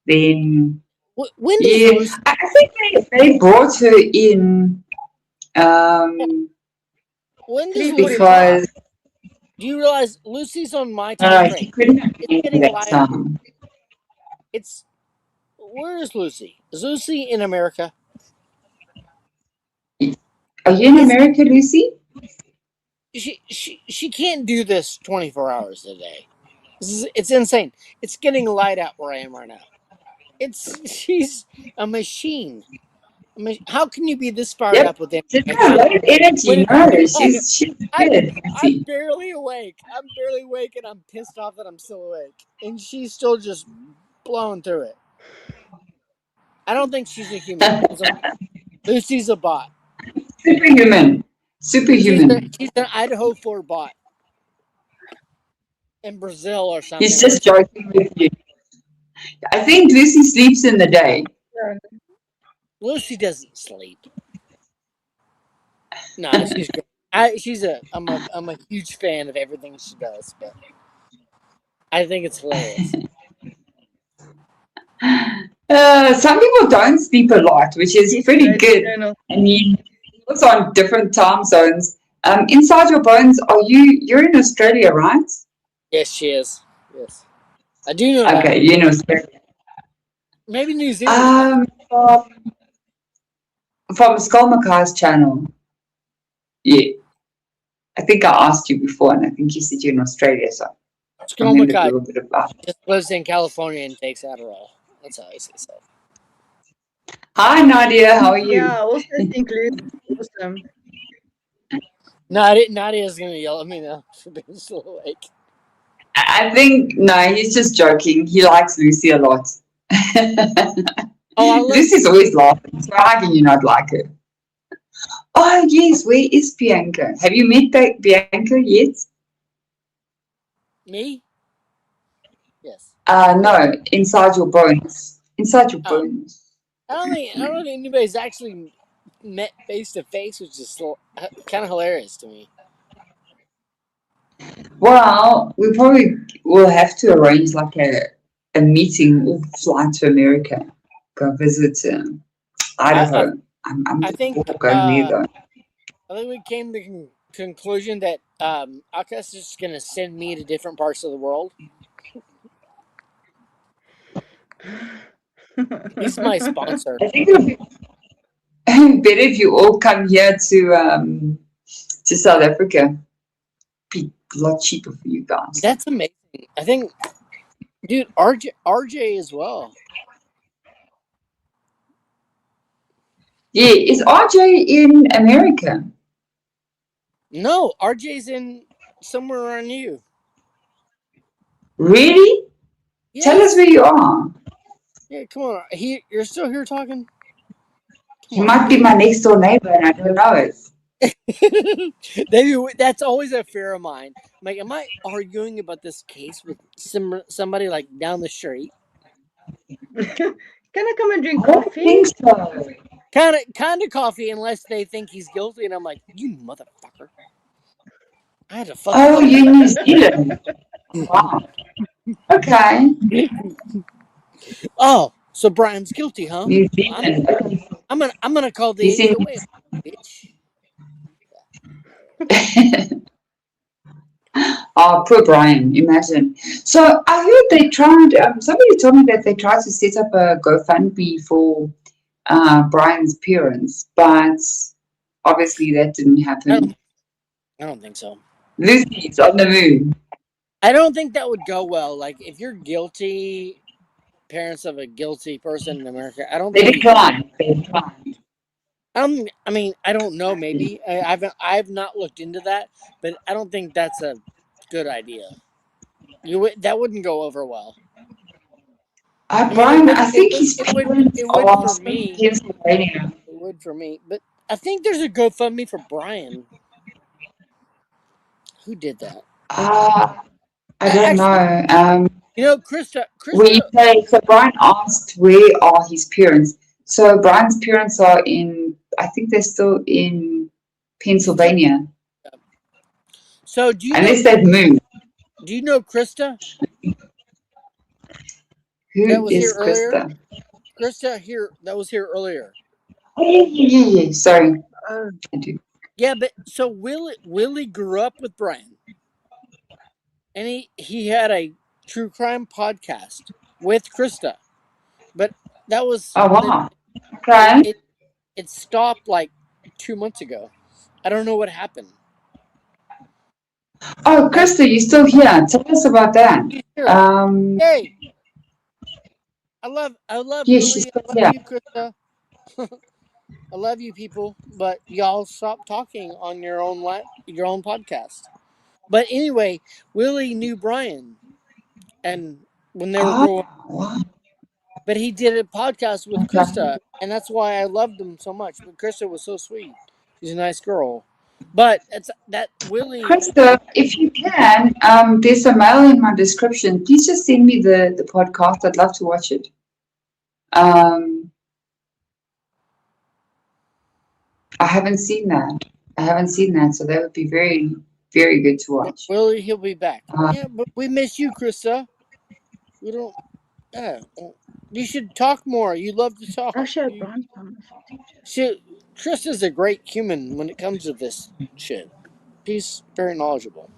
B: then
D: "When does
B: yeah,
D: Lucy?
B: I think they brought her in
D: When does Lucy?
C: 3:45.
B: because
D: Do you realize Lucy's on my time
B: she
D: frame?
B: couldn't have
D: It's
B: been
D: getting
B: there that
D: light.
B: time.
D: It's where is Lucy? Is Lucy in America?
B: Are you in
D: It's
B: America, Lucy?
D: she can't do this 24 hours a day. It's insane. It's getting light out where I am right now. It's she's a machine. How can you be this fired
B: Yep.
D: up with
B: She's got a
D: information
B: lot of
D: when
B: energy.
D: it's
B: No,
D: getting light?
B: she's
D: I
B: good,
D: I'm
B: Lucy.
D: barely awake. I'm barely awake, and I'm pissed off that I'm still awake, and she's still just blowing through it. I don't think she's a human. Lucy's a bot.
B: Superhuman. Superhuman.
D: She's an Idaho 4 bot in Brazil or
B: He's
D: something where
B: just joking with you. I think Lucy sleeps in the day.
C: Yeah.
D: Lucy doesn't sleep. Nah, she's great. I'm a huge fan of everything she does, but I think it's hilarious.
B: Some people don't sleep a lot, which is
C: Yes,
B: pretty
C: great
B: good.
C: journal.
B: I mean, also on different time zones. Inside your bones, you're in Australia, right?
D: Yes, she is. Yes, I do know that.
B: Okay, you're in Australia.
D: Maybe New Zealand.
B: From Skull Macai's channel. Yeah. I think I asked you before, and I think you said you're in Australia, so I
D: Skull
B: remembered a
D: Mackay
B: little bit about it.
D: just lives in California and takes Adderall. That's how I say so.
B: Hi, Nadia. How are
C: Yeah,
B: you?
C: I also think Lucy's awesome.
D: Nadia's gonna yell at me now for being still awake.
B: I think, no, he's just joking. He likes Lucy a lot.
D: Oh, I love
B: Lucy's always laughing, so how can you not like her? Oh, yes, where is Bianca? Have you met Bianca yet?
D: me. Yes.
B: No, inside your bones. Inside your
D: Oh,
B: bones.
D: I don't think anybody's actually met face to face, which is kind of hilarious to me.
B: Well, we probably will have to arrange like a meeting or fly to America, go visit
D: I
B: Idaho. I'm
D: I
B: just bored
D: think
B: of going there though.
D: I think we came to the conclusion that Akash is going to send me to different parts of the world. He's my sponsor.
B: I think it would be better if you all come here to South Africa. Be a lot cheaper for you guys.
D: That's amazing. I think, dude, RJ as well.
B: Yeah, is RJ in America?
D: No, RJ's in somewhere around you.
B: Really? Tell us
D: Yes.
B: where you are.
D: Yeah, come on. You're still here talking?
B: He
D: Come on,
B: might be
D: dude.
B: my next door neighbor and I don't know it.
D: That's always a fear of mine. I'm like, am I arguing about this case with somebody like down the street?
C: Can I come and drink
B: I don't
C: coffee?
B: think so.
D: Kind of coffee, unless they think he's guilty, and I'm like, you motherfucker. I had to fucking
B: Oh,
D: look
B: you're in New Zealand. Wow. Okay.
D: Oh, so Brian's guilty, huh?
B: New
D: I'm
B: Zealand. Okay.
D: I'm gonna call the
B: He's in.
D: HOA, bitch.
B: Oh, poor Brian. Imagine. So I heard they tried. Somebody told me that they tried to set up a GoFundMe for Brian's parents, but obviously that didn't
D: I don't
B: happen.
D: I don't think so.
B: Lucy's on the moon.
D: I don't think that would go well. Like if you're guilty, parents of a guilty person in America, I don't
B: They
D: think you can.
B: declined. They declined.
D: I mean, I don't know. Maybe I've not looked into that, but I don't think that's a good idea. That wouldn't go over well. I mean,
B: Brian, I think his parents
D: it would
B: are
D: for
B: still in
D: me.
B: Pennsylvania.
D: It would for me, but I think there's a GoFundMe for Brian. Who did that?
B: I don't
D: Actually,
B: know.
D: Krista.
B: We say, so Brian asked where are his parents. So Brian's parents are in, I think they're still in Pennsylvania,
D: So do you know?
B: unless they've moved.
D: Do you know Krista? That
B: Who
D: was here
B: is
D: earlier.
B: Krista?
D: Krista here. That was here earlier.
B: Oh, yeah. Sorry,
C: Oh,
B: I do.
D: Yeah, but so Willie grew up with Brian, and he had a true crime podcast with Krista, but that was
B: Oh,
D: the
B: wow. Okay.
D: it stopped like 2 months ago. I don't know what happened.
B: Oh,
D: But
B: Krista, you're still here. Tell us about that.
D: she's here.
B: Um,
D: Yay! I love
B: yeah, she's
D: Willie.
B: still
D: I love
B: here.
D: you, Krista. I love you, people. But y'all stop talking on your own podcast. But anyway, Willie knew Brian, and when they were
B: Oh,
D: growing,
B: wow.
D: but he did a podcast with
B: Okay.
D: Krista, and that's why I loved him so much. But Krista was so sweet; she's a nice girl. But it's that Willie.
B: Krista, if you can, there's a mail in my description. Please just send me the podcast. I'd love to watch it. Um, I haven't seen that. So that would be very, very good to watch.
D: Willie, he'll be back.
B: Uh,
D: Yeah, but we miss you, Krista. We don't. Yeah, you should talk more. You love to talk.
C: actually, Brian's mom.
D: Krista's a great human when it comes to this shit. She's very knowledgeable.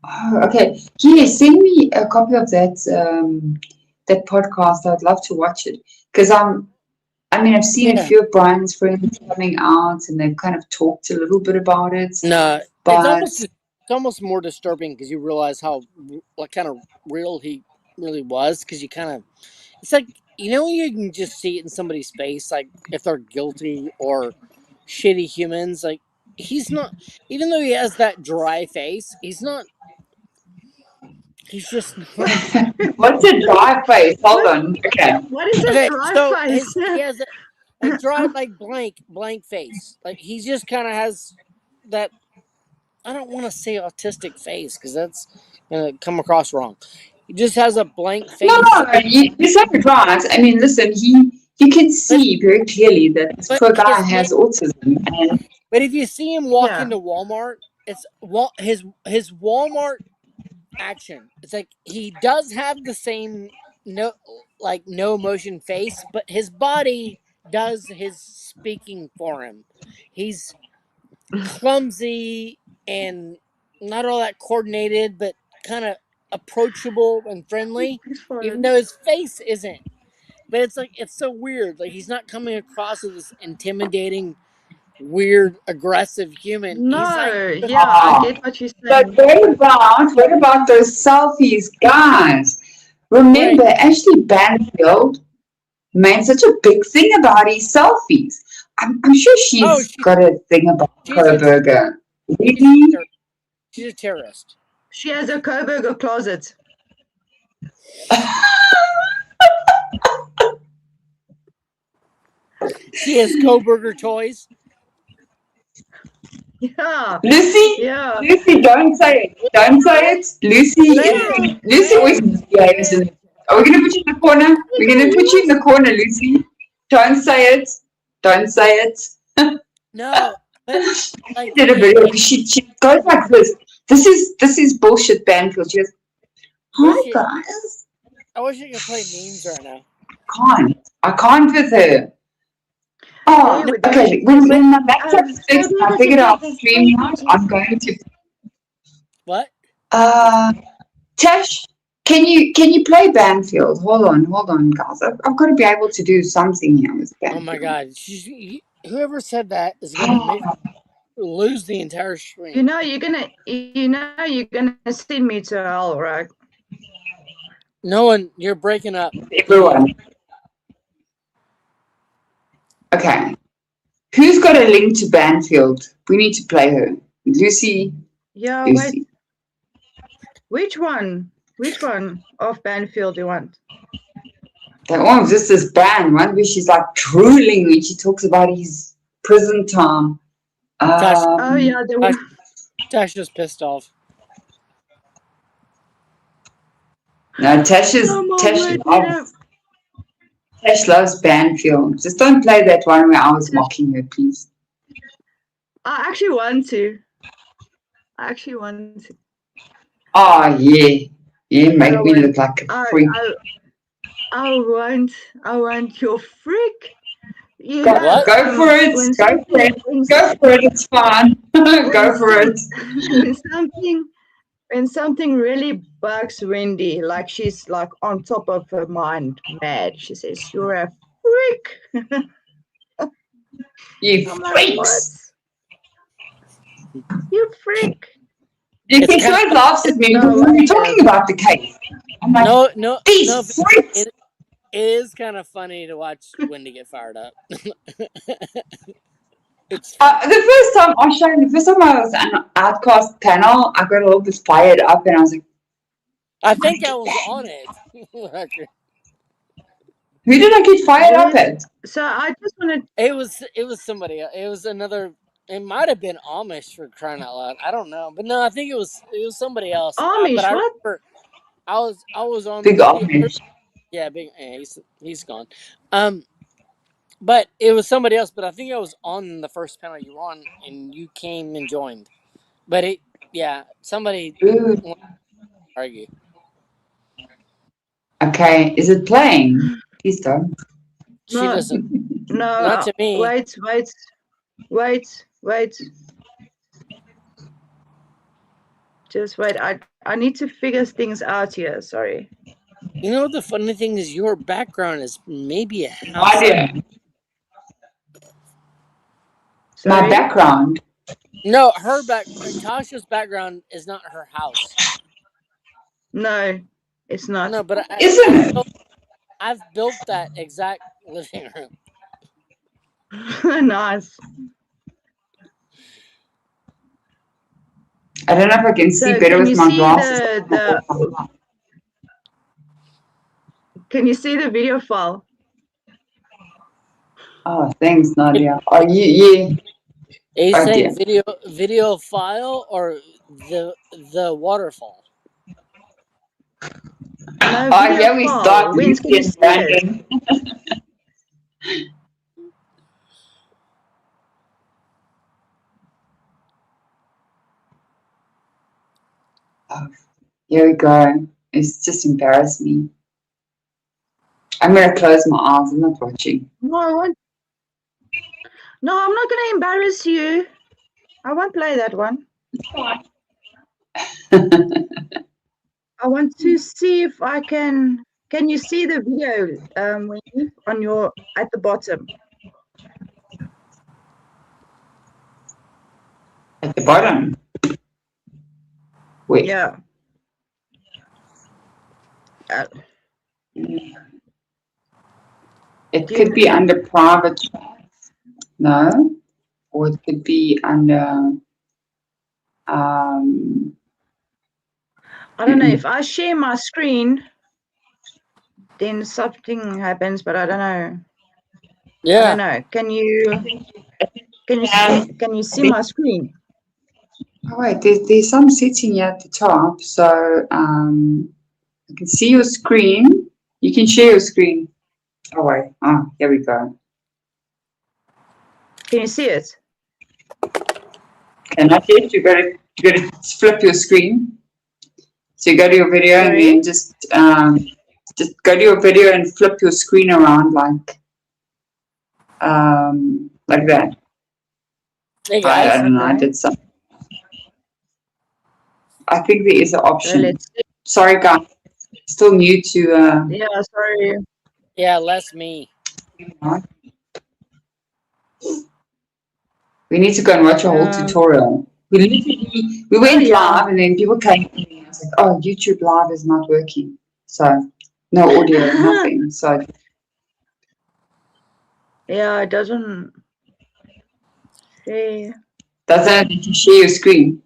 B: oh, okay. Yeah, send me a copy of that podcast. I'd love to watch it because I mean, I've seen a
D: Yeah.
B: few of Brian's friends coming out, and they've kind of talked a little bit about it.
D: No,
B: But
D: it's almost more disturbing because you realize how like kind of real he really was. Because you kind of it's like you can just see it in somebody's face, like if they're guilty or shitty humans. Like he's not, even though he has that dry face, he's not. He's just not.
B: what's a dry face? Hold on. Okay.
C: What is a
D: Okay,
C: dry
D: so
C: face?
D: he has a dry, like blank face. Like he just kind of has that. I don't want to say autistic face because that's gonna come across wrong. He just has a blank
B: No,
D: face.
B: no, you're saying it right. I mean, listen, you can see very clearly that this
D: But
B: poor guy has autism, and
D: but if you see him walk
C: Yeah.
D: into Walmart, it's his Walmart action. It's like he does have the same no emotion face, but his body does his speaking for him. He's clumsy and not all that coordinated, but kind of approachable and friendly,
C: He's fallen.
D: even though his face isn't. But it's like it's so weird. Like he's not coming across as this intimidating, weird, aggressive human. He's
C: No,
D: like
C: yeah, I get what you're
B: but
C: saying.
B: what about those selfies, guys? Remember, Ashley Banfield made such a big thing about his selfies. I'm sure she's got a thing about Koberger. Really?
D: She's a terrorist.
C: She has a Koberger closet.
D: She has Koberger toys.
C: Yeah.
B: Lucy?
C: Yeah.
B: Lucy, don't say it. Don't say it. Lucy always misbehaves. Are we going to put you in the corner? We're going to put you in the corner, Lucy. Don't say it. Don't say it.
D: No, But like,
B: Did a video. She goes like this. This is bullshit Banfield. She goes, hi guys.
D: I wish I could play memes right now.
B: I can't with her. Oh,
C: Hey,
B: okay. When my laptop
C: so
B: fixed, I figured out StreamYard. I'm going to.
D: What?
B: Tash, can you play Banfield? Hold on, guys. I've got to be able to do something here with Banfield.
D: Oh my god! Whoever said that is gonna make lose the entire stream.
C: You know you're gonna send me to hell, right?
D: No one, you're breaking up.
B: Everyone. Okay. Who's got a link to Banfield? We need to play her. Lucy.
C: Yeah,
B: Lucy.
C: wait. Which one of Banfield do you want?
B: That one was just this band one where she's like drooling when she talks about his prison time.
C: Oh yeah, the one.
D: Tash just pissed off.
B: No, Tash loves Banfield. Just don't play that one where I was mocking her, please.
C: I actually want to.
B: Oh yeah, make me look like a freak.
C: I want your freak.
B: Go for it. It's fine. Go for it.
C: When something really bugs Wendy, like she's like on top of her mind, mad, she says, "You're a freak."
B: You freaks.
C: You freak.
B: You can show laughs at me because we're talking about the case. I'm like, these freaks.
D: It is kind of funny to watch Wendy get fired up.
B: The first time I was on an Outcast panel, I got a little bit fired up and I was like,
D: I think I was on it.
B: Who did I get fired up at?
C: So I just wanted.
D: It was somebody else. It was another. It might have been Amish, for crying out loud. I don't know, but no, I think it was somebody else.
C: Amish,
D: but I
C: what?
D: remember I was on
B: Big Amish.
D: Yeah, big. He's gone. But it was somebody else. But I think I was on the first panel you were on, and you came and joined. But somebody wanted to argue.
B: Okay, is it playing? Please don't.
D: She doesn't.
C: No,
D: not to me.
C: Wait. Just wait. I need to figure things out here. Sorry.
D: You know, the funny thing is your background is maybe a house.
B: My background?
D: No, Tasha's background is not her house.
C: No, it's not.
D: No, but I've built that exact living room.
C: Nice.
B: I don't know if I can see better with my glasses.
C: Can you see the video file?
B: Oh, thanks, Nadia. Are you?
D: Are you saying video file or the waterfall?
C: No,
B: yeah, we start.
C: When's can you see it?
B: Here we go. It's just embarrassed me. I'm going to close my eyes. I'm not watching.
C: No, I'm not going to embarrass you. I won't play that one. I want to see if I can. Can you see the video at the bottom?
B: At the bottom? Wait.
C: Yeah.
B: It could be under private chats. No? Or it could be under
C: I don't know. If I share my screen, then something happens, but I don't know.
D: Yeah.
C: I don't know. Can you see my screen?
B: Oh wait, there's some setting here at the top, so I can see your screen. You can share your screen. Oh wait, here we go.
C: Can you see it?
B: And that's it. You gotta flip your screen. So you go to your video and
C: Sorry?
B: then just go to your video and flip your screen around like that.
D: Hey
B: I
D: guys.
B: don't know. I
C: Okay.
B: did something. I think there is an
C: So
B: option.
C: let's see.
B: Sorry, guys. Still new to.
C: Yeah, sorry.
D: Yeah, less me.
B: We need to go and watch a whole tutorial. We went
C: yeah.
B: live and then people came to me and I was like, oh, YouTube live is not working. So no audio, nothing. So
C: Yeah, it doesn't see.
B: doesn't let you share your screen.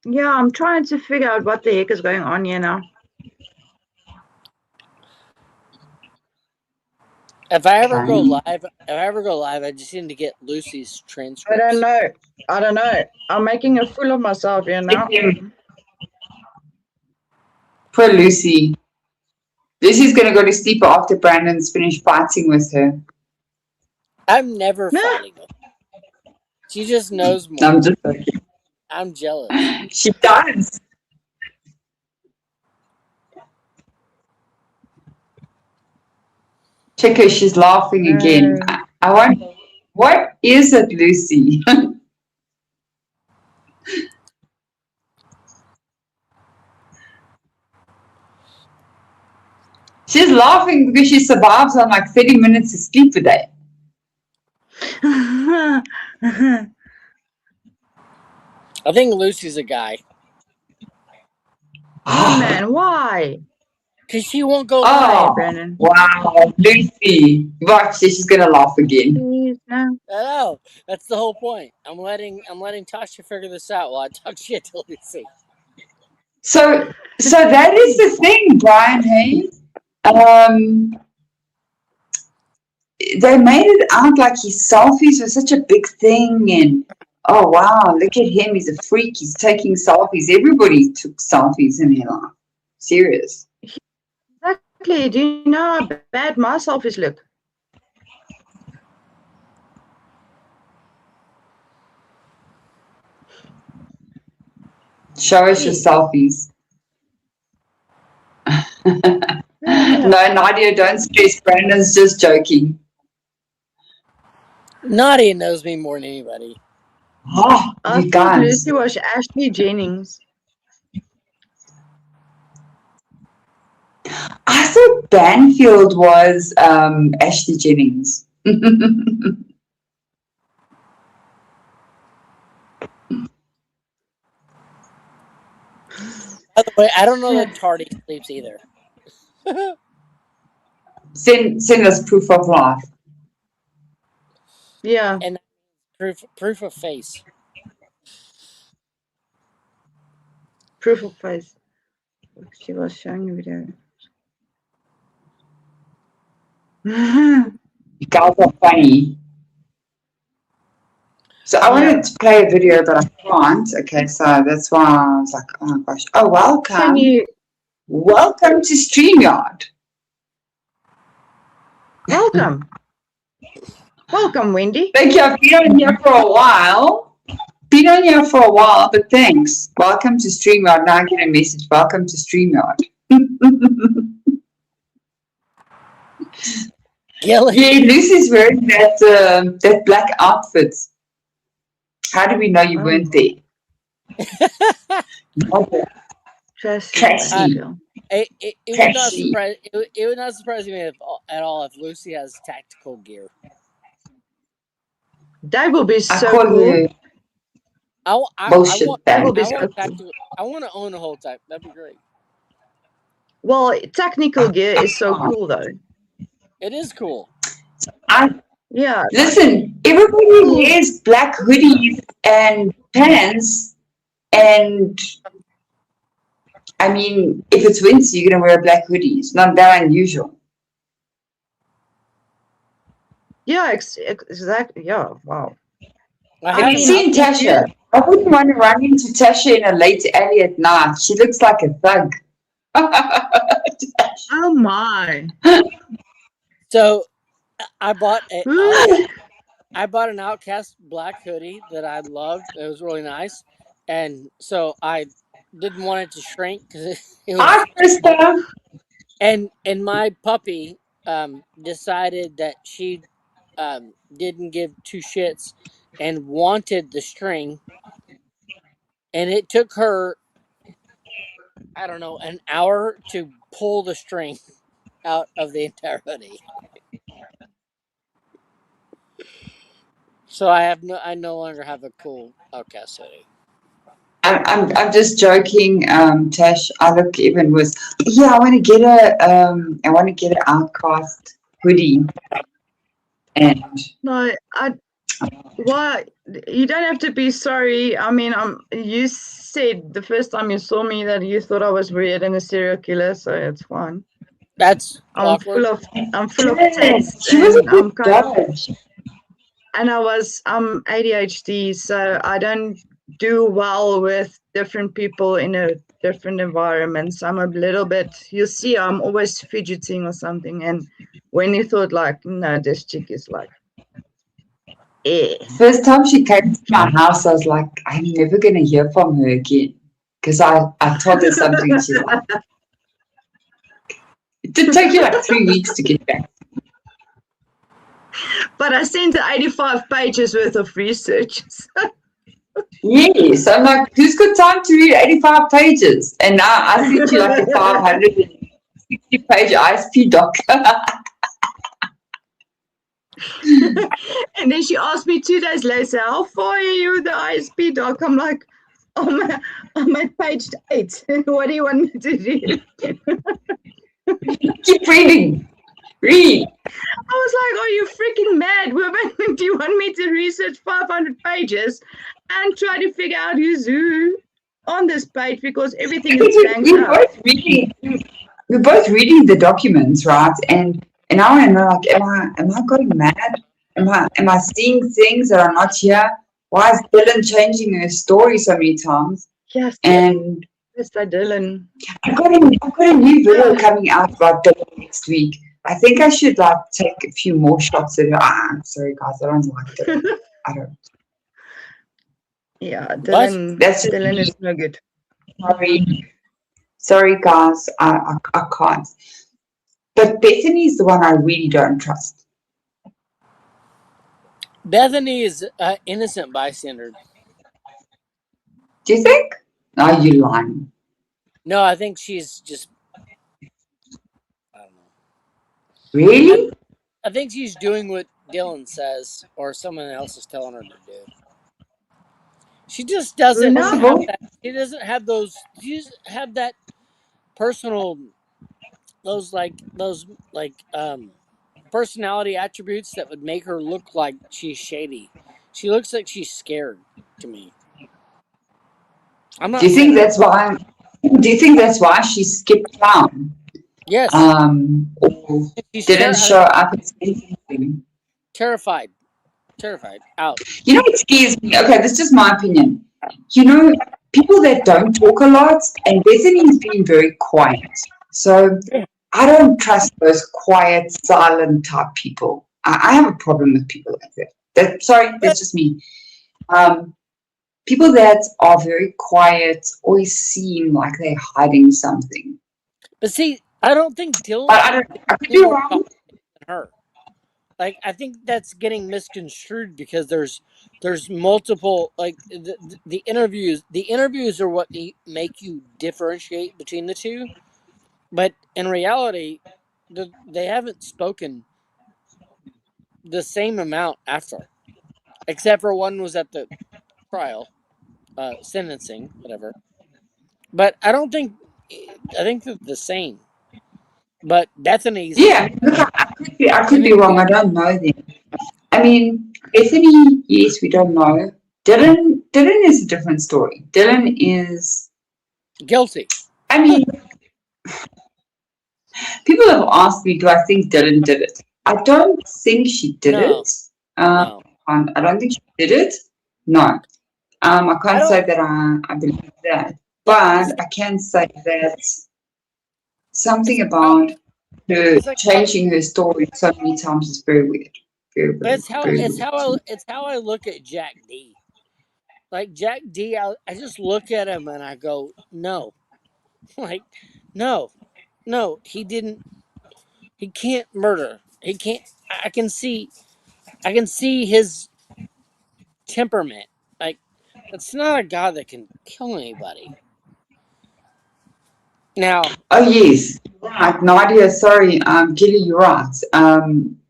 C: Yeah, I'm trying to figure out what the heck is going on here now.
D: If I ever go live, I just need to get Lucy's
C: I
D: transcripts.
C: don't know. I'm making a fool of myself here now.
B: Poor Lucy. Lucy's gonna go to sleep after Brandon's finished fighting with her.
D: I'm never fighting with her. She just knows more.
B: I'm just joking.
D: I'm jealous.
B: She does. Check her, she's laughing again. I wonder, what is it, Lucy? She's laughing because she survives on like 30 minutes of sleep a day.
D: I think Lucy's a guy.
C: Oh man, why?
D: Because she won't go
C: Why,
B: Oh,
C: Brandon?
B: wow, Lucy. Watch, she's gonna laugh again.
C: Please, no.
D: I know. That's the whole point. I'm letting Tasha figure this out while I talk shit to Lucy.
B: So that is the thing, Brian. Hey, they made it out like his selfies were such a big thing, and oh wow, look at him, he's a freak. He's taking selfies. Everybody took selfies in their life. Serious.
C: Exactly. Do you know how bad my selfies look?
B: Show us your selfies. No, Nadia, don't stress. Brandon's just joking.
D: Nadia knows me more than anybody.
B: Oh,
C: I
B: you
C: thought
B: guys.
C: Lucy was Ashley Jennings.
B: I thought Banfield was Ashley Jennings.
D: By the way, I don't know that Tardy sleeps either.
B: Send us proof of life.
C: Yeah.
D: And proof of face.
C: Proof of face. She was showing the video.
B: You guys are funny. So I wanted to play a video, but I can't. Okay, so that's why I was like, oh my gosh. Oh, welcome. Welcome to StreamYard.
C: Welcome. Welcome, Wendy.
B: Thank you. I've been on here for a while. But thanks. Welcome to StreamYard. Now I get a message. Welcome to StreamYard. Yeah, Lucy's wearing that black outfit. How do we know you weren't there?
C: Trashy.
D: It would not surprise. It would not surprise me at all if Lucy has tactical gear.
C: That would be so
B: cool.
D: I want to own a whole type. That'd be great.
C: Well, technical gear is so cool, though.
D: It is cool.
C: Yeah.
B: Listen, everybody wears black hoodies and pants, and I mean, if it's winter, you're gonna wear a black hoodie. It's not that unusual.
C: Yeah, exactly. Yeah, wow.
B: Have you seen Tasha? I wouldn't want to run into Tasha in a late alley at night. She looks like a thug.
C: Oh my.
D: So I bought I bought an Outcast black hoodie that I loved. It was really nice, and so I didn't want it to shrink because it
B: Hi,
D: was small.
B: Krista.
D: And my puppy decided that she didn't give two shits and wanted the string, and it took her, I don't know, an hour to pull the string out of the entire hoodie. So I no longer have a cool Outcast hoodie.
B: I'm just joking, Tash. I look even worse. Yeah, I want to get an Outcast hoodie, and
C: No, why? You don't have to be sorry. I mean, you said the first time you saw me that you thought I was weird and a serial killer, so it's fine.
D: That's
C: I'm
D: awkward.
C: full of
B: yeah,
C: tests,
B: she was a
C: and I'm
B: good
C: kind of,
B: judge.
C: and I'm ADHD, so I don't do well with different people in a different environments. I'm a little bit, you see, I'm always fidgeting or something. And when you thought like, no, this chick is like, eh.
B: First time she came to my house, I was like, I'm never gonna hear from her again, because I told her something, and she's like, it did take you like 3 weeks to get back.
C: But I sent her 85 pages worth of research.
B: Yes, I'm like, who's got time to read 85 pages? And now I sent you like a 560-page ISP doc.
C: And then she asked me 2 days later, how far are you with the ISP doc? I'm like, I'm at page 8. What do you want me to do?
B: Keep reading. Read.
C: I was like, are you freaking mad, woman? Do you want me to research 500 pages and try to figure out who's who on this page because everything is blanked out?
B: We're both reading the documents, right? And I want to know, like, am I going mad? Am I seeing things that are not here? Why is Dylan changing her story so many times?
C: Yes,
B: And
C: Mr. Dylan.
B: I've got a new video coming out about Dylan next week. I think I should like take a few more shots at her. I'm sorry, guys, I don't like Dylan. I don't.
C: Yeah, Dylan. Dylan is no good.
B: Sorry, guys, I can't. But Bethany is the one I really don't trust.
D: Bethany is innocent bystander.
B: Do you think? Are you lying?
D: No, I think she's just. I don't know.
B: Really?
D: I think she's doing what Dylan says, or someone else is telling her to do. She just doesn't have that. She doesn't have those. She doesn't have that personal. Those personality attributes that would make her look like she's shady. She looks like she's scared to me. I'm not.
B: Do you think that's why? Do you think that's why she skipped town?
D: Yes.
B: Or didn't show up at anything?
D: Terrified out.
B: You know what scares me? Okay, this is just my opinion. You know, people that don't talk a lot, and Bethany's been very quiet. So I don't trust those quiet, silent type people. I have a problem with people like that. That's just me. People that are very quiet always seem like they're hiding something.
D: But see, I don't think Dylan.
B: I could be wrong.
D: Her. Like, I think that's getting misconstrued because there's multiple, like, the interviews. The interviews are what make you differentiate between the two. But in reality, they haven't spoken the same amount after, except for one was at the trial, sentencing, whatever. But I don't think. I think they're the same. But Bethany's.
B: Yeah, look, I could be wrong. I don't know them. I mean, Bethany, yes, we don't know. Dylan is a different story. Dylan is
D: guilty.
B: I mean, people have asked me, do I think Dylan did it? I don't think she did it.
D: No.
B: I don't think she did it. No. I can't say that I believe that. But I can say that something about her changing her story so many times is very weird. Very
D: But
B: weird. Very weird.
D: it's how I look at Jack D. Like Jack D, I just look at him and I go, no, like, no, no, he didn't. He can't murder. He can't. I can see. I can see his temperament. Like, that's not a god that can kill anybody. Now,
B: Oh yes, right, Nadia. Sorry, Gilly, you're right.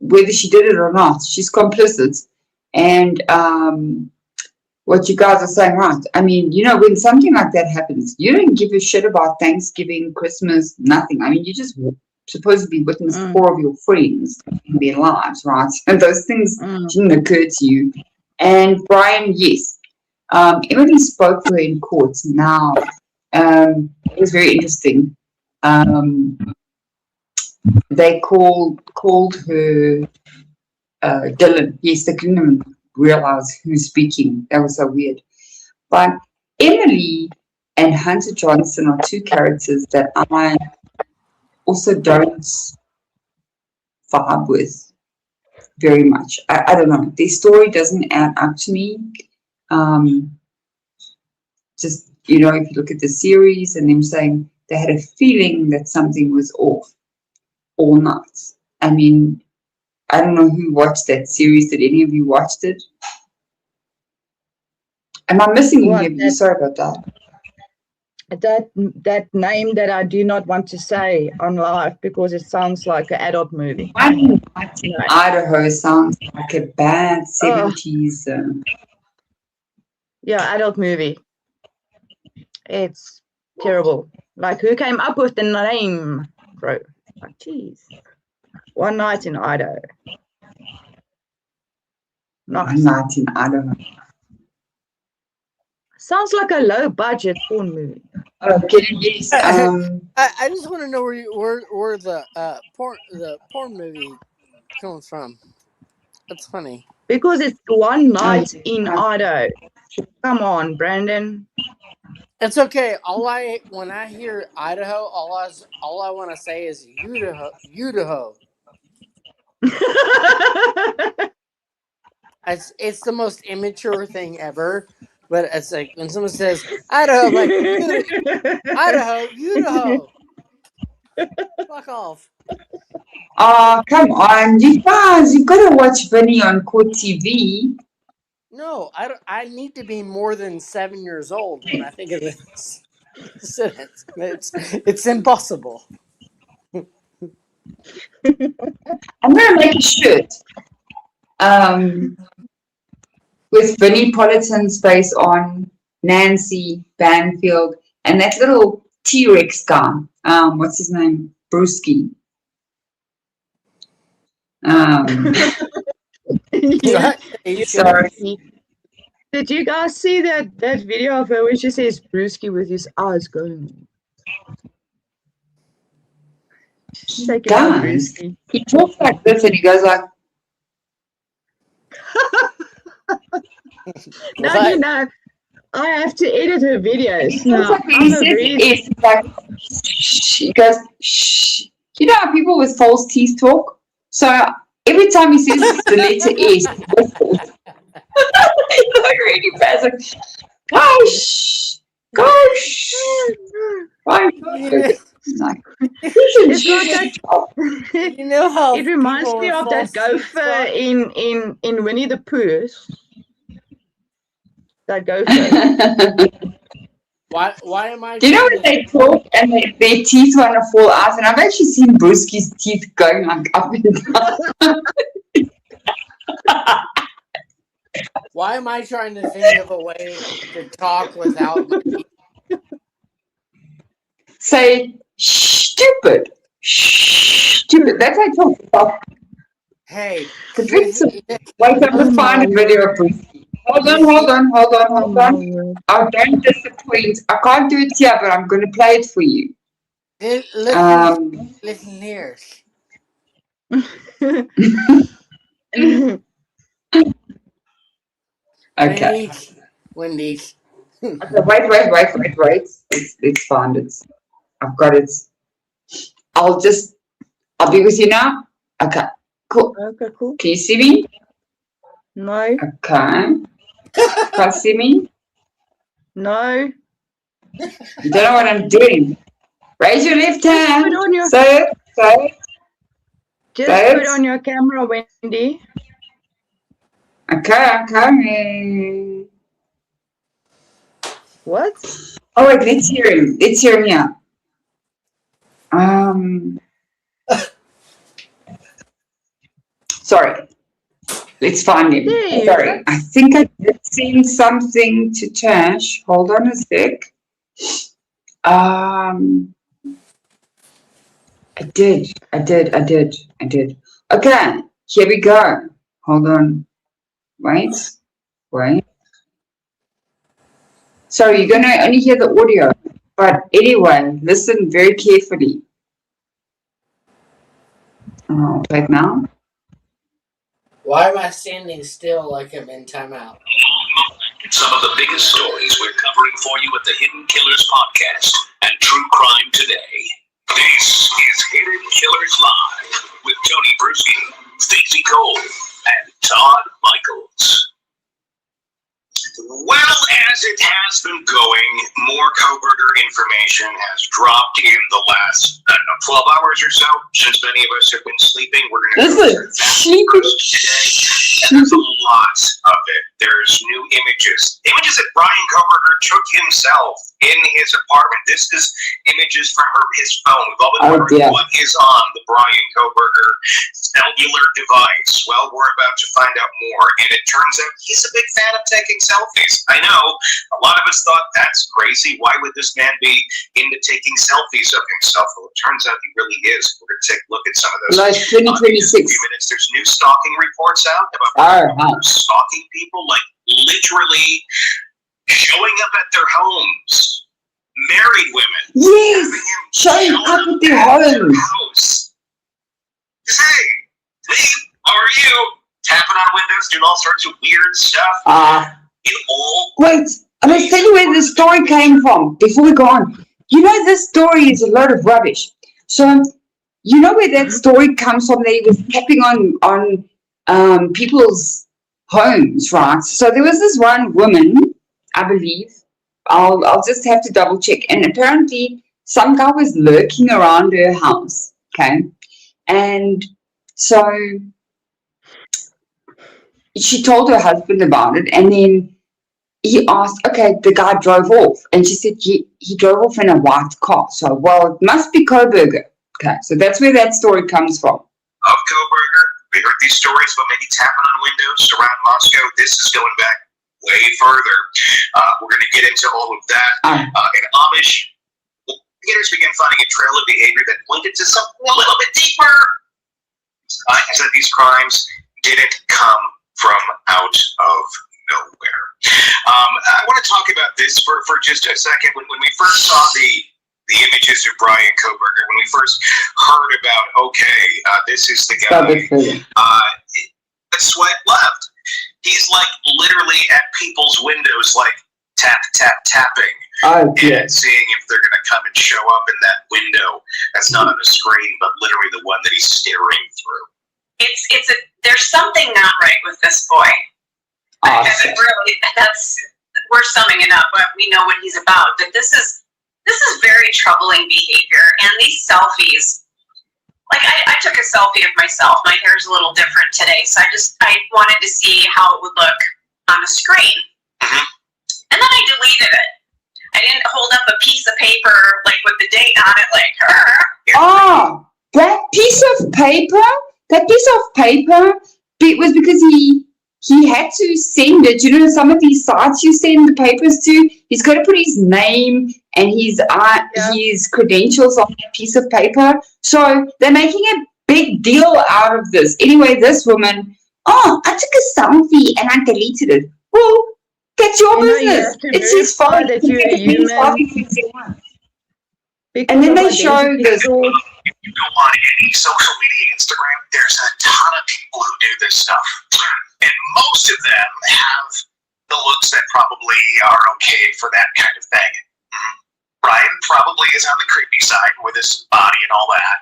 B: Whether she did it or not, she's complicit. And what you guys are saying, right? I mean, when something like that happens, you don't give a shit about Thanksgiving, Christmas, nothing. I mean, you just supposed to be witness four of your friends in their lives, right? And those things didn't occur to you. And Brian, yes, Emily spoke to her in court. Now, it was very interesting. They called her Dylan. Yes, they couldn't even realize who's speaking. That was so weird. But Emily and Hunter Johnson are two characters that I also don't vibe with very much. I don't know. Their story doesn't add up to me. Just, if you look at the series and them saying they had a feeling that something was off all night. I mean, I don't know who watched that series. Did any of you watched it? Am I missing any of you? Sorry about that.
C: That name that I do not want to say on live because it sounds like an adult movie.
B: One Night in Idaho sounds like a bad 70s.
C: Yeah, adult movie. It's terrible. Like, who came up with the name, bro? Like, jeez. One Night in Idaho.
B: One Night in Idaho.
C: Sounds like a low-budget porn movie.
B: Okay, yes.
D: I just want to know where the porn movie comes from. That's funny.
C: Because it's One Night in Idaho. Come on, Brandon.
D: It's okay. When I hear Idaho, all I want to say is Idaho. It's the most immature thing ever. But it's like when someone says Idaho, I'm like Idaho. Fuck off.
B: Oh, come on, you guys! You gotta watch Vinny on Court TV.
D: No, I need to be more than 7 years old when I think of this sentence. It's impossible.
B: I'm gonna make a shirt. With Vinnie Politan's face on, Nancy Banfield, and that little T-Rex guy. What's his name? Brewski. Sorry.
C: Did you guys see that video of her where she says Brewski with his eyes going?
B: He does. He talks like this and he goes like.
C: No, I have to edit her videos.
B: No, like he says like, he goes, shh. You know how people with false teeth talk? So every time he says the letter S, it's like really fast. Like, gosh.
D: You know how
C: it reminds me of that gopher in Winnie the Pooh. That gopher.
D: Why am I?
B: Do you know when they talk and their teeth want to fall out? And I've actually seen Brewski's teeth going like up and down.
D: Why am I trying to think of a way to talk without my teeth?
B: Say stupid. That's how I talk about.
D: Hey,
B: wait, I'm to find a video of Brewski. Hold on. I don't disappoint. I can't do it here, but I'm going to play it for you.
D: Listen here.
B: Okay.
D: Wendy.
B: Okay, wait. It's found it. I've got it. I'll be with you now. Okay, Cool.
C: Okay, cool.
B: Can you see me?
C: No,
B: Okay. Can't see me?
C: no.
B: You don't know what I'm doing. Raise your left
C: Just
B: hand.
C: put on your
B: Say it. Say it.
C: just
B: Say
C: put
B: it.
C: on your camera, Wendy.
B: Okay, I'm coming.
C: What?
B: Oh wait, let's hear him. Let's hear him here. Sorry. Let's find him.
C: There you
B: Sorry.
C: go.
B: I think I did send something to Tash. Hold on a sec. I did. Okay, here we go. Hold on. Wait. Sorry, you're gonna only hear the audio. But anyway, listen very carefully. Oh, right now?
E: Why am I standing still like I'm in timeout?
F: Some of the biggest stories we're covering for you at the Hidden Killers podcast and True Crime Today. This is Hidden Killers Live with Tony Bruschi, Stacey Cole, and Todd Michaels. Well, as it has been going, more Koberger information has dropped in the last, 12 hours or so, since many of us have been sleeping. We're going to go through that today, and there's a lot of it. There's new images that Brian Koberger took himself in his apartment. This is images from his phone. We've all been wondering what is on the Brian Koberger cellular device. Well, we're about to find out more, and it turns out he's a big fan of taking selfies. I know, a lot of us thought that's crazy. Why would this man be into taking selfies of himself? Well, it turns out he really is. We're going to take a look at some of those.
B: Like 2026.
F: In a few minutes, there's new stalking reports out about stalking people, like literally showing up at their homes. Married women.
B: Yes, showing up at their house.
F: Hey, Lee, how are you? Tapping on windows, doing all sorts of weird stuff.
B: Wait, I must tell you where the story came from before we go on. You know, this story is a load of rubbish. So, you know where that story comes from? They was tapping on people's homes, right? So there was this one woman, I believe. I'll just have to double check. And apparently, some guy was lurking around her house. Okay, and so she told her husband about it, and then he asked, okay, the guy drove off, and she said he drove off in a white car. So, well, it must be Koberger. Okay, so that's where that story comes from.
F: Of Koberger, we heard these stories about maybe tapping on windows around Moscow. This is going back way further. We're going to get into all of that. In Amish, investigators began finding a trail of behavior that pointed to something a little bit deeper. He said these crimes didn't come from out of nowhere. I want to talk about this for just a second. When we first saw the images of Brian Koberger, when we first heard about, this is the guy, the sweat left. He's like literally at people's windows, like tapping, and seeing if they're going to come and show up in that window that's not on the screen, but literally the one that he's staring through.
A: There's something not right with this boy. We're summing it up, but we know what he's about. But this is very troubling behavior, and these selfies. Like I took a selfie of myself. My hair's a little different today, so I wanted to see how it would look on the screen, and then I deleted it. I didn't hold up a piece of paper like with the date on it, like her.
B: That piece of paper was because he had to send it. You know, some of these sites you send the papers to, he's got to put his name and his credentials on that piece of paper. So they're making a big deal out of this. Anyway, this woman, I took a selfie and I deleted it. Well, that's your business. It's his fault
C: that you're a human.
B: And then they show this.
F: If you go on any social media, Instagram, there's a ton of people who do this stuff. And most of them have the looks that probably are okay for that kind of thing. Brian probably is on the creepy side with his body and all that.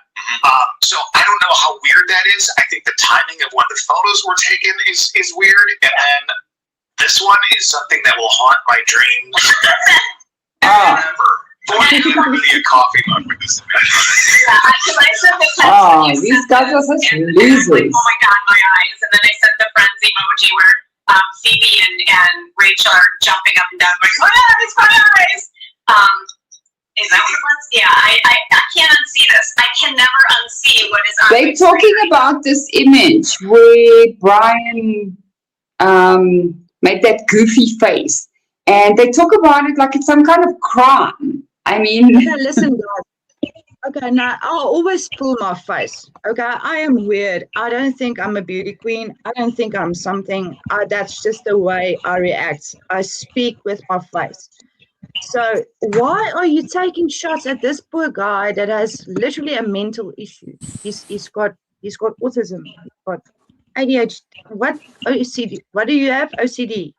F: So I don't know how weird that is. I think the timing of when the photos were taken is weird. And then this one is something that will haunt my dreams forever. Really a coffee mug with this image.
A: Yeah, because I sent the text.
B: Oh, these guys are such losers.
A: Like, oh my God, my eyes. And then I sent the friends emoji where Phoebe and Rachel are jumping up and down, going, my eyes, my eyes. Is that what it was? Yeah, I can't unsee this. I can never unsee what is on
B: They're talking about this image where Brian made that goofy face. And they talk about it like it's some kind of crime. I mean...
C: Okay, listen, guys. Okay, now I'll always pull my face. Okay, I am weird. I don't think I'm a beauty queen. I don't think I'm something. That's just the way I react. I speak with my face. So why are you taking shots at this poor guy that has literally a mental issue? He's got autism. He's got ADHD. What OCD? What do you have? OCD.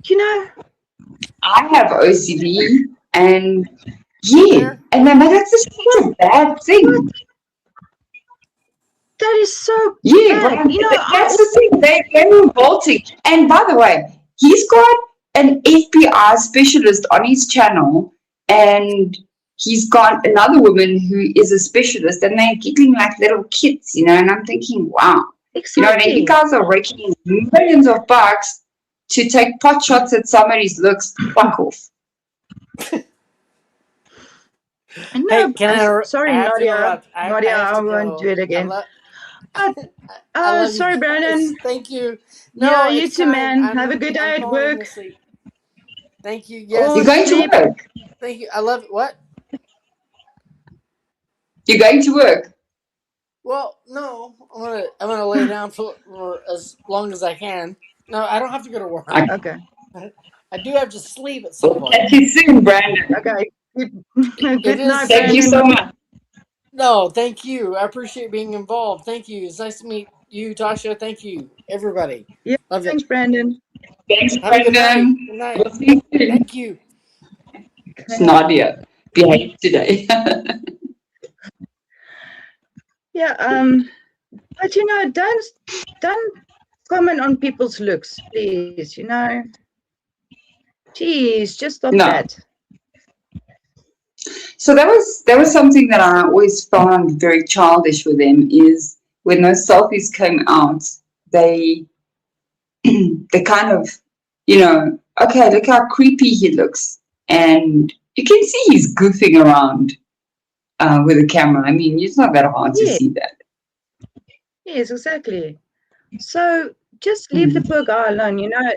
C: You know,
B: I have OCD, and yeah, and then that's just such a bad thing.
C: That is so
B: Yeah,
C: bad.
B: but
C: You know,
B: that's the thing. They're revolting. And by the way, he's got an FBI specialist on his channel, and he's got another woman who is a specialist, and they're giggling like little kids, you know. And I'm thinking, wow,
C: exactly.
B: you know, you guys are raking in millions of bucks to take pot shots at somebody's looks. Fuck off.
C: No,
D: Hey, can I?
C: sorry,
D: I have to
C: Nadia.
D: interrupt.
C: Nadia,
D: have
C: I
D: to
C: won't
D: go.
C: do it again.
D: I love you
C: Sorry,
D: guys.
C: Brandon.
D: Thank you.
C: Yeah, you
D: it's
C: too,
D: fine.
C: man. Have a good day at
D: falling
C: work.
D: asleep. Thank you. Yes.
C: Or
B: You're going
C: sleep.
B: to work.
D: Thank you. I love it. What?
B: You're going to work.
D: Well, no. I'm gonna lay down for as long as I can. No, I don't have to go to work.
C: Okay.
D: I do have to sleep at some
B: We'll
D: point.
B: catch you soon, Brandon.
C: Okay. Good night,
B: Thank you
C: Brandon.
B: so much.
D: No, thank you. I appreciate being involved. Thank you. It's nice to meet you, Tasha. Thank you, everybody.
C: Yeah,
D: Love
C: thanks,
D: it.
C: Brandon.
B: Thanks,
D: Have a good night.
B: Brandon.
D: Good night.
B: We'll see you soon.
D: Thank you.
B: It's Nadia. Behave today.
C: Yeah, but you know, don't comment on people's looks, please. You know, jeez, just stop
B: No.
C: that.
B: So that was something that I always found very childish with them, is when those selfies came out, they kind of, you know, okay, look how creepy he looks. And you can see he's goofing around with the camera. I mean, it's not that hard to see that.
C: Yes, exactly. So just leave the poor guy alone. You know,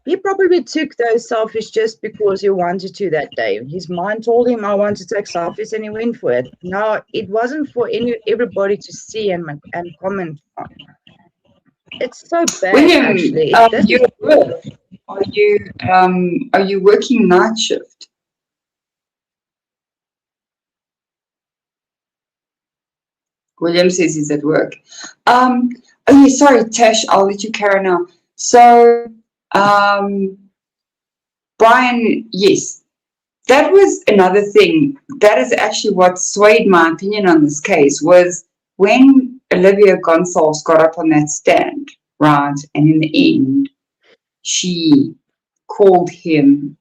C: he probably took those selfies just because he wanted to that day. His mind told him, I want to take selfies, and he went for it. No, it wasn't for everybody to see and comment on. It's so bad,
B: William,
C: actually.
B: you're at work. Are you working night shift? William says he's at work. Oh yeah, sorry, Tash, I'll let you carry on now. So, Brian, yes, that was another thing. That is actually what swayed my opinion on this case, was when Olivia Gonsalves got up on that stand, right, and in the end, she called him,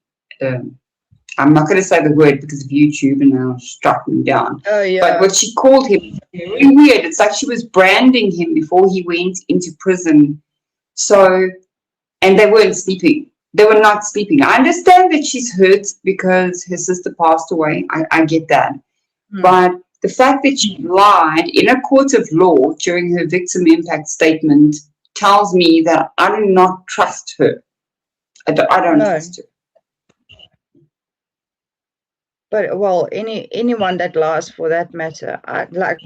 B: I'm not going to say the word because of YouTube and now struck me down.
C: Oh, yeah.
B: But what she called him, very weird. It's like she was branding him before he went into prison. So, and they weren't sleeping. They were not sleeping. I understand that she's hurt because her sister passed away. I get that. But the fact that she lied in a court of law during her victim impact statement tells me that I do not trust her. I don't trust her.
C: But well, anyone that lies, for that matter,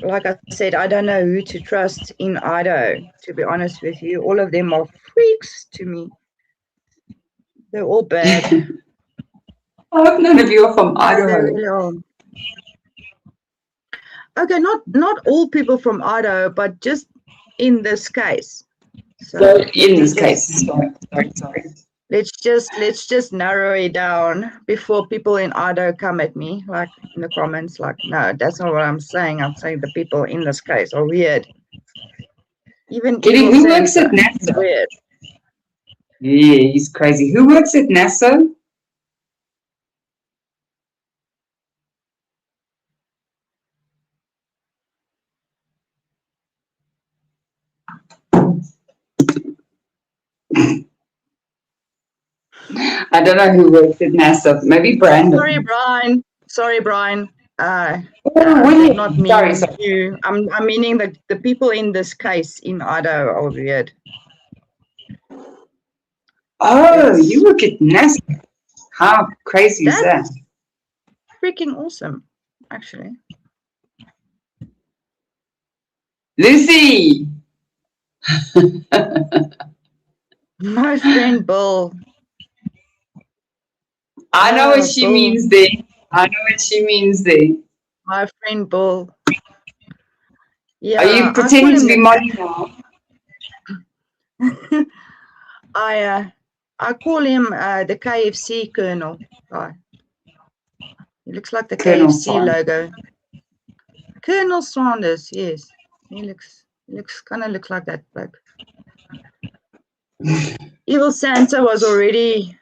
C: like I said, I don't know who to trust in Idaho. To be honest with you, all of them are freaks to me. They're all bad.
B: I hope none of you are from Idaho.
C: Okay, not all people from Idaho, but just in this case.
B: So in this case, sorry.
C: let's just narrow it down before people in Idaho come at me, like in the comments, like, no, that's not what I'm saying. I'm saying the people in this case are weird. Even
B: Kitty,
C: evil
B: who works at
C: Santa is
B: NASA?
C: weird.
B: Yeah, he's crazy. Who works at NASA? I don't know who works at NASA. Maybe Brandon.
C: Sorry, Brian.
B: Oh,
C: Did
B: William.
C: not mean
B: Sorry.
C: you. I'm meaning the people in this case in Idaho are weird.
B: Oh,
C: It's-
B: you work at NASA. How crazy is that?
C: That's freaking awesome, actually.
B: Lucy!
C: My friend Bill.
B: I know
C: Oh,
B: what she
C: Bill.
B: means there. I know what she means there.
C: My friend Bill. Yeah,
B: Are you pretending to be Molly now?
C: I call him the KFC Colonel guy. He looks like the
B: Colonel
C: KFC
B: Sanders.
C: logo. Colonel Sanders, yes. He looks kind of looks like that bloke. Evil Santa was already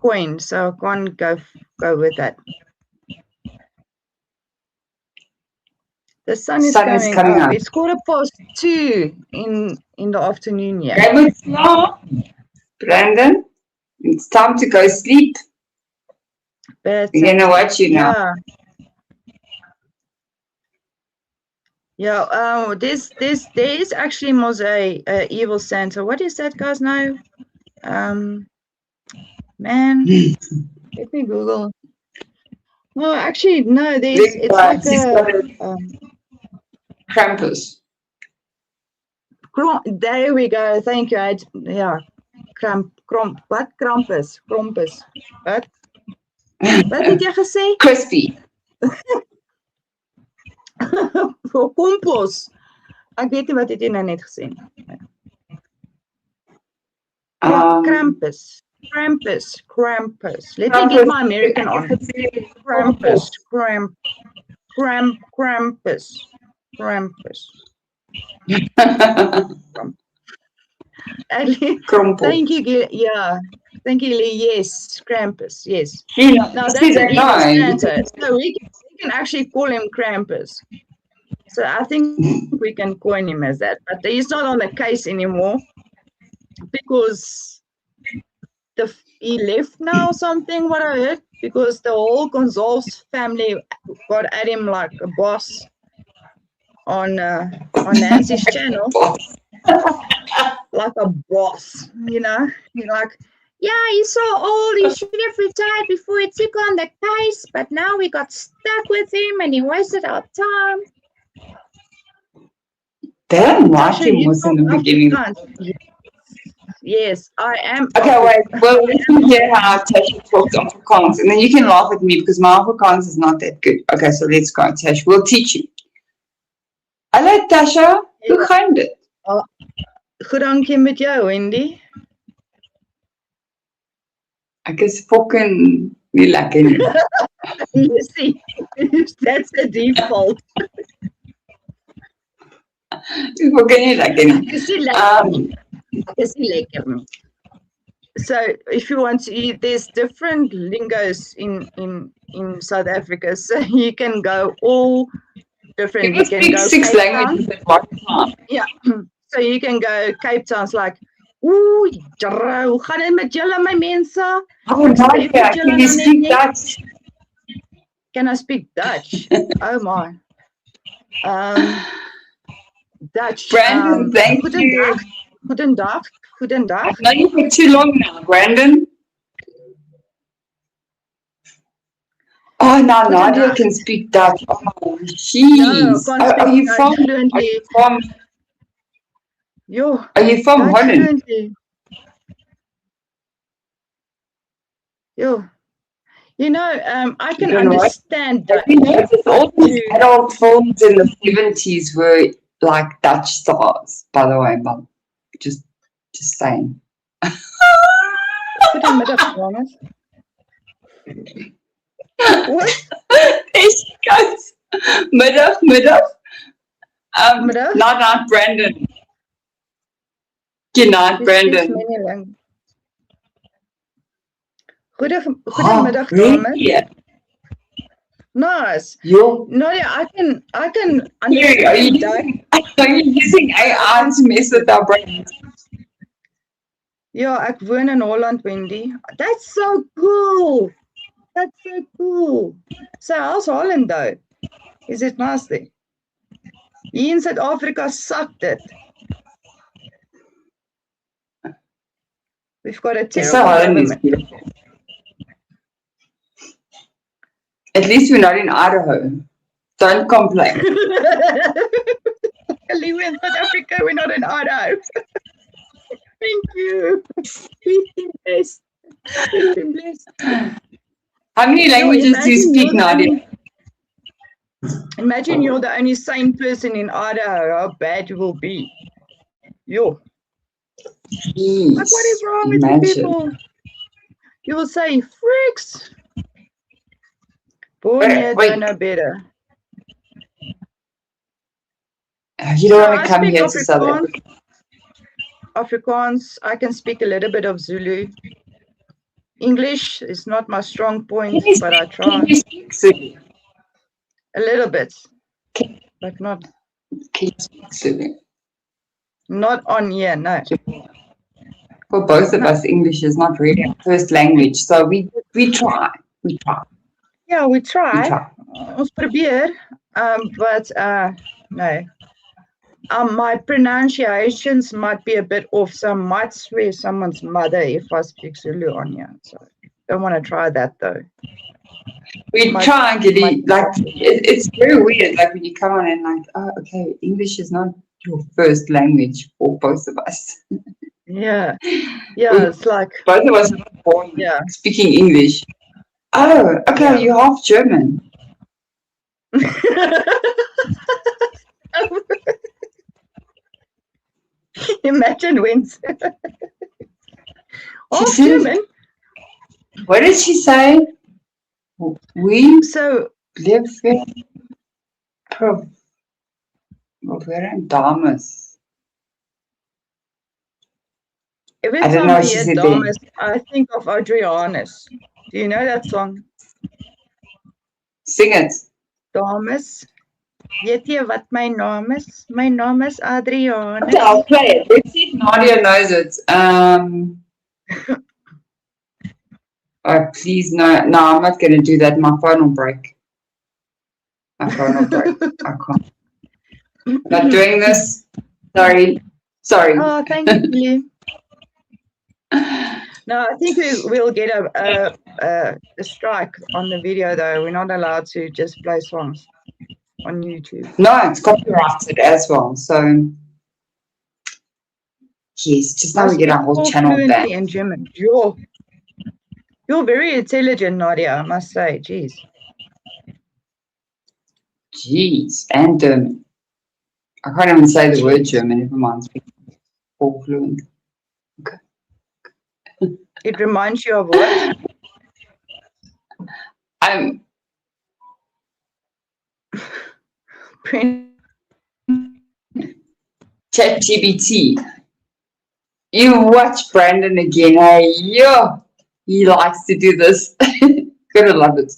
C: coined, so I can't go with that. The sun is coming up. It's 2:15 in the afternoon here.
B: Brandon, it's time to go sleep.
C: But
B: We're gonna watch you now.
C: Yeah. There is actually Mosaic Evil Santa. What is that guy's name? Man, let me Google. No, actually, no. It's like a
B: Krampus.
C: There we go. Thank you. Yeah, what? Krampus. What? Wat het jy gesê?
B: Crispy.
C: Vir kompos. Ek weet nie wat het jy nou net gesê nie. Krampus. Let me get my American on. Krampus. Thank you. Yeah. Thank you, Lee. Yes, Krampus. Yes. Now that's an evil Santa. So we can actually call him Krampus. So I think we can coin him as that. But he's not on the case anymore because he left now or something, what I heard, because the whole Gonzalez family got at him like a boss on Nancy's channel. Like a boss, you know? You're like, yeah, he's so old, he should have retired before he took on the case, but now we got stuck with him and he wasted our time.
B: They don't like him was in the beginning.
C: Yes, I am.
B: Okay, wait. Well, let me hear how Tasha talks Afrikaans, and then you can laugh at me because my Afrikaans is not that good. Okay, so let's go, Tasha. We'll teach you. Hallo, Tasha. Hoe gaan dit?
C: Goed, dankie met jou, Wendy.
B: Ek is fucking nie lekker nie.
C: You see, that's the default.
B: Ek is fucking nie lekker nie.
C: Is lekker nie. So if you want to, there's different lingos in South Africa, so you can go all different.
B: You can go 6 languages at one time.
C: Yeah. So you can go Cape Town's like, ooh, hoe gaan dit met julle my mense?
B: Oh, can you speak Dutch?
C: Can I speak Dutch? Oh my. Dutch.
B: Brandon, thank you.
C: Goedendag.
B: I've known you for too long now, Brandon. Oh, now Nadia can speak Dutch. Oh, jeez.
C: No,
B: Are you from Holland?
C: Yo. You know, I can understand Dutch.
B: You notice all these adult films in the 70s were like Dutch stars, by the way, Mum. Just saying.
C: Goedemiddag, dames. What?
B: There she goes. Middag.
C: Middag?
B: Not Brandon. Good night,
C: She speaks
B: Brandon.
C: many languages. Goedemiddag, dames.
B: Really?
C: Nice.
B: Yo.
C: Nadia, I can
B: Here, are you
C: understand
B: using AI to mess with our brains?
C: Ja, ek woon in Holland, Wendy. That's so cool. That's so cool. So how's Holland though? Is it nice there? Hier in Suid-Afrika sucked it. We've got a terrible
B: Holland is
C: government.
B: beautiful. At least we're not in Idaho. Don't complain.
C: Luckily we're in South Africa, we're not in Idaho. Thank you. We've been blessed. We've been blessed.
B: How many languages do you speak, Nadia?
C: Imagine you're the only sane person in Idaho, how bad you will be. Yo.
B: Jeez,
C: Like, what is wrong with you people? You will say, freaks. Born here, don't know better.
B: You don't want to come here to South Africa.
C: Afrikaans, I can speak a little bit of Zulu. English is not my strong point, but I try.
B: Can you speak Zulu?
C: A little bit, but not.
B: Can you speak Zulu?
C: Not on here, no.
B: For both of us, English is not really our first language, so we try. We try.
C: Yeah, we try.
B: We try.
C: Ons probeer, but no. My pronunciations might be a bit off, so I might swear someone's mother if I speak Zulu on here. So don't want to try that though.
B: We try and get it, like, it's very weird, like when you come on and like, oh, okay, English is not your first language for both of us.
C: Yeah, it's like
B: both of us are not born speaking English. Oh, okay, you're half German.
C: Imagine when half
B: said,
C: German.
B: What did she say? We live in Damas.
C: Every
B: I don't
C: time
B: know
C: I
B: what she
C: hear
B: said
C: Damas, I think of Adrianus. Do you know that song?
B: Sing it.
C: Damas. Weet jy wat my naam is? My naam is Adrianus.
B: Okay, I'll play it. Let's see if Nadia knows it. Oh, please, no, I'm not going to do that. My phone will break. My phone will break. I can't. Not doing this. Sorry.
C: Oh, thank you. No, I think we'll get a strike on the video, though. We're not allowed to just play songs on YouTube.
B: No, it's copyrighted as well. So, yes, just now we get our whole channel back.
C: In German. You're very intelligent, Nadia, I must say. Jeez.
B: And German. I can't even say the word German. Never mind. All fluent. Okay.
C: It reminds you of what?
B: ChatGPT. You watch Brandon again, hey? Yo, he likes to do this. Gotta love it.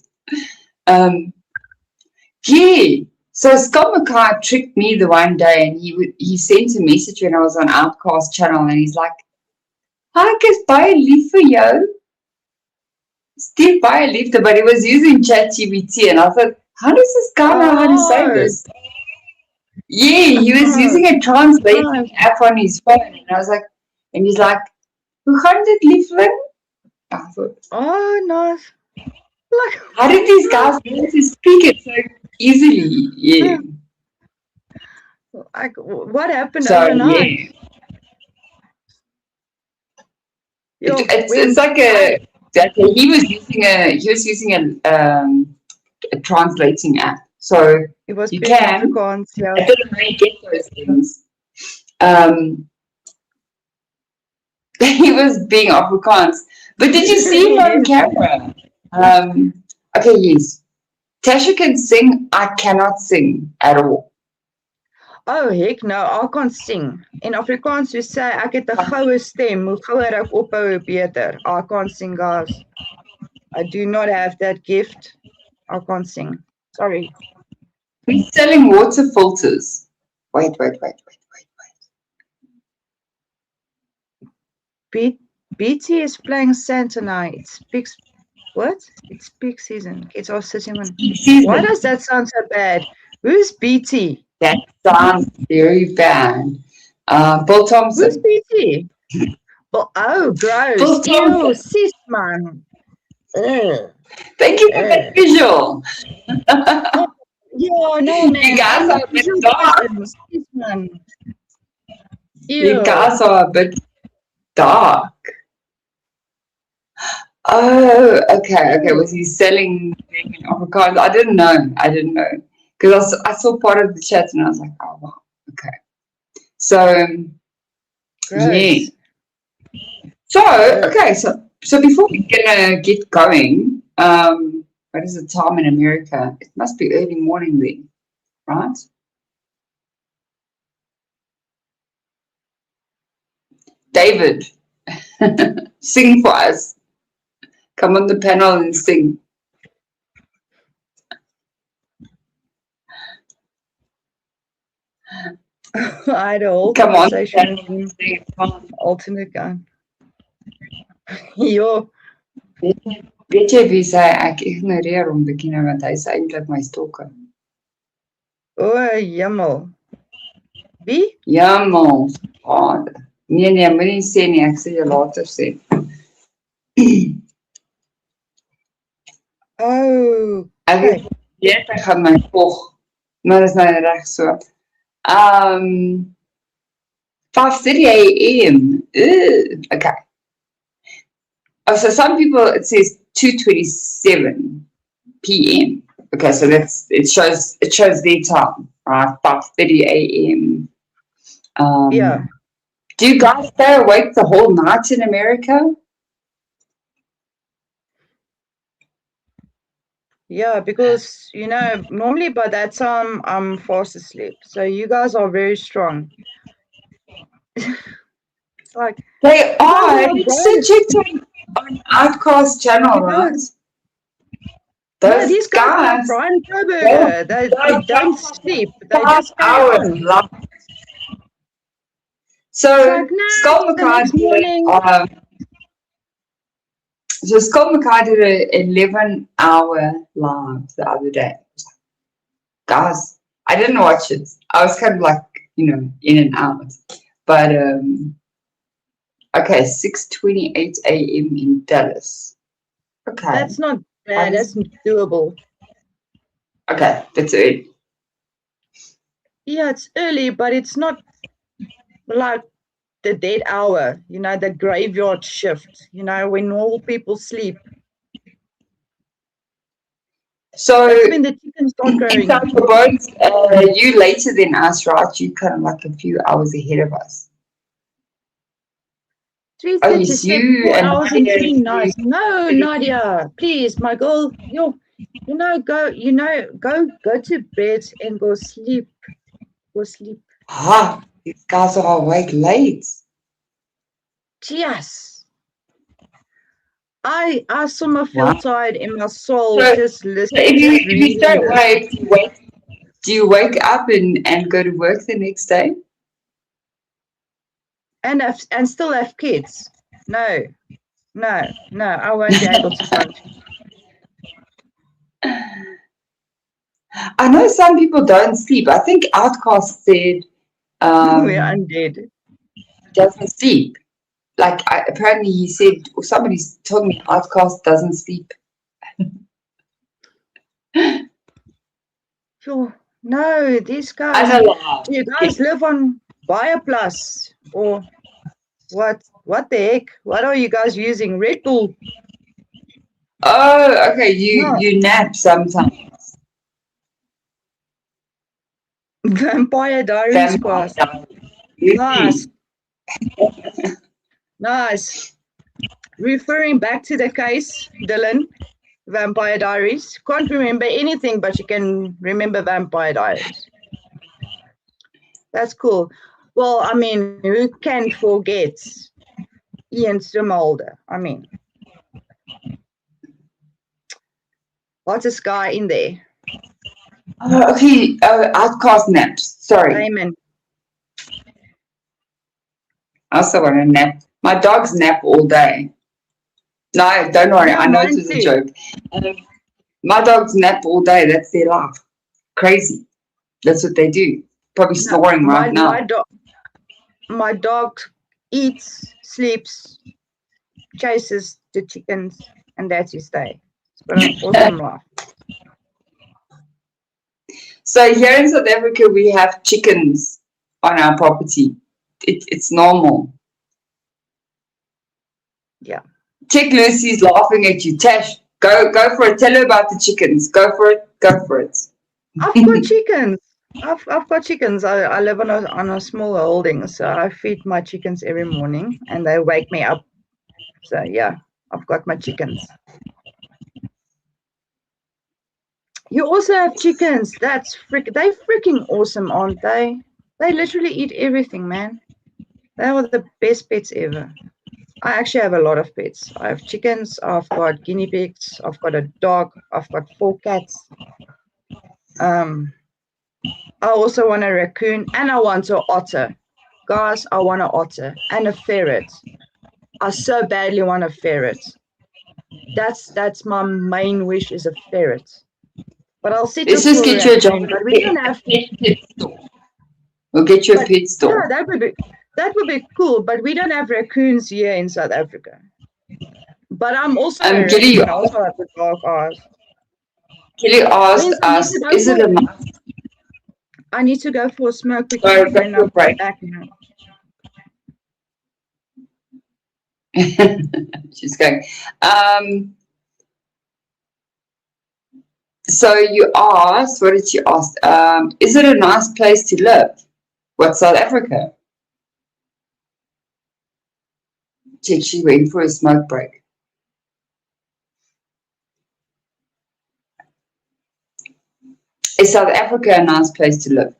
B: Yeah. So Scott McKay tricked me the one day, and he sent a message when I was on Outcast channel, and he's like, "Hi, ek is baie lief vir jou." Still baie liefde, but he was using ChatGPT, and I thought, how does this guy know how to say this? Yeah, he was using a translating app on his phone, and I was like, and he's like, "Hoe gaan dit, liefling?" I thought,
C: oh, nice. Like,
B: how did these guys learn to speak it so easily? Yeah.
C: Like, what happened overnight?
B: Yeah. It's like he was using a translating app, so you can.
C: Afrikaans, yeah.
B: I don't know how you get those things. He was being Afrikaans, But did you see him on camera? Okay, yes. Tasha can sing. I cannot sing at all.
C: Oh, heck no, I can't sing. In Afrikaans, we say, ek het 'n goue stem. Hoe gouer ek ophou, hoe beter. I can't sing, guys. I do not have that gift. I can't sing. Sorry.
B: He's selling water filters. Wait.
C: BT is playing Santa night. It's peak. What? It's peak season. It's all sitting on. Why does that sound so bad? Who's BT?
B: That sounds very bad. Bill Thompson.
C: Who's BT? Oh, gross.
B: Bill Thompson.
C: Ew, sis, man.
B: Thank you for that visual.
C: Yeah, no, man.
B: You guys are a bit dark.
C: Sis, man.
B: You guys are a bit dark. Oh, okay. Was he selling avocados? I didn't know. Because I saw part of the chat and I was like, oh, wow. Okay. So,
C: Gross.
B: yeah. So before we're gonna get going, what is the time in America? It must be early morning then, right? David, sing for us. Come on the panel and sing.
C: I had a whole
B: Come on.
C: conversation with alternate guy. Jo.
B: Weet jy wie sê ek ignoreer hom bietjie nou want hy's eintlik my stalker.
C: O, jemmel. Wie?
B: Jemmel. Nee, moenie sê nie, ek sê jy later sê.
C: Oh.
B: Ek weet ek gaan my volg. Maar dis nou reg so. 5:30 a.m. Okay. Oh, so some people it says 2:27 p.m. Okay, so it shows their time, right? 5:30 a.m.
C: Yeah.
B: Do you guys stay awake the whole night in America?
C: Yeah, because normally by that time I'm fast asleep. So you guys are very strong. It's like
B: they are. It's checked on Outcast channel, right?
C: These guys are Brian Coburger. They don't sleep. They just carry on.
B: So Scott McCarthy. So Scott McCarthy did an 11-hour live the other day. Guys, I didn't watch it. I was kind of like, in and out. But, okay, 6:28 a.m. in Dallas. Okay.
C: That's not bad. That's doable.
B: Okay, that's early.
C: Yeah, it's early, but it's not like the dead hour, the graveyard shift, when normal people sleep.
B: So
C: that's when the chickens start growing.
B: You later than us, right? You kind of like a few hours ahead of us.
C: 3:37, 4 hours and 3 nights. No, Nadia, please, my girl, go to bed and go sleep. Go sleep.
B: These guys are awake late.
C: Yes. I somehow feel tired in my soul just listening.
B: So if you don't wake, do you wake up and go to work the next day?
C: And still have kids? No, I won't be able to function.
B: I know some people don't sleep. I think Outcast said
C: we're undead.
B: Doesn't sleep. Like apparently he said, or somebody told me Outcast doesn't sleep.
C: Sure. No, these guys. You guys live on BioPlus or what? What the heck? What are you guys using? Red Bull.
B: Oh, okay. You nap sometimes.
C: Vampire Diaries class. Nice. Nice. referring back to the case, Dylan, Vampire Diaries. Can't remember anything, but you can remember Vampire Diaries. That's cool. Well, I mean, who can forget Ian Stromalder? I mean, hottest guy in there.
B: Okay, outcast naps. Sorry.
C: Damon.
B: I also want to nap. My dogs nap all day. No, don't worry.
C: Yeah,
B: I know it
C: mine
B: was a
C: too.
B: joke. My dogs nap all day. That's their life. Crazy. That's what they do. Probably
C: No,
B: snoring right now.
C: my dog eats, sleeps, chases the chickens, and that's his day. It's got an awesome life.
B: So here in South Africa, we have chickens on our property. It's normal.
C: Yeah.
B: Chick Lucy's laughing at you. Tash, go for it. Tell her about the chickens. Go for it. Go for it.
C: I've got chickens. I've got chickens. I live on a small holding, so I feed my chickens every morning, and they wake me up. So yeah, I've got my chickens. You also have chickens. They're freaking awesome, aren't they? They literally eat everything, man. They are the best pets ever. I actually have a lot of pets. I have chickens, I've got guinea pigs, I've got a dog, I've got 4 cats. I also want a raccoon and I want an otter. Guys, I want an otter and a ferret. I so badly want a ferret. That's my main wish is a ferret. But I'll settle
B: Let's just
C: for a
B: get you a job
C: raccoon.
B: at
C: But we don't have.
B: pet store. We'll get you a
C: But
B: pet store.
C: yeah, that would be cool. But we don't have raccoons here in South Africa. But I'm also a
B: Gilly,
C: raccoon. I also have the dark eyes.
B: Gilly asked us, is it a must?
C: I need to go for a smoke quickly
B: Sorry,
C: and then
B: go for a
C: I'll
B: break.
C: come back now.
B: She's going. So you asked, what did you ask? Is it a nice place to live? What's South Africa? She's waiting for a smoke break. Is South Africa a nice place to live?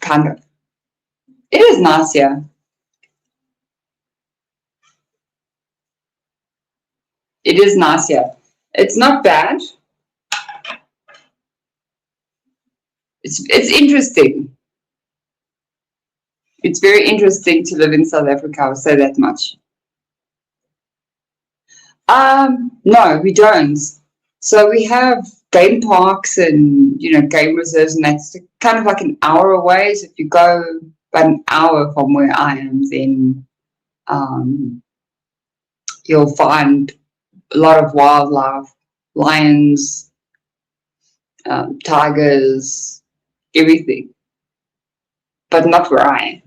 B: Kind of. It is nice here. It is nice here. It's not bad. It's interesting. It's very interesting to live in South Africa, I'll say that much. No, we don't. So we have game parks and game reserves, and that's kind of like an hour away. So if you go about an hour from where I am, then you'll find a lot of wildlife, lions, tigers, everything, but not where I am.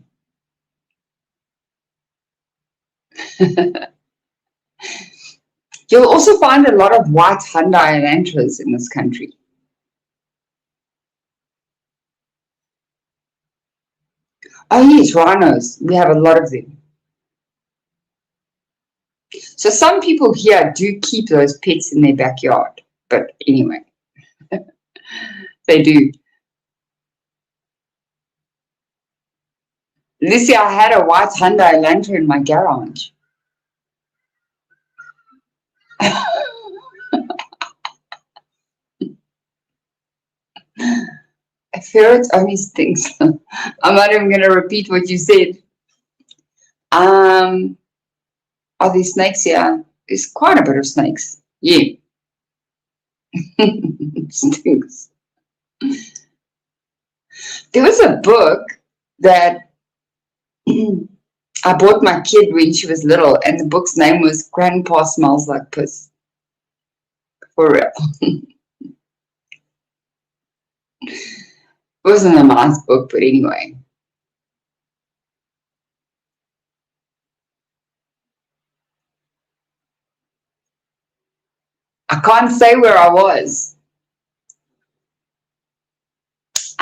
B: You'll also find a lot of white Hyundai Elantras in this country. Oh yes, rhinos. We have a lot of them. So some people here do keep those pets in their backyard. But anyway, they do. Lucy, I had a white Hyundai Elantra in my garage. A ferret only stinks. I'm not even going to repeat what you said. Are there snakes here? There's quite a bit of snakes. Yeah. Stinks. There was a book that I bought my kid when she was little, and the book's name was Grandpa Smells Like Piss. For real. It wasn't a nice book, but anyway. I can't say where I was.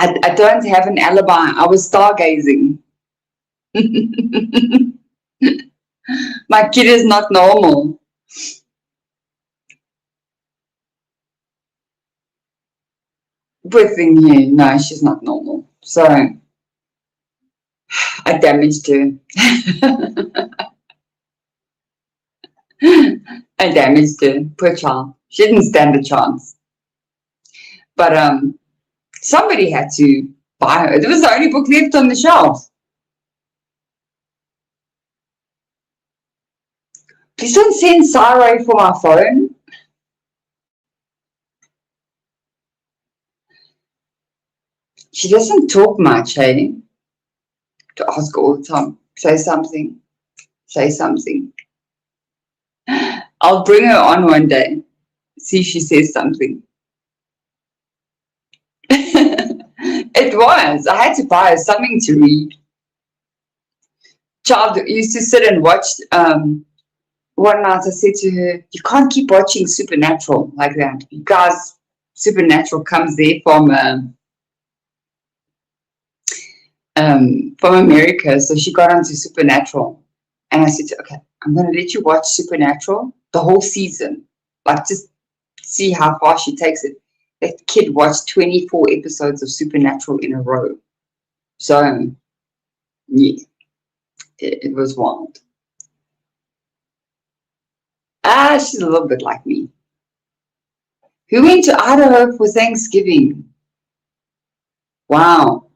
B: I don't have an alibi. I was stargazing. My kid is not normal. Poor thing here. No, she's not normal. So I damaged her. I damaged her. Poor child. She didn't stand a chance. But somebody had to buy her. It was the only book left on the shelf. Please don't send Sarai for my phone. She doesn't talk much, hey? To ask all the time. Say something. Say something. I'll bring her on one day. See if she says something. It was. I had to buy her something to read. Child used to sit and watch. One night I said to her, you can't keep watching Supernatural like that. Because Supernatural comes there from America. So she got onto Supernatural. And I said to her, okay, I'm going to let you watch Supernatural the whole season. Like, just see how far she takes it. That kid watched 24 episodes of Supernatural in a row. So, yeah, it was wild. She's a little bit like me. Who went to Idaho for Thanksgiving? Wow.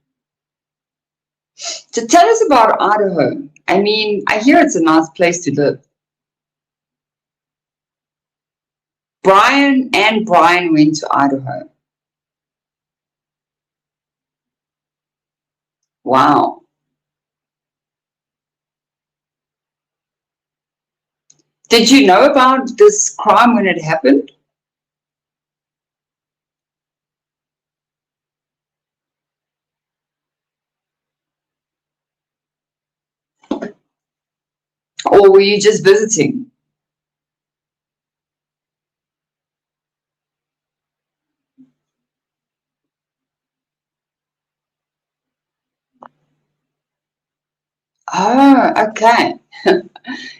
B: So tell us about Idaho. I mean, I hear it's a nice place to live. Brian went to Idaho. Wow. Did you know about this crime when it happened? Or were you just visiting? Oh, okay.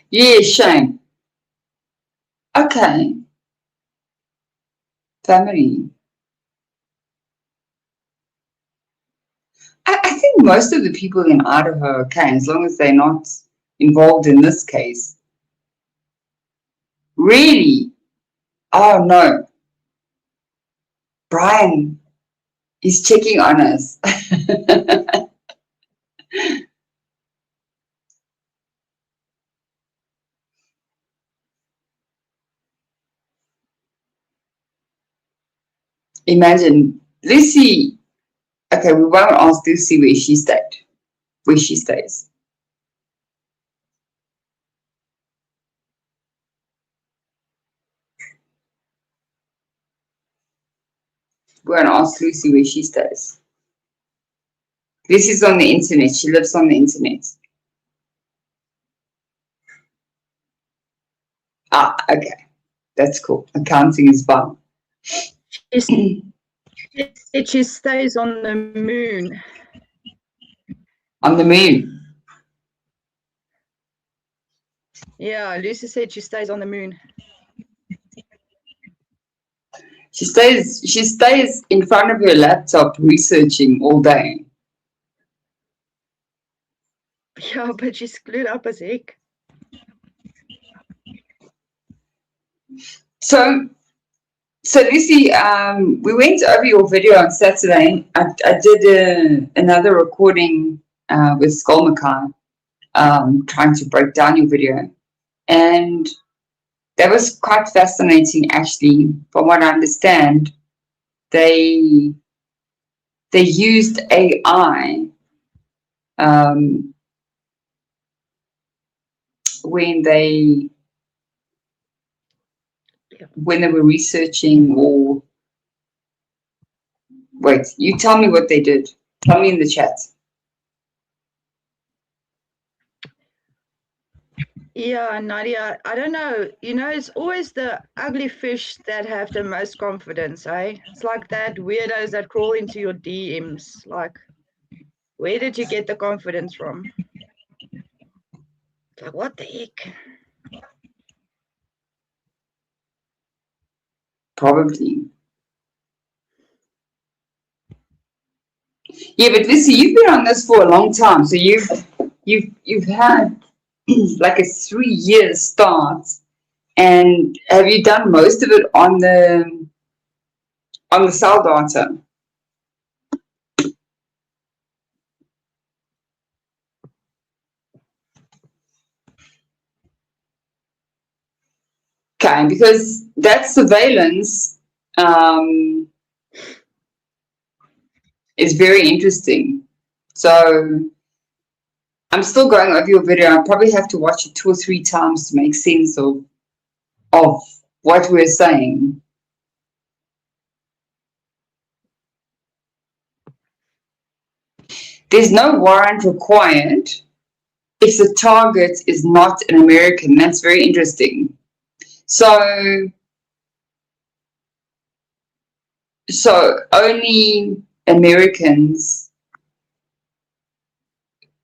B: Yeah, shame. Okay. Family. I think most of the people in Idaho are okay, as long as they're not involved in this case. Really? Oh, no. Brian is checking on us. Imagine, Lucy. Okay, we won't ask Lucy where she stays. We won't ask Lucy where she stays. Lucy's on the internet. She lives on the internet. Ah, okay. That's cool. Accounting is fun.
C: She stays on the moon.
B: On the moon?
C: Yeah, Lucy said she stays on the moon.
B: She stays in front of her laptop researching all day.
C: Yeah, but she's screwed up as heck.
B: So Lucy, we went over your video on Saturday. I did another recording with Skull Mackay, trying to break down your video. And that was quite fascinating, actually. From what I understand, they used AI when they were researching, or wait, you tell me what they did. Tell me in the chat.
C: Yeah, Nadia, I don't know. It's always the ugly fish that have the most confidence, eh? It's like that weirdos that crawl into your DMs. Like, where did you get the confidence from? Like, what the heck?
B: Probably. Yeah, but listen, you've been on this for a long time, so you've had like a 3 year start, and have you done most of it on the cell data? Okay, because that surveillance is very interesting. So I'm still going over your video. I probably have to watch it 2 or 3 times to make sense of what we're saying. There's no warrant required if the target is not an American. That's very interesting. So only Americans,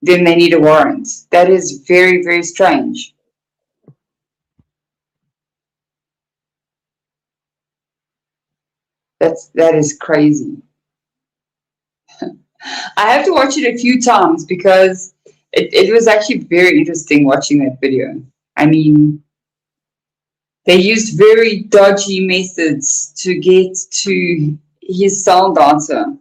B: then they need a warrant. That is very, very strange. That is crazy. I have to watch it a few times because it was actually very interesting watching that video. I mean, they used very dodgy methods to get to his cell data.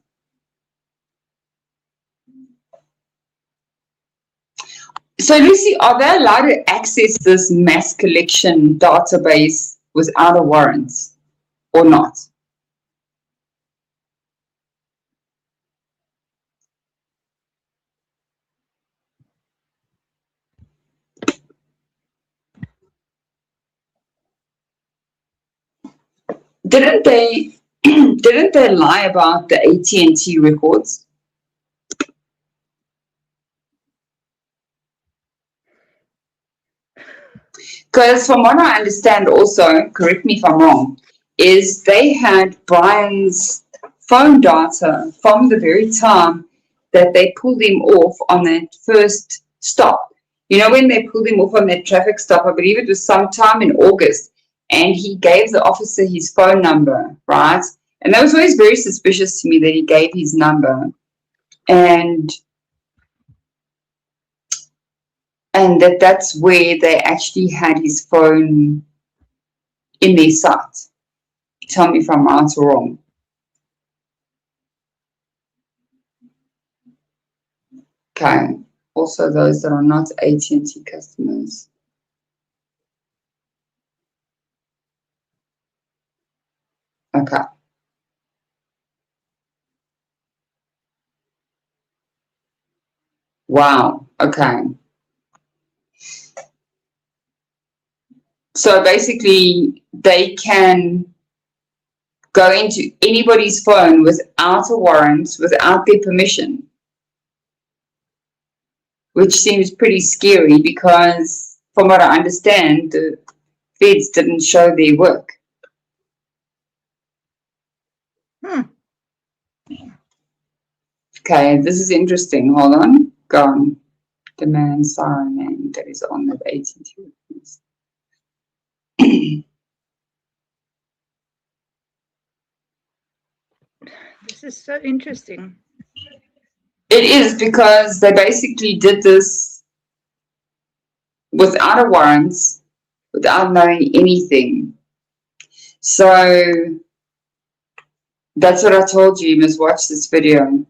B: So, Lucy, are they allowed to access this mass collection database without a warrant or not? Didn't they didn't they lie about the AT&T records? Because from what I understand also, correct me if I'm wrong, is they had Brian's phone data from the very time that they pulled him off on that first stop. You know, when they pulled him off on that traffic stop, I believe it was sometime in August, and he gave the officer his phone number, right? And that was always very suspicious to me that he gave his number. And that's where they actually had his phone in their sight. Tell me if I'm right or wrong. Okay. Also, those that are not AT&T customers. Okay. Wow. Okay. So basically, they can go into anybody's phone without a warrant, without their permission, which seems pretty scary because, from what I understand, the feds didn't show their work. Okay, this is interesting. Hold on. Go on. The man, siren man that is on the AT&T.
C: This is so interesting.
B: It is because they basically did this without a warrant, without knowing anything. So that's what I told you. You must watch this video.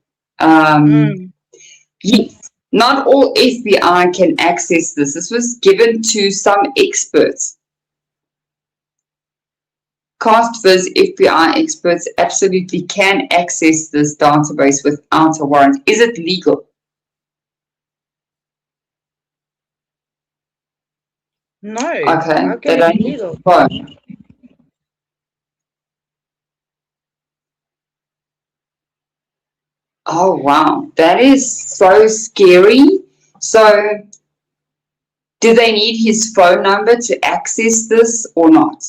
B: Yes, not all FBI can access this. This was given to some experts. CastViz FBI experts absolutely can access this database without a warrant. Is it legal?
C: No.
B: Okay.
C: How can it be legal?
B: Oh, wow. That is so scary. So Do they need his phone number to access this or not?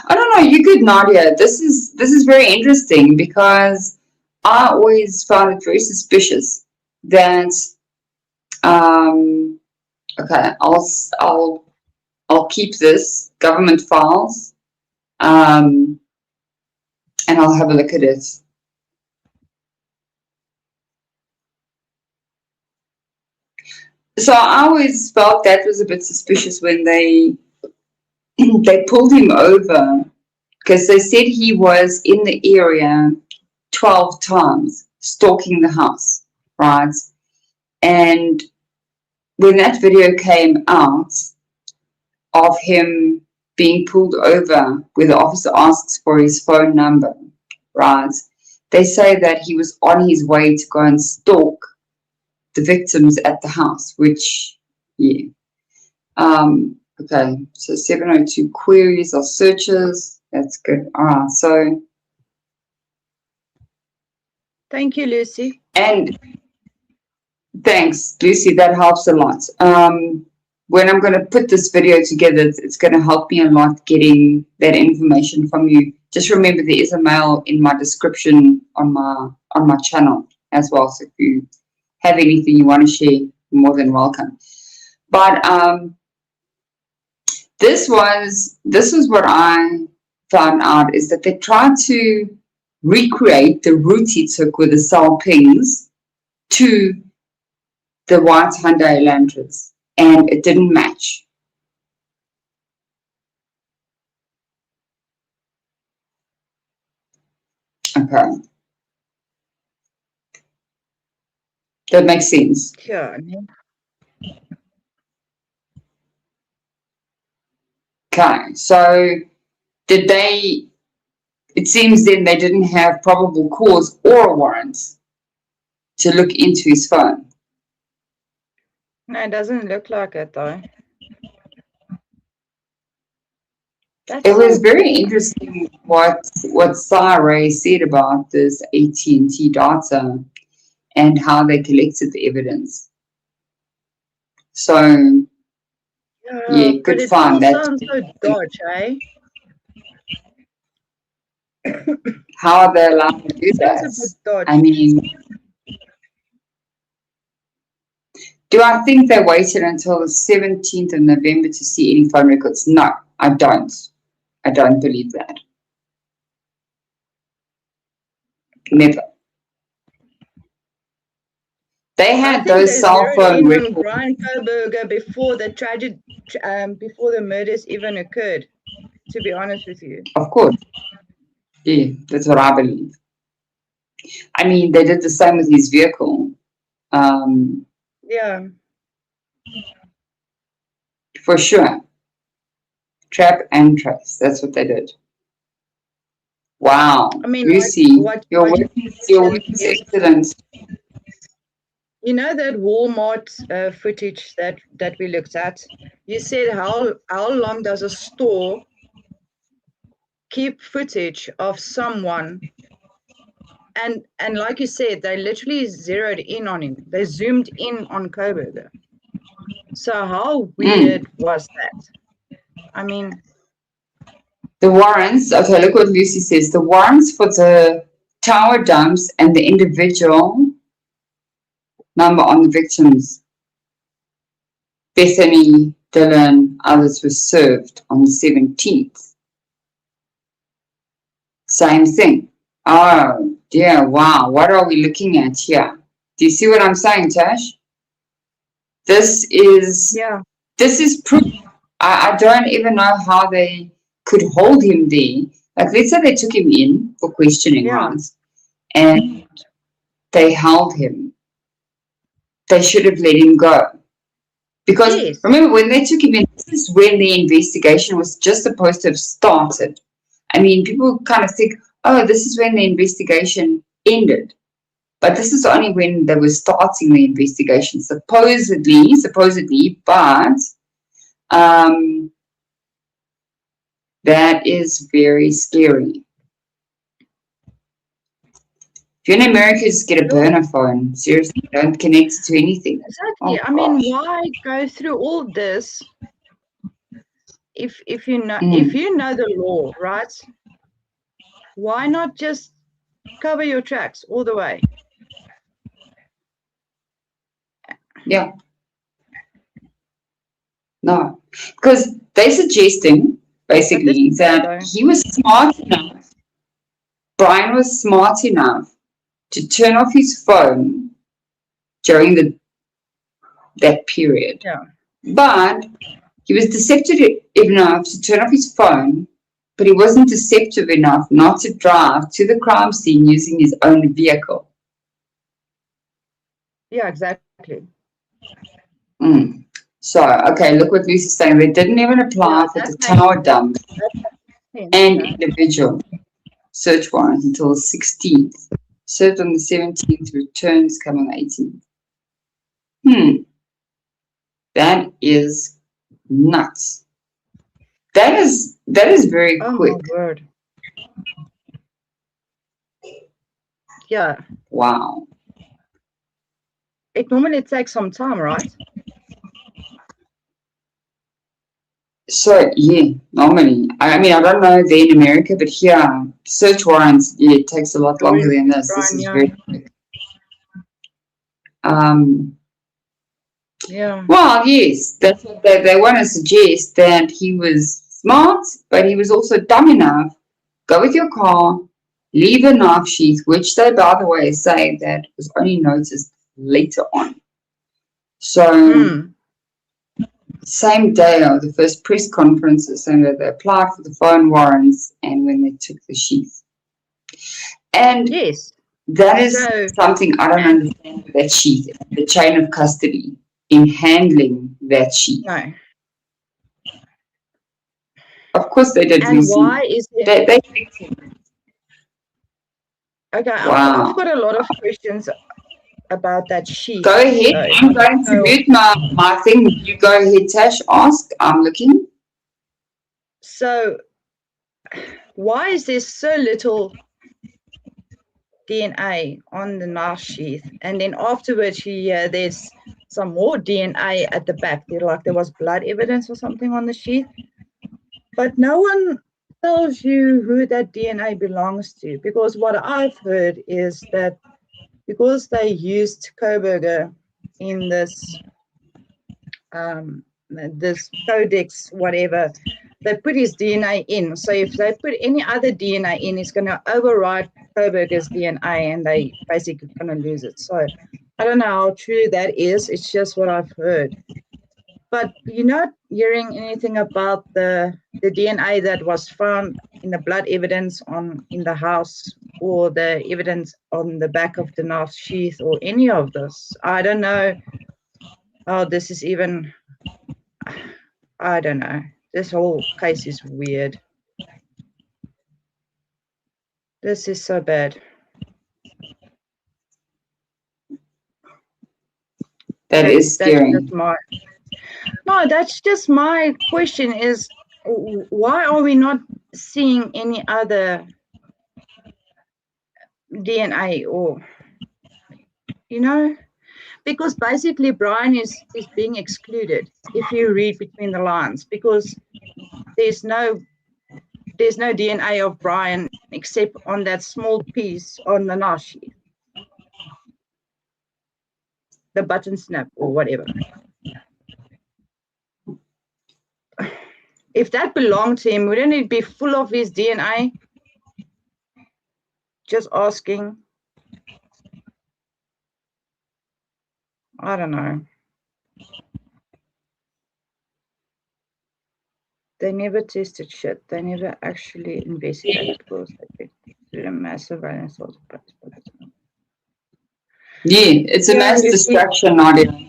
B: I don't know. You could, Nadia. This is very interesting because I always found it very suspicious that. Okay, I'll keep this government files, and I'll have a look at it. So I always felt that was a bit suspicious when they pulled him over because they said he was in the area 12 times stalking the house, right? And when that video came out of him being pulled over, where the officer asks for his phone number, right? They say that he was on his way to go and stalk the victims at the house, which, yeah. Okay, so 702 queries or searches. That's good. All right, so.
C: Thank you, Lucy.
B: And thanks, Lucy. That helps a lot. When I'm going to put this video together, it's going to help me a lot getting that information from you. Just remember there is a mail in my description on my channel as well. So if you have anything you want to share, you're more than welcome. But this was what I found out, is that they tried to recreate the route he took with the cell pings to the white Hyundai Elantras, and it didn't match. Okay. That makes sense.
C: Yeah.
B: Okay, so did they, it seems then they didn't have probable cause or a warrant to look into his phone.
C: No, it doesn't look like it though.
B: It was very interesting what Ray said about this AT&T data and how they collected the evidence. So, yeah, good find.
C: That sounds so dodge, eh?
B: How are they allowed to do that? I mean, do I think they waited until the 17th of November to see any phone records? No, I don't. I don't believe that. Never. They had those cell phone records.
C: Brian Koberger before the before the murders even occurred, to be honest with you.
B: Of course. Yeah, that's what I believe. I mean, they did the same with his vehicle.
C: Yeah.
B: For sure. Trap and trace. That's what they did. Wow.
C: I mean,
B: Lucy, your work is excellent.
C: You know that Walmart footage that we looked at? You said how long does a store keep footage of someone? And like you said, they literally zeroed in on him. They zoomed in on Koberger. So how weird was that? I mean,
B: the warrants, okay, look what Lucy says. The warrants for the tower dumps and the individual number on the victims, Bethany, Dylan, others, were served on the 17th. Same thing. Oh, dear, wow. What are we looking at here? Do you see what I'm saying, Tash? This is proof. I don't even know how they could hold him there. Like, let's say they took him in for questioning, right? And they held him. They should have let him go. Because remember, when they took him in, this is when the investigation was just supposed to have started. I mean, people kind of think, oh, this is when the investigation ended. But this is only when they were starting the investigation, supposedly, but that is very scary. If you're in America, just get a burner phone. Seriously, don't connect it to anything.
C: Exactly.
B: Oh,
C: I mean,
B: gosh.
C: why go through all this if you know the law, right? Why not just cover your tracks all the way?
B: Yeah. No, because they're suggesting basically that he was smart enough. Brian was smart enough to turn off his phone during that period.
C: Yeah.
B: But he was deceptive enough to turn off his phone, but he wasn't deceptive enough not to drive to the crime scene using his own vehicle.
C: Yeah, exactly.
B: So, okay, look what Lucy's saying. They didn't even apply for the tower dump and individual search warrant until the 16th. Served on the 17th, returns coming 18th. That is nuts. That is very quick.
C: Oh my word. Yeah.
B: Wow.
C: It normally takes some time, right?
B: So yeah, normally. I mean, I don't know there in America, but here, search warrants, yeah, it takes a lot longer than this. This is very quick.
C: Yeah.
B: Well, yes, that's what they want to suggest, that he was smart, but he was also dumb enough. Go with your car, leave a knife sheath, which they, by the way, say that was only noticed later on. So, same day of the first press conferences, saying that they applied for the phone warrants and when they took the sheath. And
C: yes,
B: that is something I don't understand with that sheath, the chain of custody in handling that sheath.
C: No.
B: Of course they did.
C: And why is it? Okay,
B: wow.
C: I've got a lot of questions about that sheet.
B: Go ahead. I'm going to mute my thing. You go ahead, Tash. Ask. I'm looking.
C: So, why is there so little DNA on the knife sheath? And then afterwards, there's some more DNA at the back. There was blood evidence or something on the sheath. But no one tells you who that DNA belongs to. Because what I've heard is that because they used Koberger in this codex, whatever, they put his DNA in. So if they put any other DNA in, it's going to override Koberger's DNA, and they basically going to lose it. So I don't know how true that is. It's just what I've heard. But you're not hearing anything about the DNA that was found in the blood evidence in the house, or the evidence on the back of the knife sheath, or any of this. I don't know how this is even. I don't know. This whole case is weird. This is so bad.
B: That is scary.
C: That's just my question is, why are we not seeing any other DNA, or, because basically Brian is being excluded if you read between the lines, because there's no DNA of Brian except on that small piece on the knife sheath, the button snap or whatever. If that belonged to him, wouldn't it be full of his DNA? Just asking. I don't know. They never tested shit. They never actually investigated because they did a massive violence.
B: Yeah, it's a mass distraction, Nadia.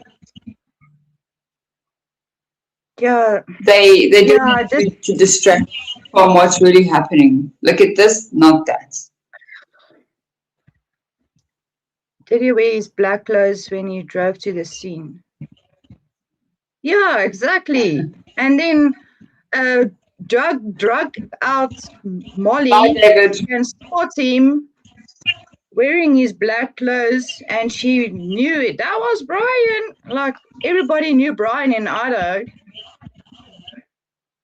C: Yeah.
B: They did it to distract from what's really happening. Look at this, not that.
C: Did he wear his black clothes when he drove to the scene? Yeah, exactly. And then drug out Molly and spot him wearing his black clothes, and she knew it. That was Brian. Like, everybody knew Brian in Idaho.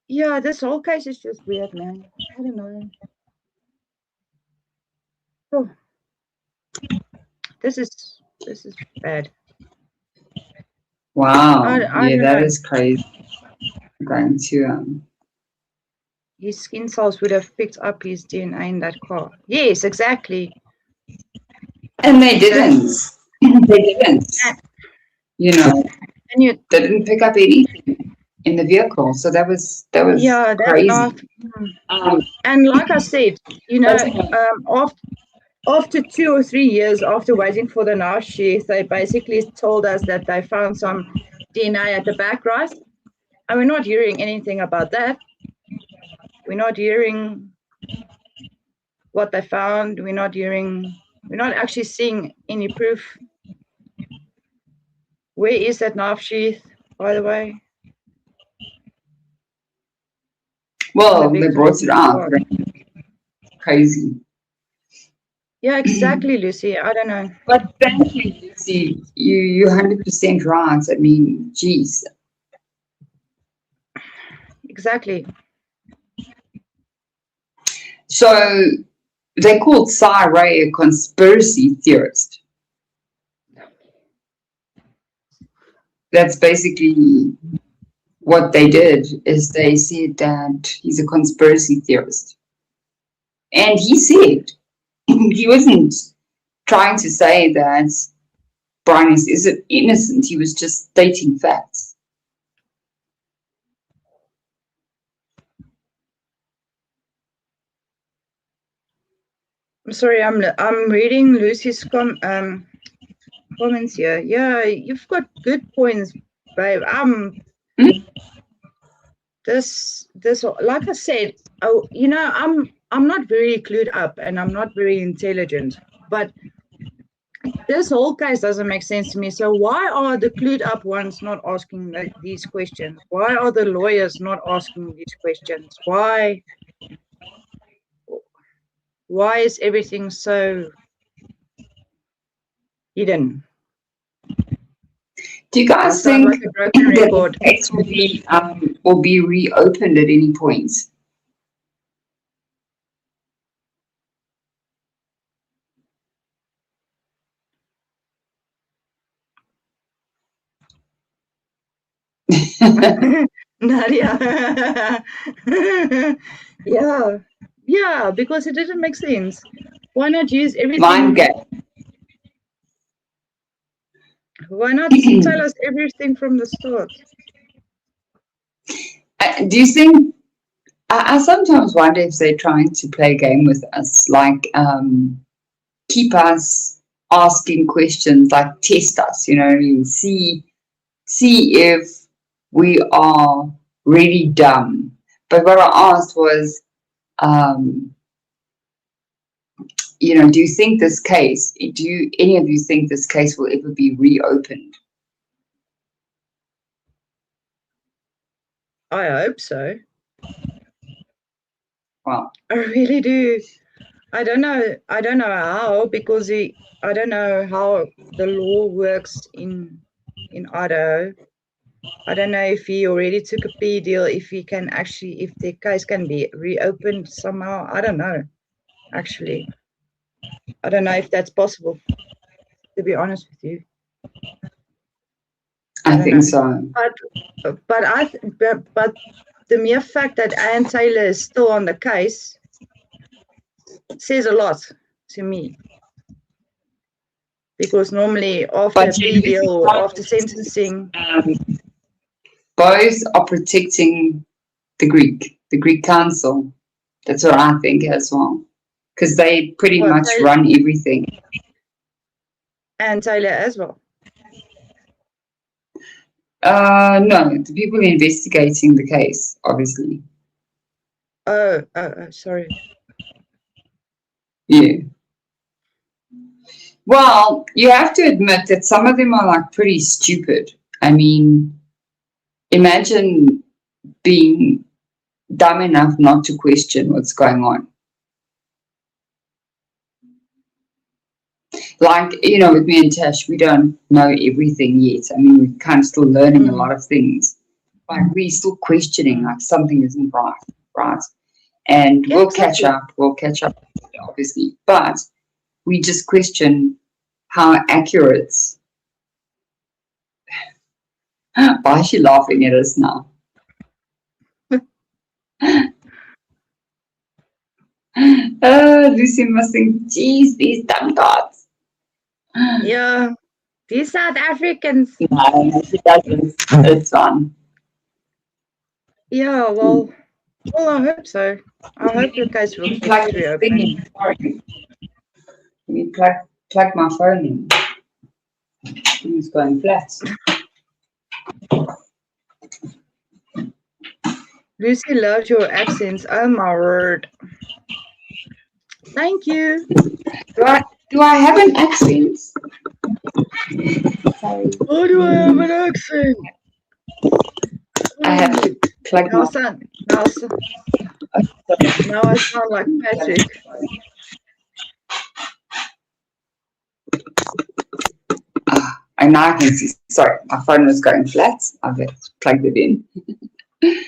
C: Yeah, this whole case is just weird, man. I don't know. Oh, this is bad.
B: Wow.
C: I
B: Yeah,
C: don't
B: that
C: know.
B: is crazy. I'm going to
C: His skin cells would have picked up his DNA in that car. Yes, exactly.
B: and they didn't. They didn't. You know,
C: And you,
B: they didn't pick up anything in the vehicle. So that was
C: yeah, that
B: crazy.
C: knife. And like I said, you know, after 2 or 3 years after waiting for the knife sheath, they basically told us that they found some DNA at the back, right? And we're not hearing anything about that. We're not hearing what they found. We're not actually seeing any proof. Where is that knife sheath, by the way?
B: Well, they brought it out. Crazy.
C: Yeah, exactly, Lucy. I don't know.
B: But thank you, Lucy. You're 100% right. I mean, geez.
C: Exactly.
B: So they called Cy Ray a conspiracy theorist. That's basically what they did, is they said that he's a conspiracy theorist. And he said he wasn't trying to say that Brian is innocent. He was just stating facts.
C: I'm sorry, I'm reading Lucy's comments here. Yeah, you've got good points, babe. This like I said, I'm not very clued up and I'm not very intelligent, but this whole case doesn't make sense to me. So why are the clued up ones not asking these questions? Why are the lawyers not asking these questions? Why is everything so hidden?
B: Do you guys think
C: like a broken record?
B: that the case will be reopened at any point?
C: Nadia. Yeah, because it didn't make sense. Why not use everything?
B: Mind gap.
C: Why not tell us everything from the start?
B: Do you think? I sometimes wonder if they're trying to play a game with us, like keep us asking questions, like test us. You know what I mean? See if we are really dumb. But what I asked was, you know, do you think this case? Do any of you think this case will ever be reopened?
C: I hope so.
B: Well,
C: I really do. I don't know how, because I don't know how the law works in Idaho. I don't know if he already took a plea deal, if he can actually, if the case can be reopened somehow. I don't know, actually. I don't know if that's possible, to be honest with you.
B: I think so.
C: But the mere fact that Ann Taylor is still on the case says a lot to me. Because normally after a plea deal or after sentencing,
B: both are protecting the Greek council. That's what I think as well, because they pretty much run everything.
C: And Taylor as well.
B: No, the people investigating the case, obviously.
C: Oh, sorry.
B: Yeah. Well, you have to admit that some of them are like pretty stupid. I mean, imagine being dumb enough not to question what's going on. Like, with me and Tash, we don't know everything yet. I mean, we're kind of still learning a lot of things. Like, we're still questioning, like, something isn't right? And
C: Yeah,
B: we'll
C: exactly.
B: catch up, obviously. But we just question how accurate. Why is she laughing at us now? Lucy must think, geez, these dumb dots.
C: Yeah, these South Africans.
B: No, she doesn't. It's fun.
C: Yeah, well, I hope so. I hope you guys will get reopened.
B: Sorry. Let me plug my phone in. It's going flat.
C: Lucy loves your accents. Oh my word. Thank you.
B: Do I have an accent?
C: Oh, do I have an accent?
B: I have to plug
C: Now,
B: my
C: now I sound like Patrick.
B: And now I can see. Sorry, my phone was going flat. I've plugged it in. Okay,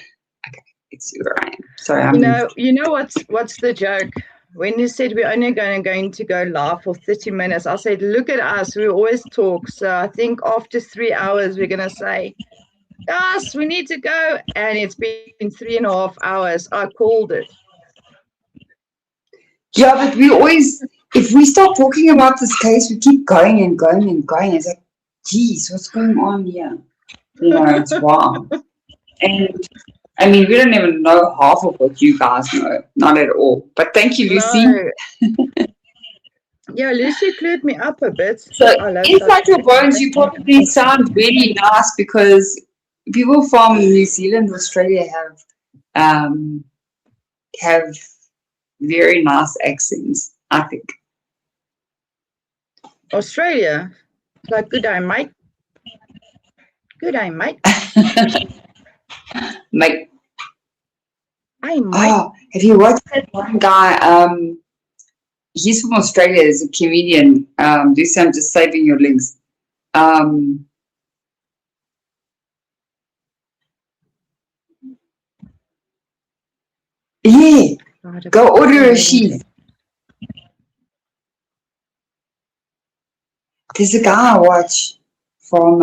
B: it's where I am. Sorry,
C: You know what's the joke? When you said we're only going to go live for 30 minutes, I said, look at us. We always talk. So I think after 3 hours, we're going to say, yes, we need to go. And it's been 3.5 hours. I called it.
B: Yeah, but we always, if we start talking about this case, we keep going and going and going. It's like, geez, what's going on here? It's wild. And I mean, we don't even know half of what you guys know. Not at all. But thank you, Lucy.
C: No. Yeah, Lucy cleared me up a bit.
B: So inside your bones, you probably sound really nice because people from New Zealand, Australia have very nice accents, I think.
C: Australia? Like, good day, mate. Good day, mate.
B: Mate.
C: Hey, mate.
B: Oh, have you watched that one guy? He's from Australia. He's a comedian. Lucy, I'm just saving your links. Yeah. Go order a sheet. There's a guy I watch from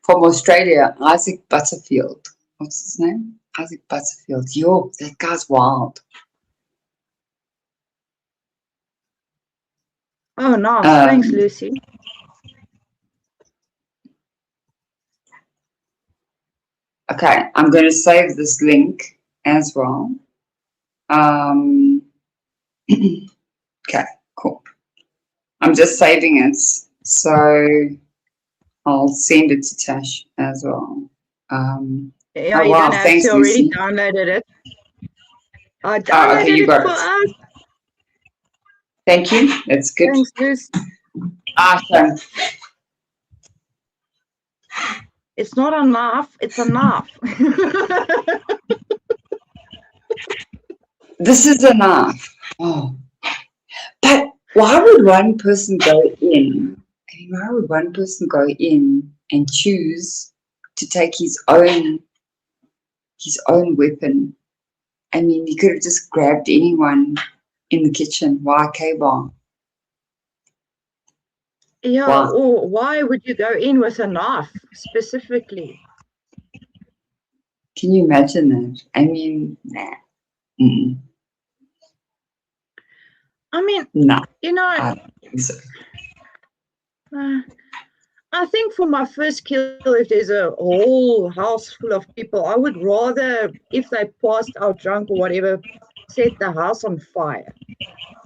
B: Australia, Isaac Butterfield. What's his name? Isaac Butterfield. Yo, that guy's wild.
C: Oh, no. Thanks, Lucy.
B: Okay, I'm going to save this link as well. Okay, cool. I'm just saving it, so I'll send it to Tash as well.
C: Yeah, you don't have
B: thanks,
C: to already
B: Lucy.
C: downloaded it. I downloaded it for us.
B: Thank you. That's good.
C: Thanks, Lucy.
B: Awesome.
C: It's not enough. It's enough.
B: This is enough. Oh. But why would one person go in? I mean, why would one person go in and choose to take his own weapon? I mean, he could have just grabbed anyone in the kitchen. Why K-bar?
C: Yeah, wow. Or why would you go in with a knife specifically?
B: Can you imagine that? I mean, nah. Mm-mm.
C: I mean,
B: nah.
C: I
B: don't think so.
C: I think for my first kill, if there's a whole house full of people, I would rather, if they passed out drunk or whatever, set the house on fire.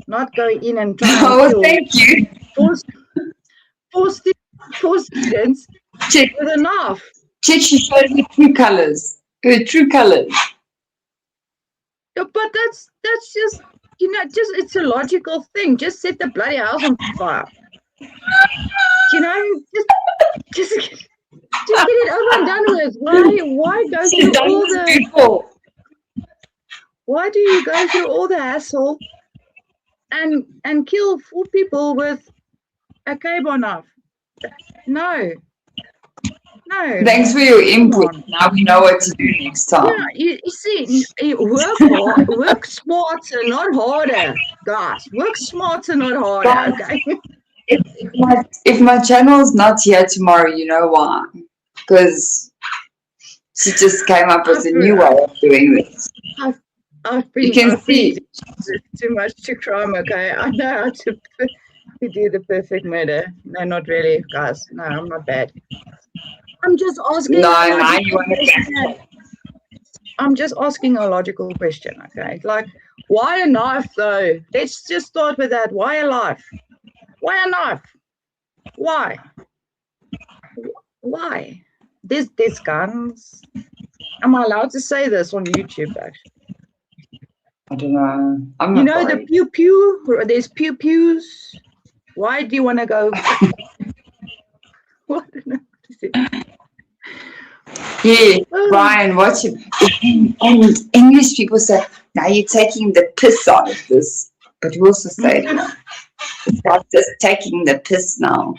C: Not go in and try and kill.
B: Thank you.
C: Four students with a knife.
B: Check, she showed me true colors. Her true colors.
C: Yeah, but that's just, it's a logical thing. Just set the bloody house on fire. Just get it over and done with. Why go through all the? Why do you go through all the hassle and kill 4 people with a K-bar knife. No.
B: Thanks for your
C: Come
B: input.
C: on.
B: Now we know what to do next time.
C: Yeah, you see, work smarter, not harder, guys. Work smarter, not harder.
B: Guys,
C: Okay.
B: if my channel's not here tomorrow, you know why? Because she just came up with a new way of doing this.
C: I've
B: You
C: been
B: can see.
C: too much to crime. Okay, I know how to do the perfect murder. No, not really, guys. No, I'm not bad. I'm just asking.
B: No, now you want to.
C: I'm just asking a logical question. Okay, like why a knife though? Let's just start with that. Why a knife? Why a knife? Why? Why? There's guns. Am I allowed to say this on YouTube? Actually,
B: I don't know. I'm
C: you
B: not
C: know the
B: worried.
C: pew pew. There's pew pews. Why do you want to go? What is it?
B: Yeah, Brian, watch it. And English people say, now you're taking the piss out of this. But we also say, it's not just taking the piss now.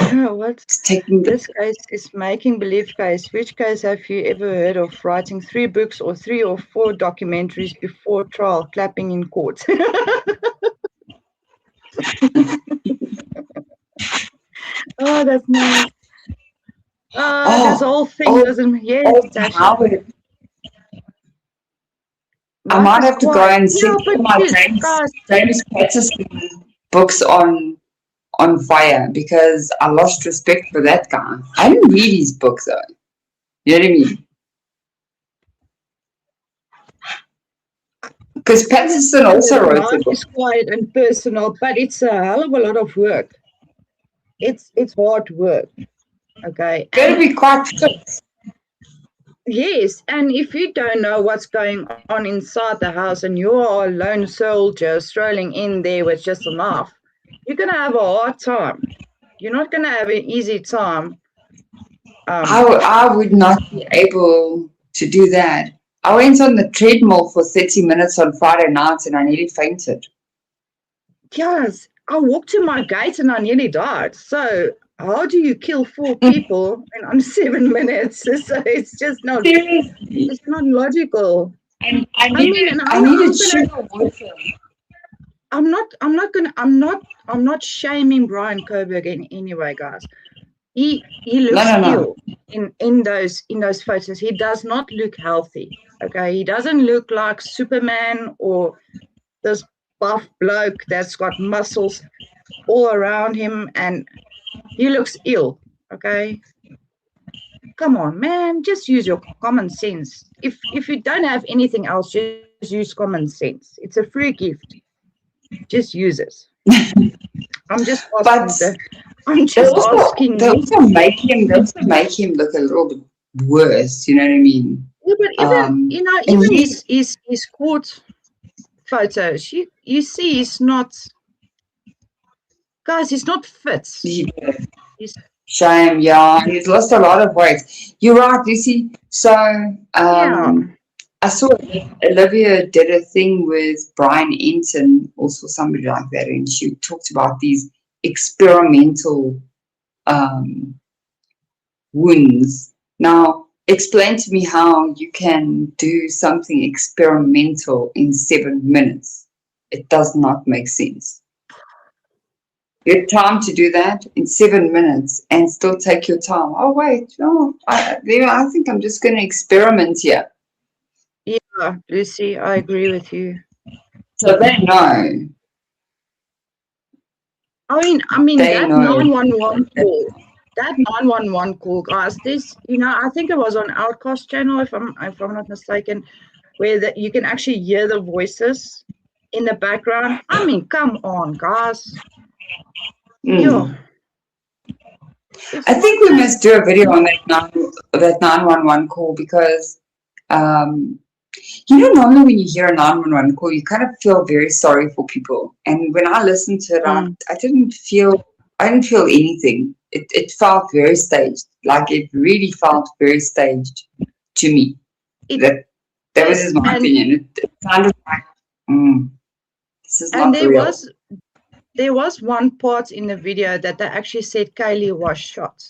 C: What?
B: It's taking the
C: This case is making believe case. Which case have you ever heard of writing 3 books or 3 or 4 documentaries before trial, clapping in court? Oh, that's nice. This whole thing doesn't. Yes, actually.
B: I might have to go and see my James Patterson books on fire because I lost respect for that guy. I didn't read his books though. You know what I mean? Because Patterson also wrote a book.
C: It's quiet and personal, but it's a hell of a lot of work. It's hard work. Okay.
B: Gotta be quite fit.
C: Yes, and if you don't know what's going on inside the house and you are a lone soldier strolling in there with just a knife, you're going to have a hard time. You're not going to have an easy time.
B: I would not be able to do that. I went on the treadmill for 30 minutes on Friday night and I nearly fainted.
C: Yes, I walked to my gate and I nearly died. So how do you kill 4 people in 7 minutes? So it's just not. It's not logical.
B: And I needed sugar water.
C: I'm not shaming Brian Coburg in any way, guys. He looks ill in those photos. He does not look healthy. Okay, he doesn't look like Superman or this buff bloke that's got muscles all around him, and he looks ill. Okay, come on, man, just use your common sense. If you don't have anything else, just use common sense. It's a free gift. Just use it. I'm just asking.
B: They also make him look a little bit worse. You know what I mean?
C: Yeah, but even his court photos, you see, he's not. Guys, he's not fit.
B: Shame, yeah. He's lost a lot of weight. You're right, Lucy. So, I saw Olivia did a thing with Brian Enton, also somebody like that, and she talked about these experimental wounds. Now, explain to me how you can do something experimental in 7 minutes. It does not make sense. You have time to do that in 7 minutes and still take your time. Oh, wait, no, I think I'm just going to experiment here.
C: Yeah, Lucy, I agree with you.
B: So they know.
C: I mean that 911 call. That 911 call, guys. This, I think it was on Outcast channel, if I'm not mistaken, where you can actually hear the voices in the background. I mean, come on, guys. Yeah.
B: I think we must do a video on that 911 call because, normally when you hear a 911 call, you kind of feel very sorry for people. And when I listened to it, I didn't feel anything. It felt very staged. Like it really felt very staged to me. That was just my opinion. It sounded like, this is
C: And
B: not real.
C: There was one part in the video that they actually said Kaylee was shot.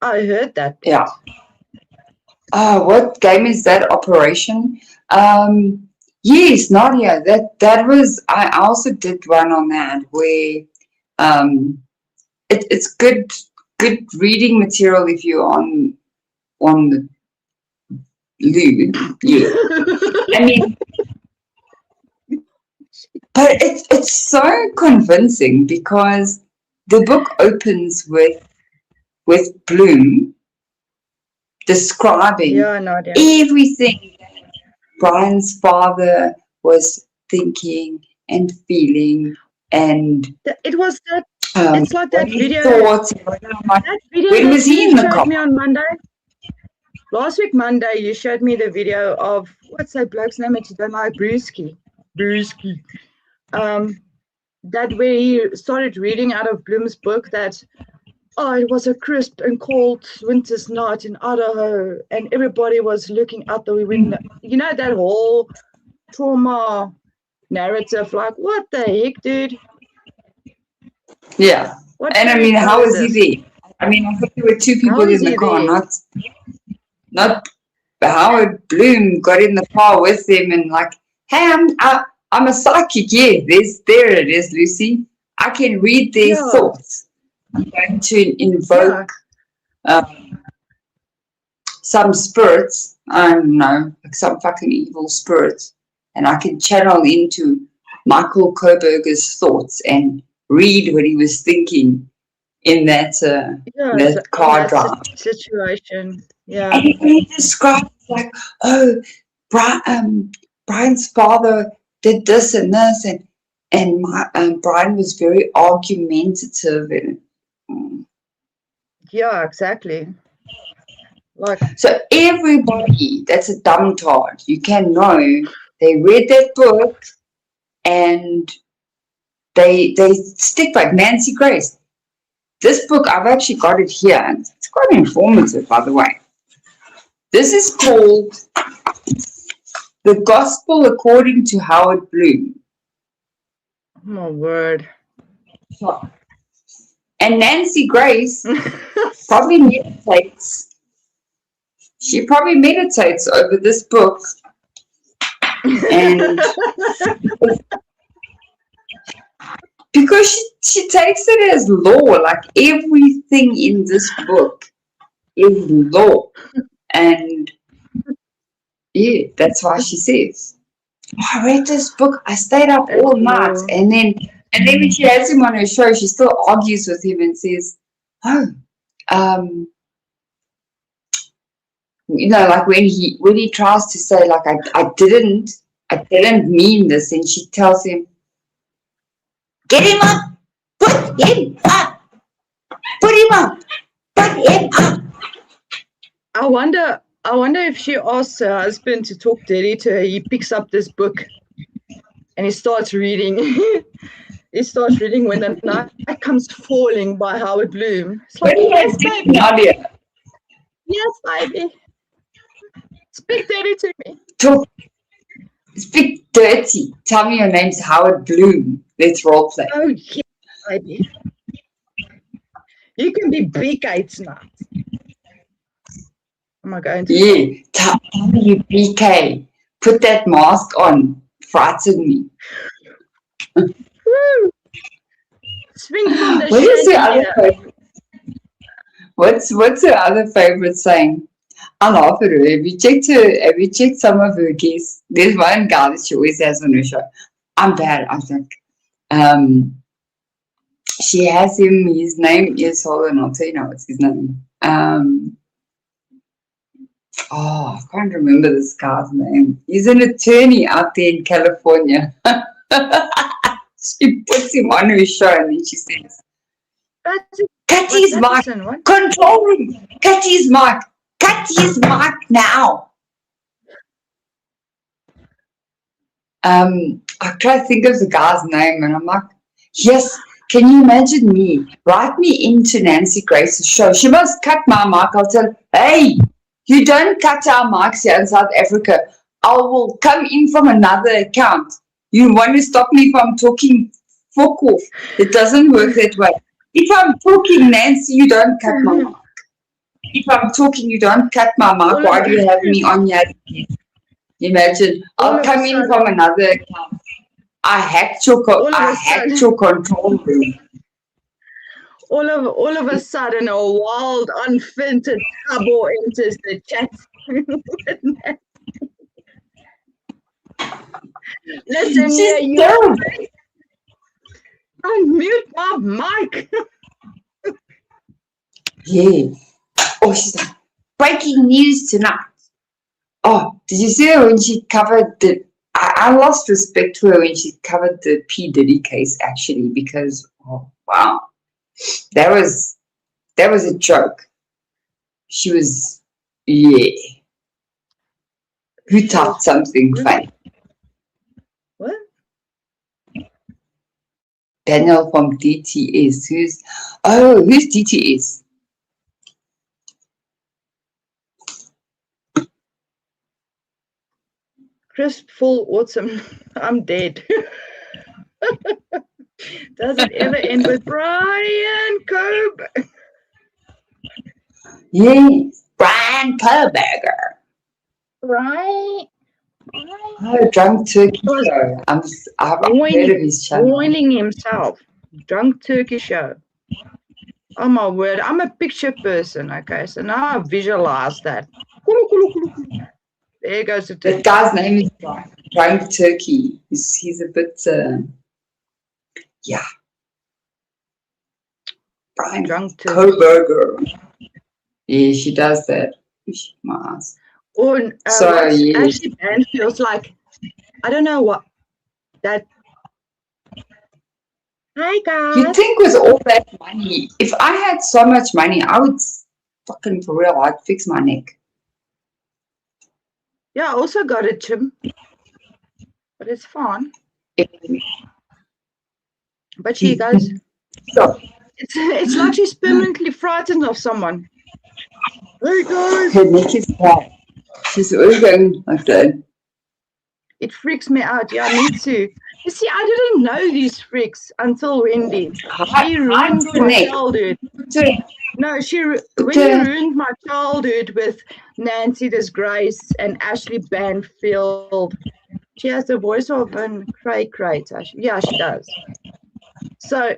C: I heard that part.
B: Yeah. What game is that? Operation? Yes, Nadia. That was. I also did one on that where, it's good reading material if you're on the lewd. Yeah. I mean. But it's so convincing because the book opens with Bloom describing everything Brian's father was thinking and feeling, and
C: it was that. It's like that video.
B: That video when was he in the car?
C: Me on Monday. Last week Monday, you showed me the video of what's that bloke's name? It's Brewski. That where he started reading out of Bloom's book that, it was a crisp and cold winter's night in Idaho, and everybody was looking out the window. You know, that whole trauma narrative, like, what the heck, dude?
B: Yeah. And I mean, how was he there? I mean, I think there were two people in the car, not Howard Bloom got in the car with them and like, hey, I'm a psychic. Yeah, there it is, Lucy. I can read their thoughts. I'm going to invoke some spirits. I don't know, like some fucking evil spirits, and I can channel into Michael Koberger's thoughts and read what he was thinking in that car drive
C: situation. Yeah,
B: and he described like, Brian's father did this and this, and Brian was very argumentative and.
C: Yeah, exactly. Like,
B: so everybody that's a dumb-tard, you can know they read that book and they stick by Nancy Grace. This book, I've actually got it here, and it's quite informative, by the way. This is called The Gospel According to Howard Bloom.
C: Oh my word.
B: And Nancy Grace probably meditates. She probably meditates over this book. And because she takes it as law, like everything in this book is law. And yeah, that's why she says, I read this book, I stayed up all night, and then when she has him on her show, she still argues with him and says, you know, like when he tries to say like I didn't mean this, and she tells him, get him up, put him up, put him up, put him up.
C: I wonder if she asks her husband to talk dirty to her. He picks up this book and he starts reading. He starts reading When the Night Comes Falling by Howard Bloom. It's like,
B: yes, baby. Nadia.
C: Yes, baby. Speak dirty to me.
B: Talk. Speak dirty. Tell me your name's Howard Bloom. Let's role play.
C: Oh, yeah, baby. You can be big eights now. Am I going to?
B: Yeah. Tell me you BK. Put that mask on. Frighten me.
C: Woo! Swing from the
B: what is your other
C: favorite?
B: What's her other favorite saying? I laugh at her. Have you checked some of her guests? There's one guy that she always has on her show. I'm bad, I think. She has him, his name is, hold on, I'll tell you now what's his name. I can't remember this guy's name. He's an attorney out there in California. She puts him on her show and then she says, cut his mic, control him, cut his mic now. I try to think of the guy's name and I'm like, yes, can you imagine me? Write me into Nancy Grace's show. She must cut my mic. I'll tell her, hey, You don't cut our mics here in South Africa. I will come in from another account. You want to stop me from talking? Fuck off. It doesn't work that way. If I'm talking, Nancy, you don't cut my mic. If I'm talking, you don't cut my mic. Why do you have me on here? Imagine. I'll come in from another account. I hacked your control room.
C: All of a sudden, a wild, unfiltered Tabo enters the chat. Listen here, you unmute my mic.
B: Yeah. Oh, she's like, breaking news tonight. Oh, did you see her when she covered the... I lost respect for her when she covered the P. Diddy case, actually, because, oh, wow. That was a joke. She was, yeah. Who typed something funny?
C: What?
B: Daniel from DTS. Who's DTS?
C: Crisp, full, awesome. I'm dead. Does it ever end with Brian Cobb?
B: Yes, Brian Koberger.
C: Right.
B: Oh, Drunk Turkey Show. I've heard of his channel.
C: Boiling himself. Drunk Turkey Show. Oh my word, I'm a picture person, okay? So now I visualize that. There goes the turkey.
B: The guy's name is Drunk Turkey. He's a bit, yeah. Brian
C: Drunk Turkey.
B: Koberger. Yeah, she does that. My ass.
C: Or
B: So, yeah.
C: Ashley Band feels like, I don't know what that. Hi guys.
B: You'd think with all that money, if I had so much money, I would fucking, for real, I'd fix my neck.
C: Yeah, I also got a gym, but it's fun. But she goes,
B: So,
C: it's like she's permanently frightened of someone. Hey guys.
B: her neck is bad. She's always going like that.
C: It freaks me out. Yeah, me too. You see, I didn't know these freaks until Wendy. She ruined my childhood. No, Wendy ruined my childhood with Nancy Disgrace and Ashley Banfield. She has the voice of an cray. Yeah, she does. So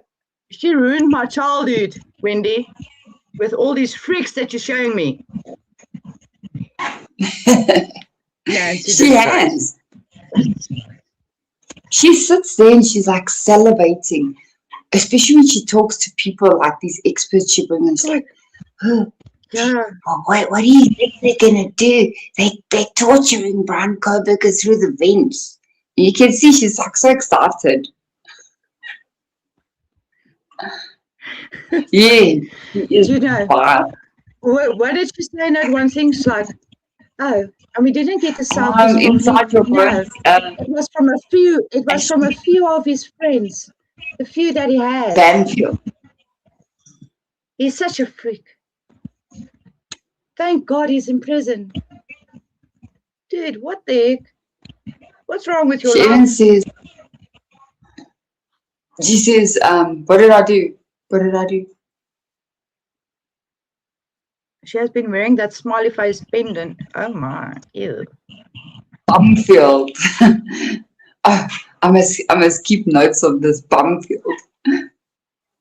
C: she ruined my childhood, Wendy, with all these freaks that you're showing me. Nancy
B: She has. She sits there and she's like salivating, especially when she talks to people like these experts. She brings like, oh,
C: yeah.
B: Oh, what do you think they're gonna do? They're torturing Brian Koberger through the vents. And you can see she's like so excited. Yeah,
C: you know,
B: wild.
C: What did she say in that one thing? She's like, oh, and we didn't get the sound.
B: Inside your brain.
C: It was from a few. It was from a few of his friends, the few that he had.
B: Banfield.
C: He's such a freak. Thank God he's in prison. Dude, what the heck? What's wrong with your life?
B: Even says, she says, what did I do? What did I do?
C: She has been wearing that smiley face pendant. Oh my, ew.
B: Bumfield. Oh, I must keep notes of this Bumfield.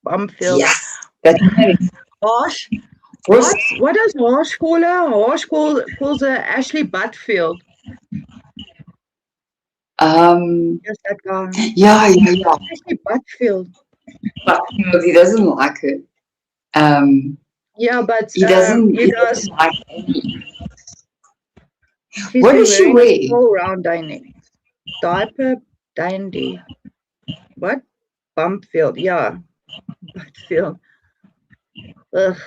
C: Bumfield.
B: Yes. That's nice.
C: Harsh. What does Harsh call her? Harsh calls her Ashley Butfield. Just that guy.
B: Yeah.
C: Ashley Butfield.
B: Butfield, he doesn't like it.
C: Yeah, but
B: he doesn't like any.
C: She's
B: what does she wear?
C: All round diaper, dandy. What? Bumpfield, yeah. Butfield. Ugh.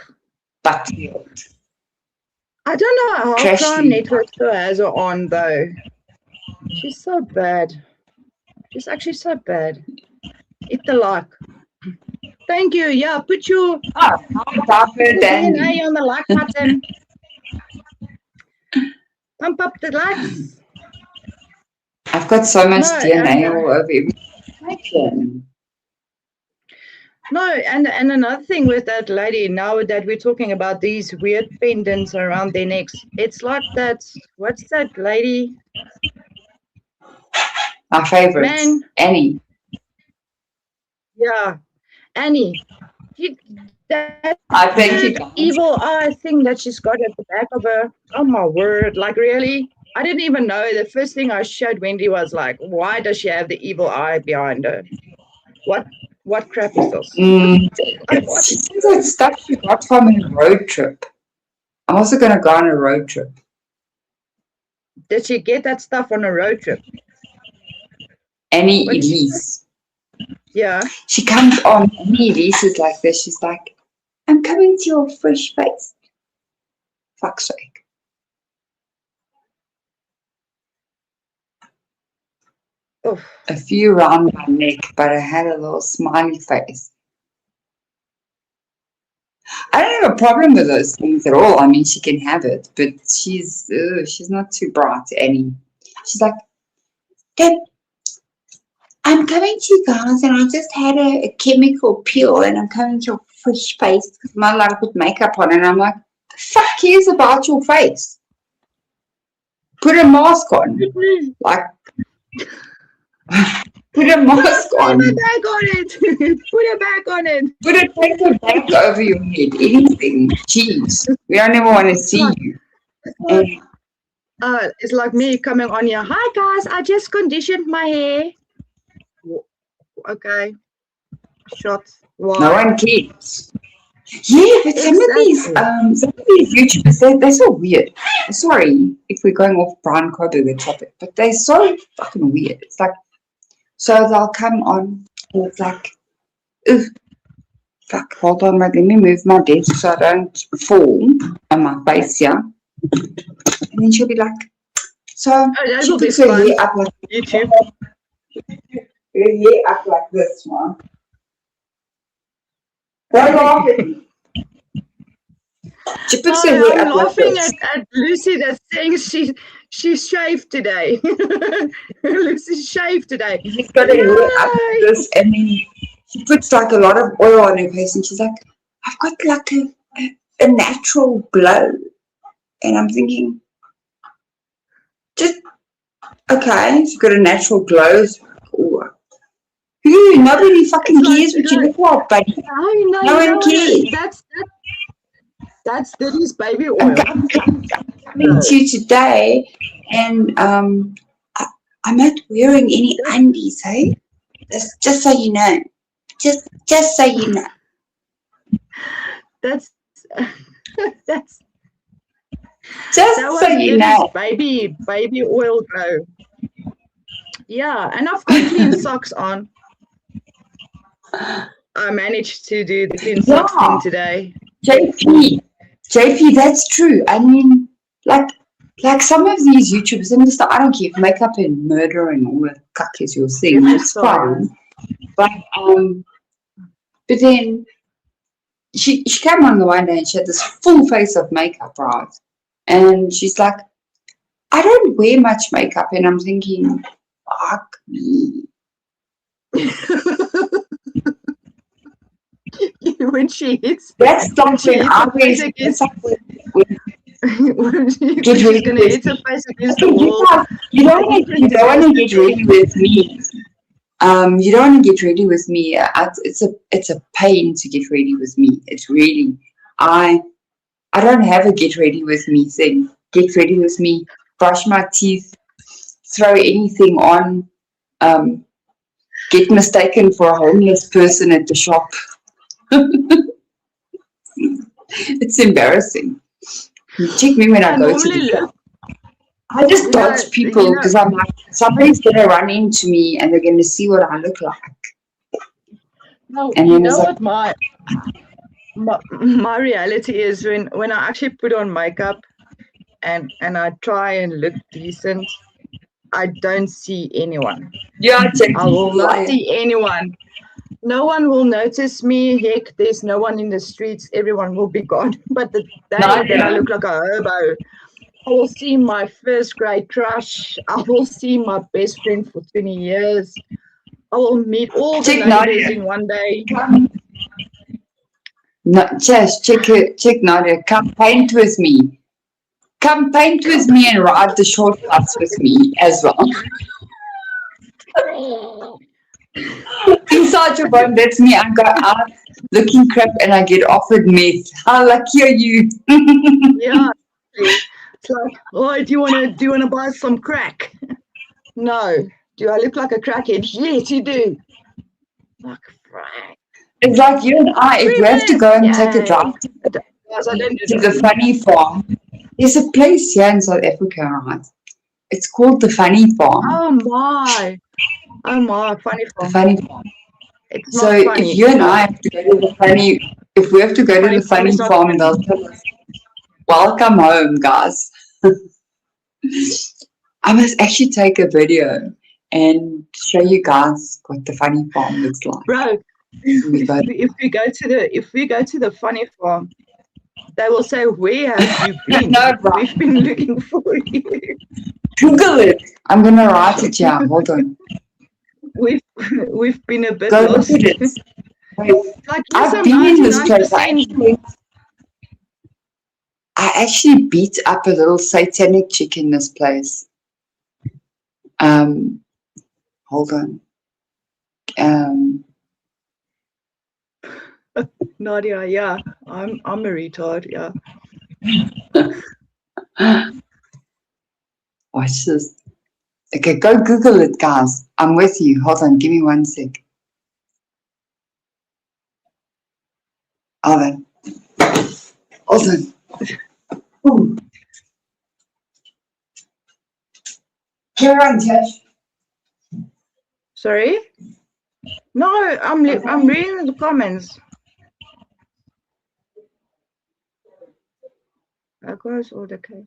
B: Butfield.
C: I don't know how Prime Network still has her on though. She's so bad. She's actually so bad. Hit the like. Thank you. Yeah, put your
B: DNA
C: on the like button. Pump up the likes.
B: I've got so much
C: No,
B: DNA
C: and,
B: all over everything.
C: No, and another thing with that lady, now that we're talking about these weird pendants around their necks, it's like that, what's that lady?
B: My favorite,
C: Man.
B: Annie.
C: Yeah, Annie. That
B: I thank you, guys.
C: evil eye thing that she's got at the back of her. Oh my word! Like really, I didn't even know. The first thing I showed Wendy was like, why does she have the evil eye behind her? What crap is this?
B: It's stuff she got from a road trip. I'm also going to go on a road trip.
C: Did she get that stuff on a road trip?
B: Annie Elise.
C: Yeah.
B: She comes on. Annie Elise is like this. She's like, I'm coming to your fresh face. Fuck's sake.
C: Oof.
B: A few around my neck, but I had a little smiley face. I don't have a problem with those things at all. I mean, she can have it, but she's not too bright, Annie. She's like, Dad, I'm coming to you guys, and I just had a chemical peel, and I'm coming to your fresh face because I'm not allowed to put makeup on. And I'm like, the fuck cares about your face? Put a mask on. Like, put a mask on.
C: Put a bag on it. Put a bag on it.
B: Put a paper bag over your head. Anything. Jeez. We don't ever want to see you.
C: It's like me coming on here. Hi guys, I just conditioned my hair. Okay. Shot. Why?
B: No one cares. Yeah, but some of these YouTubers, they're so weird. Sorry if we're going off Brian Kobe, the topic, but they're so fucking weird. It's like, so they'll come on and it's like, ugh, fuck, hold on, let me move my desk so I don't fall on my face here. And then she'll be like, so she puts her hair up like
C: YouTube.
B: Her hair up like this one. Don't laugh at me. She puts her hair
C: I'm
B: up like
C: laughing
B: this.
C: at Lucy that's saying she's shaved today. Lucy's shaved today.
B: She's got her hair up like this, and then she puts like a lot of oil on her face, and she's like, I've got like a natural glow. And I'm thinking, just, okay, she's got a natural glow. Nobody fucking cares what you look like, buddy. No one cares.
C: That's Diddy's baby oil.
B: I'm coming to you today, and I'm not wearing any undies, hey? Just so you know. Just so you know.
C: That's
B: just so you know.
C: Baby oil glow. Yeah, and I've got clean socks on. I managed to do the clean socks thing today. JP, that's true. I mean, like some of these YouTubers, and I don't care if makeup and murder and all that cuck is your thing. That's fine. But then she came on the one day and she had this full face of makeup, right? And she's like, I don't wear much makeup, and I'm thinking, fuck me. When she hits,
B: that's something I wear.
C: She's gonna hit her face against the wall.
B: You don't want to get ready with me. You don't want to get ready with me. It's a pain to get ready with me. It's really, I don't have a get ready with me thing. Get ready with me. Brush my teeth. Throw anything on. Get mistaken for a homeless person at the shop. It's embarrassing. Check me when I go to the shop. I just dodge people because I'm like, somebody's going to run into me and they're going to see what I look like.
C: No, and you know what my reality is when I actually put on makeup and I try and look decent, I don't see anyone.
B: Yeah,
C: I will not see anyone. No one will notice me. Heck, there's no one in the streets. Everyone will be gone. But the day that I look like a hobo, will see my first grade crush. I will see my best friend for 20 years. I will meet all the neighbors in one day.
B: No, just check Nadia. Come paint with me. Come paint with me and ride the shortcuts with me as well. Inside your bone, that's me. I go out looking crap and I get offered meth. How lucky are you?
C: Yeah. It's like, oh, do you wanna buy some crack? No. Do I look like a crackhead? Yes, you do. Like crack.
B: It's like you and I, if we have to go and take a drive to the funny farm, there's a place here in South Africa, right? It's called the Funny Farm.
C: Oh my, funny
B: The
C: farm.
B: Funny Farm.
C: It's
B: So
C: not funny.
B: if you and I have to go to the funny, if we have to go to the funny farm, they'll tell us, welcome home, guys. I must actually take a video and show you guys what the funny farm looks like.
C: Bro, if we go to the funny farm, they will say, where have you been?
B: No, bro.
C: We've been looking for you.
B: Google it. I'm gonna write it here. Hold on.
C: We've been a bit
B: Go
C: lost.
B: look at it.
C: Like,
B: I've been in this place. I actually beat up a little satanic chick in this place. Hold on.
C: Nadia, yeah, I'm a retard, yeah.
B: Watch this. Okay, go Google it, guys. I'm with you. Hold on, give me 1 sec. Hold on. Hold on. Ooh. Carry on, Josh.
C: Sorry? No, I'm reading the comments. Across all the case.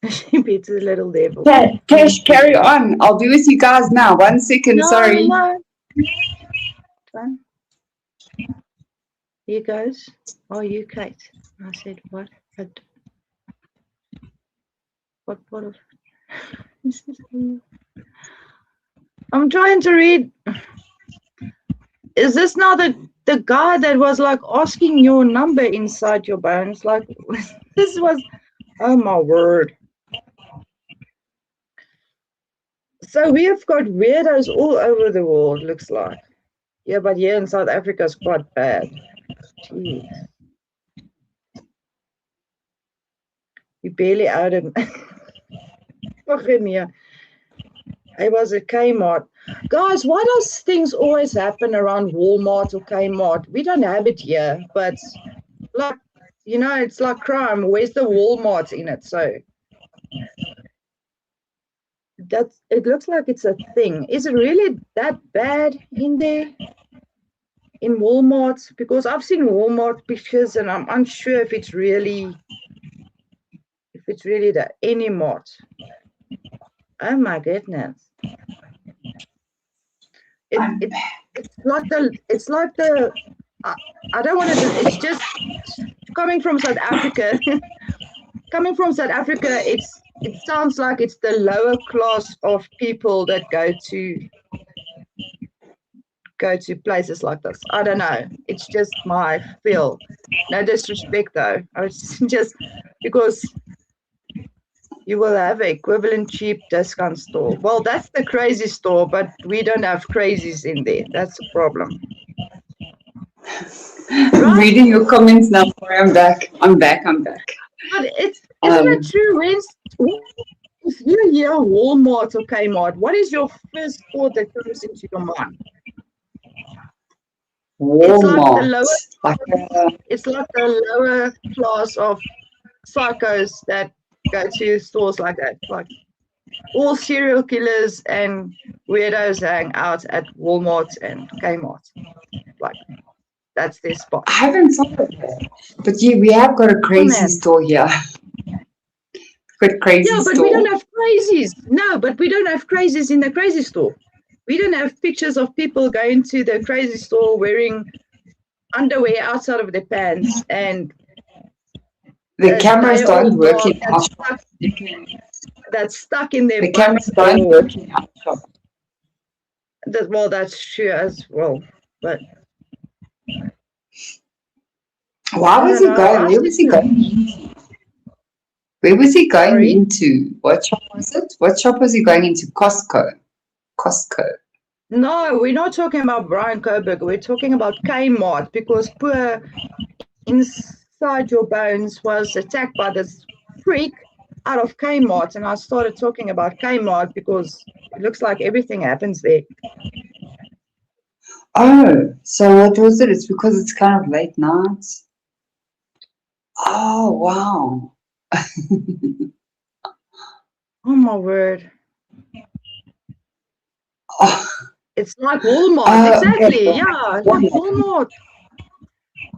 C: She beats a little devil.
B: Cash, carry on. I'll be with you guys now. 1 second, sorry.
C: No. You guys? Oh, you, Kate. I said, what? What part of... I'm trying to read. Is this now the guy that was like asking your number inside your bones? Like, this was... Oh, my word. So we have got weirdos all over the world, looks like. Yeah, but here in South Africa is quite bad. Jeez. We barely outed. I was at Kmart. Guys, why does things always happen around Walmart or Kmart? We don't have it here, but like, you know, it's like crime. Where's the Walmart in it? So it looks like it's a thing. Is it really that bad in there? In Walmart? Because I've seen Walmart pictures and I'm unsure if it's really the any mart. Oh my goodness. It's like the I don't want to do, it's just coming from South Africa. Coming from South Africa, it sounds like it's the lower class of people that go to places like this. I don't know. It's just my feel. No disrespect though. It's just because you will have an equivalent cheap discount store. Well, that's the crazy store, but we don't have crazies in there. That's the problem.
B: Right? Reading your comments now. Sorry, I'm back.
C: But isn't it true? If you hear Walmart or Kmart, what is your first thought that comes into your mind?
B: Walmart.
C: It's like the lower class of psychos that go to stores like that. Like all serial killers and weirdos hang out at Walmart and Kmart. Like That's their spot.
B: I haven't thought of that. But yeah, we have got a crazy
C: man.
B: store here. Got crazy
C: Yeah, but
B: store.
C: we don't have crazies. No, but we don't have crazies in the crazy store. We don't have pictures of people going to the crazy store wearing underwear outside of their pants and
B: The cameras
C: they all
B: don't work
C: dark
B: in
C: and
B: our
C: stuck,
B: shop.
C: that's stuck in their
B: The
C: butts
B: cameras don't
C: or
B: work in our shop.
C: well, that's true as well. But
B: Why
C: I
B: was
C: don't
B: he
C: know.
B: going? Where was he going? Where was he going
C: Sorry?
B: into? What shop was it? What shop was he going into? Costco. Costco.
C: No, we're not talking about Brian Coburg. We're talking about Kmart because poor Inside Your Bones was attacked by this freak out of Kmart. And I started talking about Kmart because it looks like everything happens there.
B: Oh, so what was it? It's because it's kind of late night. Oh, wow.
C: Oh, my word.
B: Oh,
C: It's like Walmart. Exactly.
B: okay.
C: Yeah, like Walmart.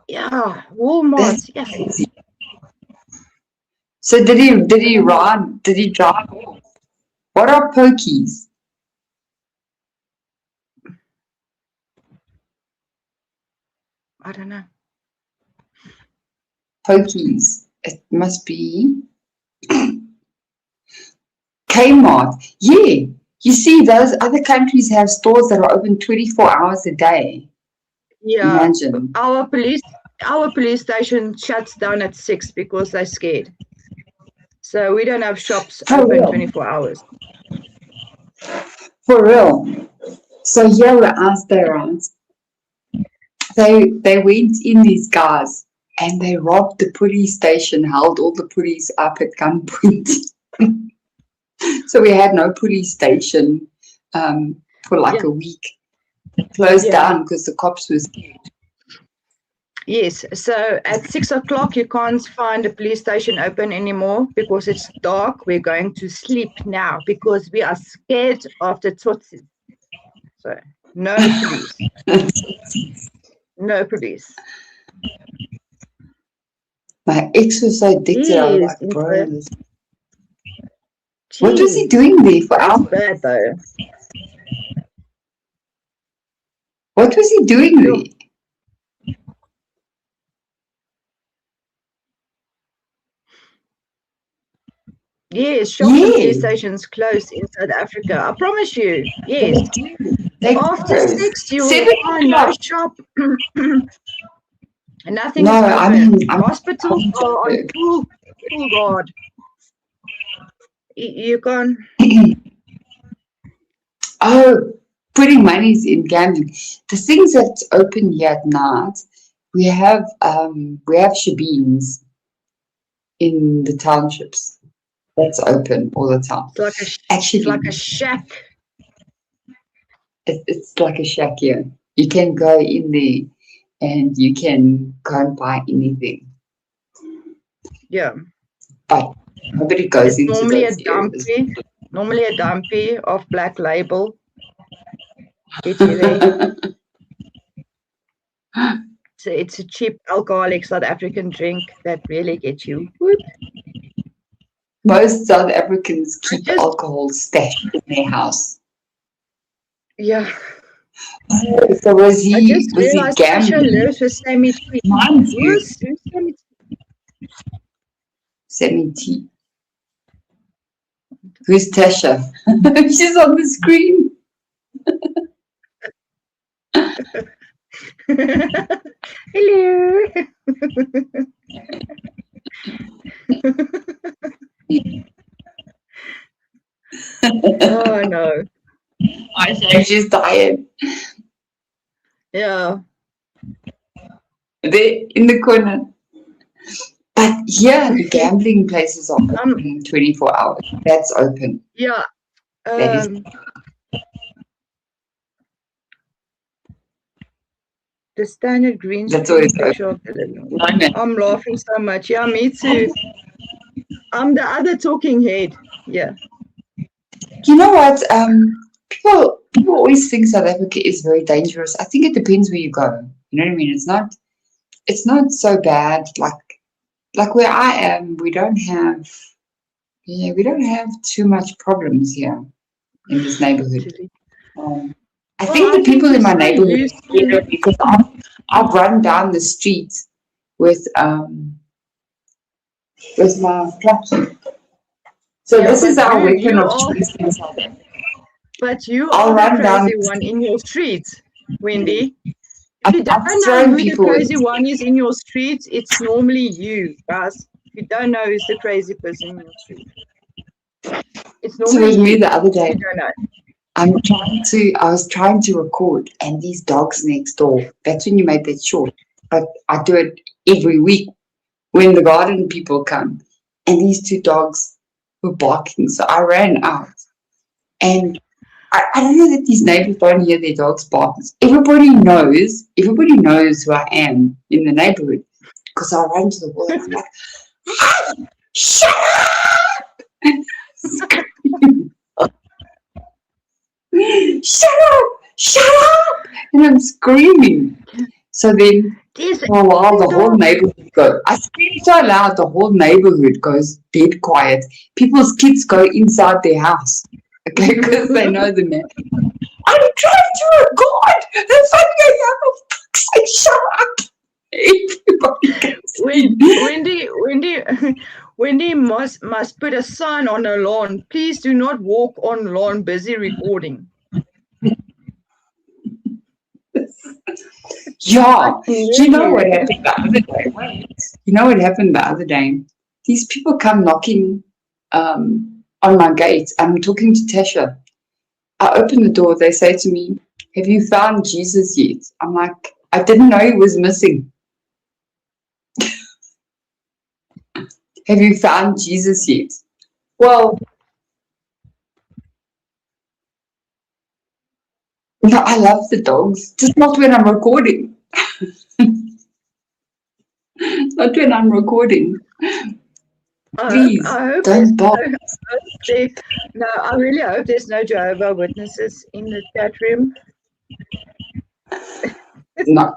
C: Yeah, Walmart.
B: That's
C: Yes.
B: crazy. So did he ride? Did he drive off? What are pokies?
C: I don't know.
B: Pokies. It must be Kmart. Yeah. You see, those other countries have stores that are open 24 hours a day.
C: Yeah.
B: Imagine.
C: Our police station shuts down at 6 because they're scared. So we don't have shops
B: For
C: open
B: real.
C: 24 hours.
B: For real. So here we're asked there, right? They went in, these guys, and they robbed the police station, held all the police up at gunpoint. So we had no police station for like a week. It closed down because the cops were scared.
C: Yes. So at 6 o'clock, you can't find a police station open anymore because it's dark. We're going to sleep now because we are scared of the Tutsis. So no police. No police.
B: My ex was so addicted. I was
C: Yes,
B: like, bro,
C: Jeez,
B: what was he doing there for
C: that's
B: hours?
C: bad though.
B: What was he doing there?
C: Yes, shops and police stations closed in South Africa. I promise you. Yes. After 6, you will find no shop. Nothing
B: No,
C: is open.
B: I mean,
C: hospitals are on full guard. You can.
B: Oh, putting monies in gambling. The things that's open here at night, we have shebeens in the townships. That's open all the time.
C: It's like a shack.
B: It's like a shack here. You can go in there and you can go and buy anything.
C: Yeah.
B: But nobody goes into
C: normally
B: those areas.
C: Normally a dumpy of Black Label. Get you there. So it's a cheap alcoholic South African drink that really gets you. Whoop.
B: Most South Africans keep alcohol stashed in their house.
C: Yeah.
B: So was he
C: realized
B: gambling?
C: Tasha lives with Sammy T. Who's Sammy T?
B: Sammy T. Who's Tasha? She's on the screen.
C: Hello. Oh no.
B: I think she's tired.
C: Yeah.
B: They're in the corner. But yeah, the gambling places are open 24 hours. That's open.
C: Yeah. The standard green
B: That's
C: screen
B: always
C: picture of the living room. I'm laughing so much. Yeah, me too. I'm the other talking head. Yeah.
B: You know what? People always think South Africa is very dangerous. I think it depends where you go. You know what I mean? It's not so bad. Like where I am, we don't have too much problems here in this neighborhood.
C: Actually.
B: I
C: Well,
B: think
C: I
B: the
C: think
B: people
C: we're
B: in my
C: so
B: neighborhood
C: used
B: are better
C: to.
B: because I've run down the street with my clutch. So
C: Yeah,
B: this is
C: but
B: our weapon
C: you
B: of
C: are,
B: choice in South Africa.
C: but you
B: I'll
C: are the
B: run down
C: crazy
B: the
C: one
B: street.
C: in your streets, Wendy. If you don't
B: I've
C: know
B: thrown
C: who the
B: people.
C: crazy one is in your streets, it's normally you, guys. If you don't know who's the crazy person in your street, it's
B: So it
C: normally
B: was me
C: you.
B: the other
C: If
B: day.
C: you don't know.
B: I was trying to record, and these dogs next door. That's when you made that short. But I do it every week when the garden people come, and these two dogs were barking. So I ran out, and I don't know that these neighbors don't hear their dogs barking. Everybody knows who I am in the neighborhood because I run to the wall and I'm like, "Hey, shut up! Shut up!" And I'm screaming. So then for a while, the whole neighborhood goes. I scream so loud, the whole neighborhood goes dead quiet. People's kids go inside their house, okay, because they know the man. I'm trying to record. There's something I have. Say, shut up. Everybody can see.
C: Wendy must put a sign on her lawn. Please do not walk on lawn. Busy recording.
B: Yeah, you know what happened the other day? You know what happened the other day? These people come knocking on my gate. I'm talking to Tasha. I open the door. They say to me, "Have you found Jesus yet?" I'm like, "I didn't know he was missing." Have you found Jesus yet? Well, no, I love the dogs, just not when I'm recording. Not when I'm recording. Please,
C: I hope
B: don't bark.
C: no, I really hope there's no Jehovah Witnesses in the chat room.
B: No.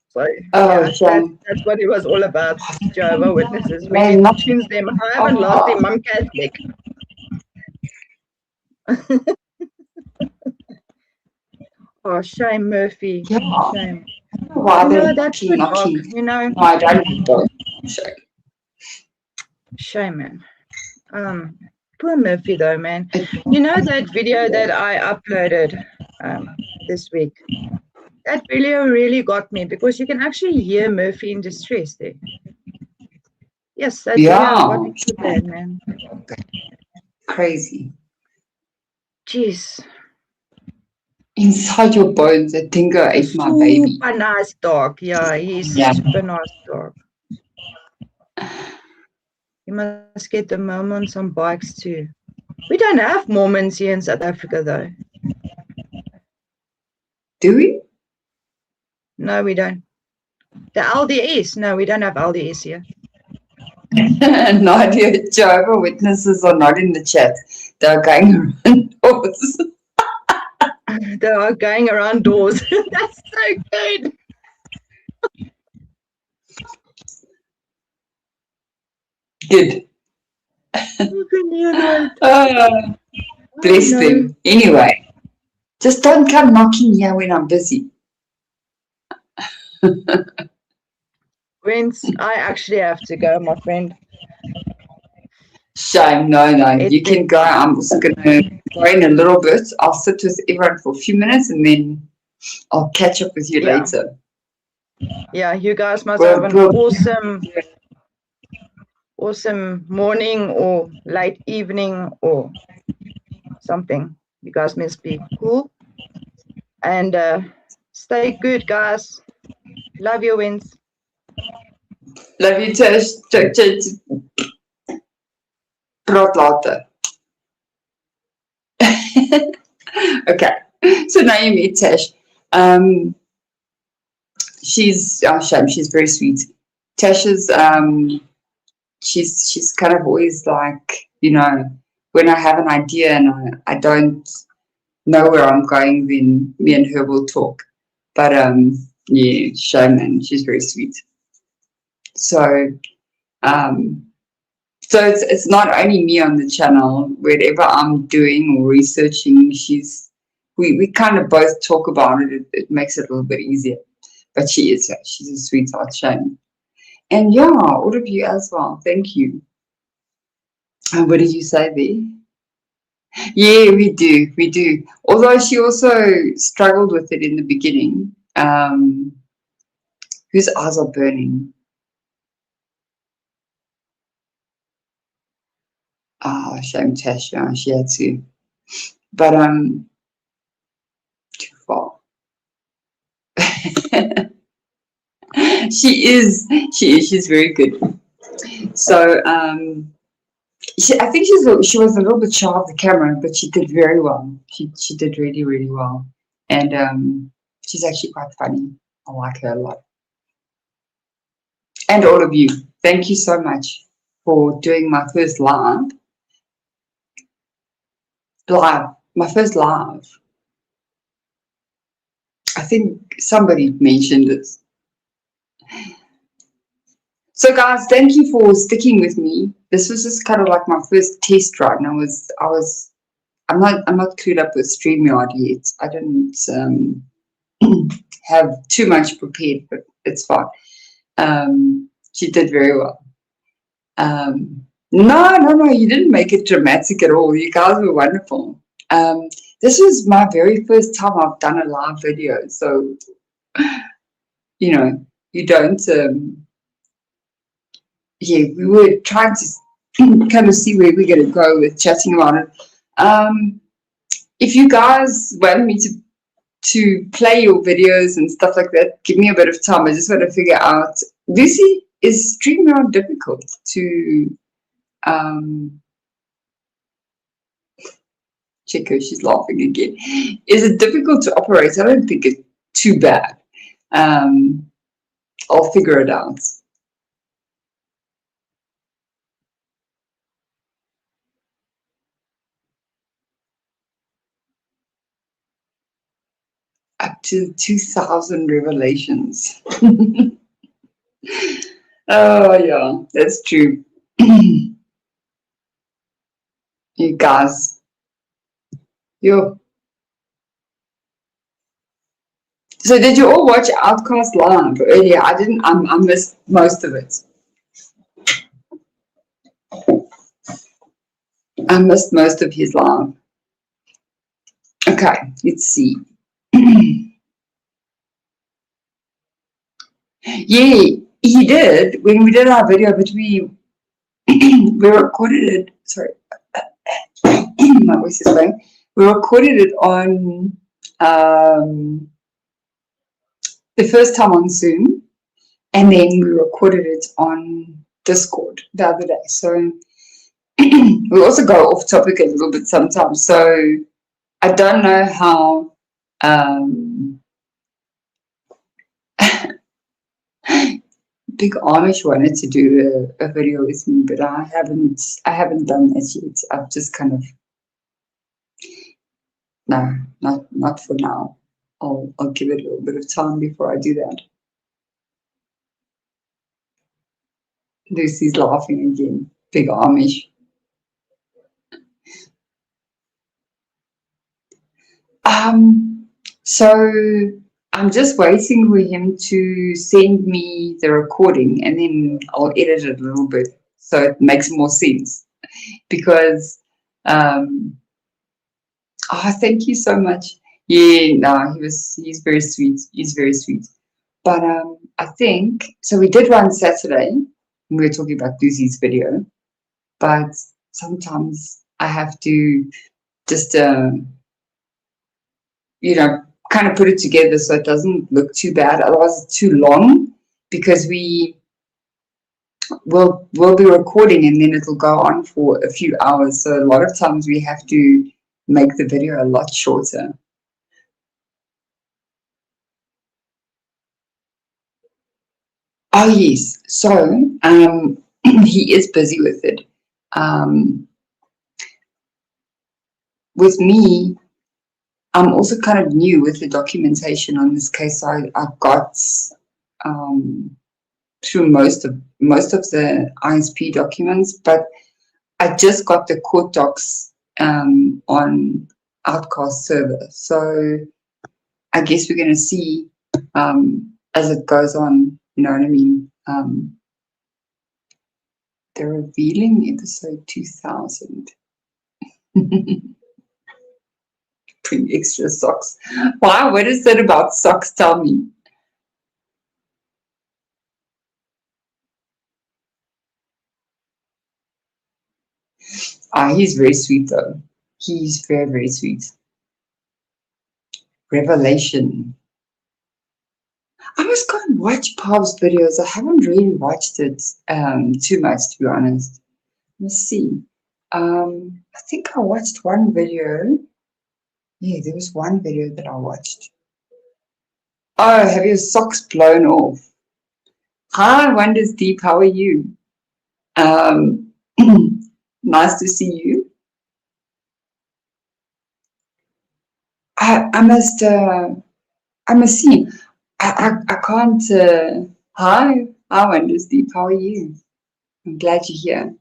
C: So
B: Oh,
C: yeah, that's what it was all about. Jehovah Witnesses. We
B: man,
C: need to
B: not.
C: choose them. I haven't lost him. I'm Catholic. Oh, shame, Murphy.
B: Yeah.
C: Shame.
B: Why they're
C: That's the dog.
B: No, I don't have dogs.
C: Shame, man. Poor Murphy though, man. You know that video that I uploaded this week? That video really got me because you can actually hear Murphy in distress there. Yes, that video got me too bad, man.
B: Crazy.
C: Jeez.
B: Inside your bones, that dingo ate my baby.
C: Super nice dog. Yeah, he's a super nice dog. You must get the Mormons on bikes too. We don't have Mormons here in South Africa though.
B: Do we?
C: No, we don't. The LDS. No, we don't have LDS here.
B: Nadia, Jehovah Witnesses are not in the chat. They're going around doors.
C: They are going around doors. That's so good.
B: Good. Bless them. Anyway, just don't come knocking here when I'm busy.
C: Vince, I actually have to go, my friend.
B: Shame. No. You can go. I'm also going to go in a little bit. I'll sit with everyone for a few minutes and then I'll catch up with you later.
C: Yeah, you guys must have an awesome morning or late evening or something. You guys must be cool. And stay good, guys. Love you, Vince.
B: Love you, Tash. Praat later. Okay. So now you meet Tash. She's very sweet. Tash is she's kind of always like, when I have an idea and I don't know where I'm going, then me and her will talk. But yeah, shame, man. She's very sweet. So so it's not only me on the channel. Whatever I'm doing or researching, we kind of both talk about it. It makes it a little bit easier. But she's a sweetheart, Shane. And yeah, all of you as well. Thank you. And what did you say there? Yeah, we do. Although she also struggled with it in the beginning. Whose eyes are burning? Ah, shame Tash, yeah, she had to. But too far. She's very good. So I think she was a little bit shy of the camera, but she did very well. She did really, really well. And she's actually quite funny. I like her a lot. And all of you, thank you so much for doing my first live. My first live. I think somebody mentioned it. So guys, thank you for sticking with me. This was just kind of like my first test run. I'm not clued up with StreamYard yet. I didn't have too much prepared, but it's fine. She did very well. No, you didn't make it dramatic at all. You guys were wonderful. This was my very first time I've done a live video, so you know, you don't. Yeah, we were trying to kind of see where we're going to go with chatting about it. If you guys want me to play your videos and stuff like that, give me a bit of time. I just want to figure out. Lucy, is StreamYard difficult to check her? She's laughing again. Is it difficult to operate? I don't think it's too bad. I'll figure it out. Up to 2,000 revelations. Oh yeah, that's true. You guys, yo. So did you all watch Outcast live earlier? I didn't. I missed most of it. I missed most of his live. Okay, let's see. Yeah, he did when we did our video, but we recorded it. Sorry, my voice is going. We recorded it on the first time on Zoom, and then we recorded it on Discord the other day. So we also go off topic a little bit sometimes. So I don't know how Big Amish wanted to do a video with me, but I haven't done that yet. I've just kind of no, not for now. I'll give it a little bit of time before I do that. Lucy's laughing again. Big Amish. So I'm just waiting for him to send me the recording, and then I'll edit it a little bit so it makes more sense. Because thank you so much. Yeah, no, he's very sweet. He's very sweet. But I think so. We did one Saturday, and we were talking about Lucy's video. But sometimes I have to just kind of put it together so it doesn't look too bad. Otherwise, it's too long because we'll be recording and then it'll go on for a few hours. So a lot of times we have to make the video a lot shorter. Oh yes, so he is busy with it. With me, I'm also kind of new with the documentation on this case, so I got through most of the ISP documents, but I just got the court docs on Outcast server. So I guess we're going to see as it goes on, you know what I mean? The revealing episode 2000. Bring extra socks. Wow, what is that about socks? Tell me. He's very sweet though. He's very, very sweet. Revelation. I must go and watch Pav's videos. I haven't really watched it too much, to be honest. Let's see. I think I watched one video. Yeah, there was one video that I watched. Oh, have your socks blown off? Hi, Wonders Deep. How are you? Nice to see you. I must see. I can't. Hi, Wonders Deep. How are you? I'm glad you're here.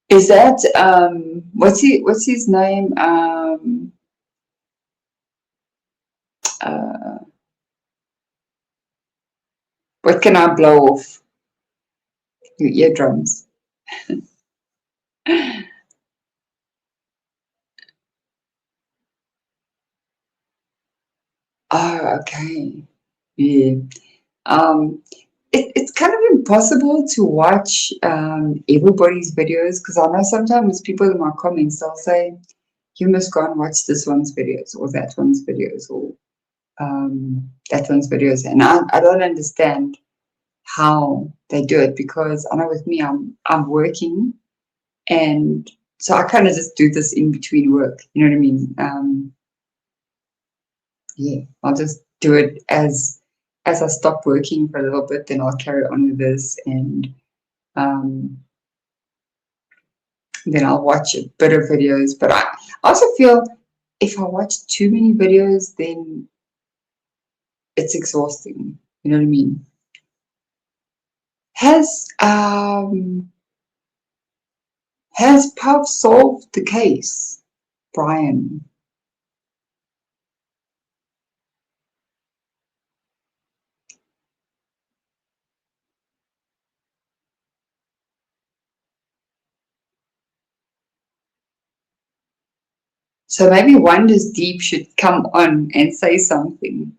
B: Is that what's his name? What can I blow off? Your eardrums. Oh, okay. Yeah. It's kind of impossible to watch everybody's videos because I know sometimes people in my comments they'll say, you must go and watch this one's videos or that one's videos or that one's videos. And I don't understand how they do it because I know with me I'm working and so I kind of just do this in between work. You know what I mean? Yeah, I'll just do it as I stop working for a little bit, then I'll carry on with this and then I'll watch a bit of videos. But I also feel if I watch too many videos, then it's exhausting. You know what I mean? Has Puff solved the case, Brian? So maybe Wonders Deep should come on and say something.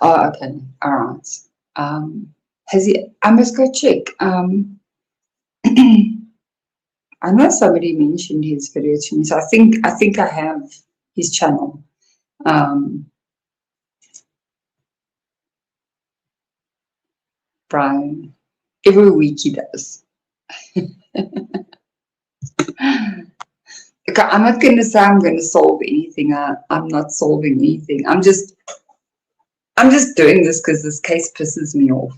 B: Oh, okay. All right. Has he? I must go check. I know somebody mentioned his video to me, so I think I have his channel. Brian, every week he does. Okay, I'm not going to say I'm going to solve anything. I'm not solving anything. I'm just doing this because this case pisses me off.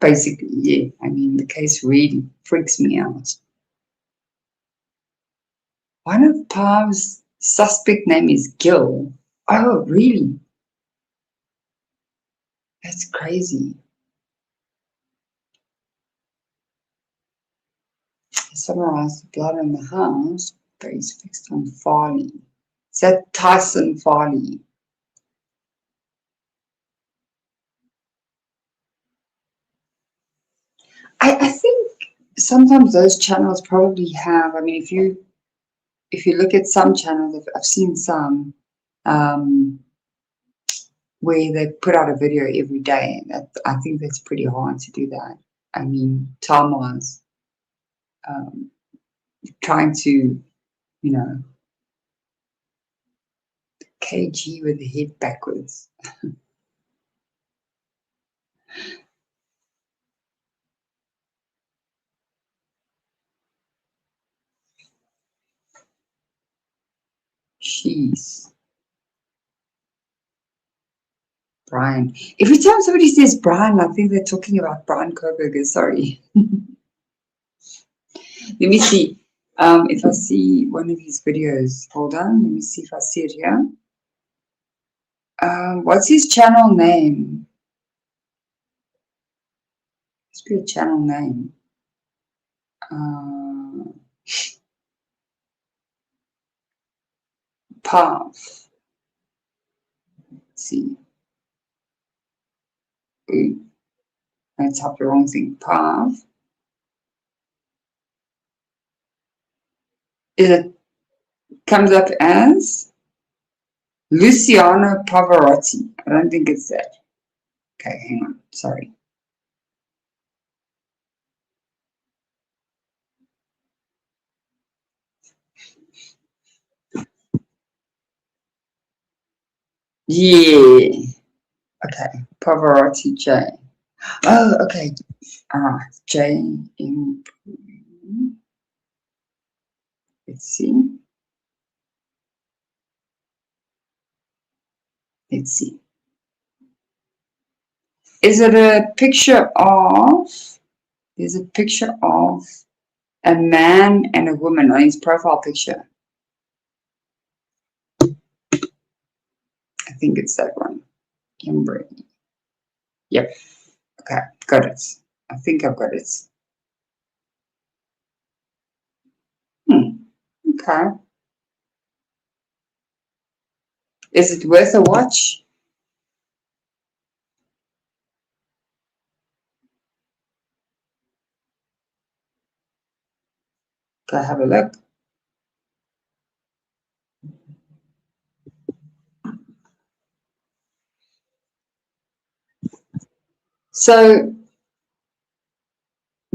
B: Basically, yeah. I mean, the case really freaks me out. One of Pav's suspect name is Gil. Oh, really? That's crazy. Summarized the blood in the house, but he's fixed on Farley. Is that Tyson Farley? I think sometimes those channels probably have. I mean, if you look at some channels, I've seen some where they put out a video every day. I think that's pretty hard to do that. I mean, time-wise, trying to, you know, KG with the head backwards. Jeez. Brian. Every time somebody says Brian, I think they're talking about Brian Koberger. Sorry. Let me see if I see one of his videos. Hold on. Let me see if I see it here. What's his channel name? Must be a channel name. Pav. Let's see. Ooh, I typed the wrong thing. Pav. It comes up as Luciano Pavarotti. I don't think it's that. Okay, hang on. Sorry. Yeah. Okay. Pavarotti J. Oh, okay. J. Let's see. Let's see. Is it a picture of? There's a picture of a man and a woman on his profile picture. I think it's that one. Embry. Yep. Okay, got it. I think I've got it. Okay. Is it worth a watch? Go have a look. So,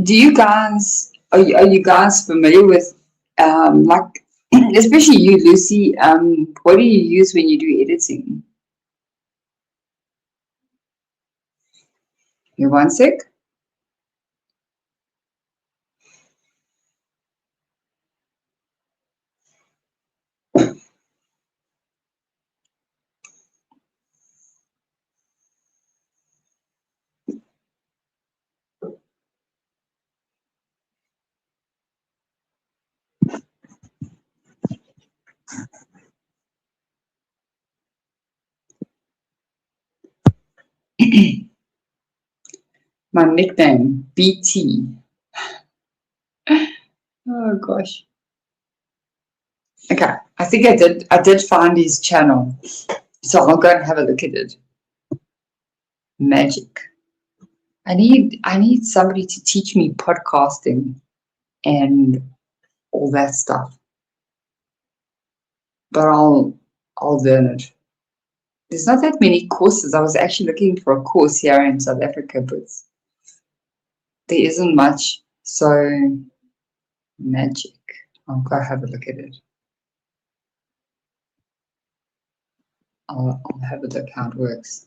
B: do you guys are you guys familiar with like especially you, Lucy? What do you use when you do editing? You one sec. My nickname, BT. Oh gosh. Okay, I think I did find his channel. So I'll go and have a look at it. Magic. I need somebody to teach me podcasting and all that stuff. But I'll learn it. There's not that many courses. I was actually looking for a course here in South Africa, but there isn't much. So magic. I'll go have a look at it. I'll have a look how it works.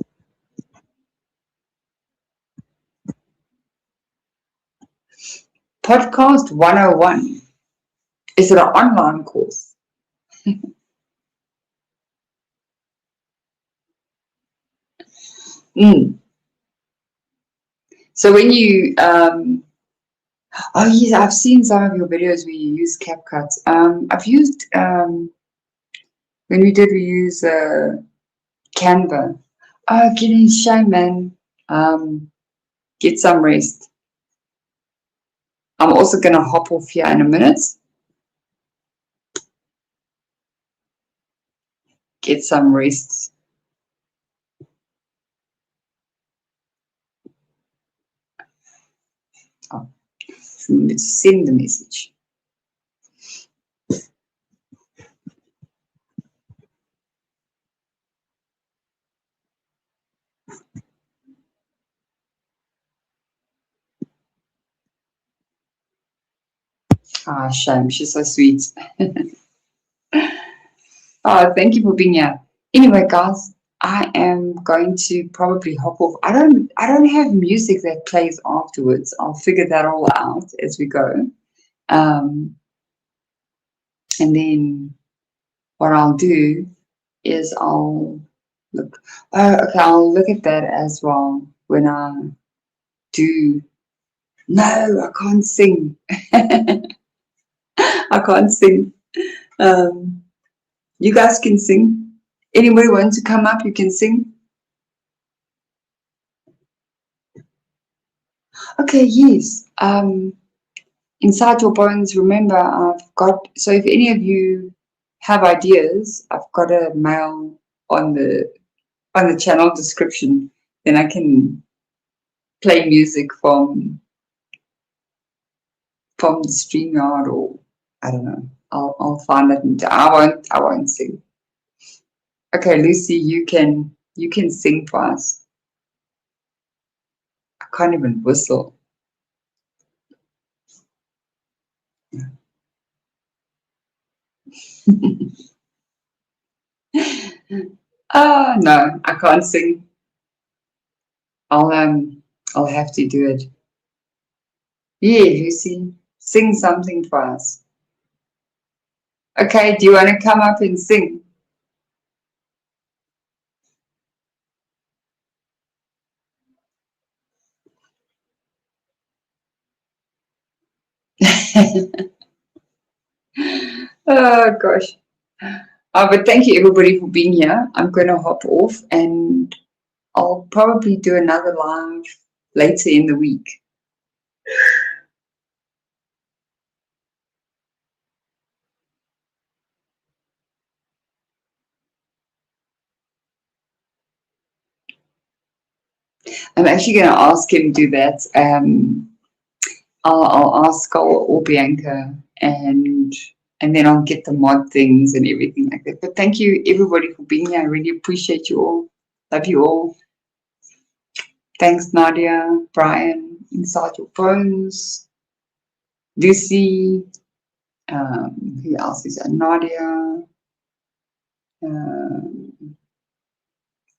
B: Podcast 101. Is it an online course? So when you oh yes, I've seen some of your videos where you use CapCut. I've used when we use Canva. Oh, getting shame, man. Get some rest. I'm also gonna hop off here in a minute. Get some rest. Oh, let's send the message. Ah, shame. She's so sweet. Oh, thank you for being here. Anyway, guys, I am going to probably hop off. I don't have music that plays afterwards. I'll figure that all out as we go. And then what I'll do is I'll Look. Oh, okay, I'll look at that as well when I do. No, I can't sing. I can't sing. You guys can sing. Anybody want to come up? You can sing. Okay, yes. Inside your bones, remember, I've got, so if any of you have ideas, I've got a mail on the channel description. Then I can play music from the StreamYard, or I don't know. I'll find it, and I won't sing. Okay, Lucy, you can sing for us. I can't even whistle. Oh no, I can't sing. I'll have to do it. Yeah, Lucy, sing something for us. Okay, do you want to come up and sing? Oh gosh. But thank you everybody for being here. I'm going to hop off and I'll probably do another live later in the week. I'm actually going to ask him to do that. I'll ask or Bianca, and then I'll get the mod things and everything like that. But thank you everybody for being here. I really appreciate you all. Love you all. Thanks, Nadia, Brian, Inside Your Bones, Lucy. Who else is there? Nadia.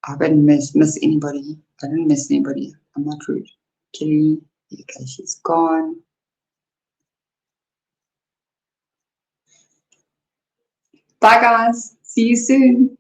B: I didn't miss anybody. I didn't miss anybody. I'm not rude. Kelly, okay, she's gone. Bye, guys. See you soon.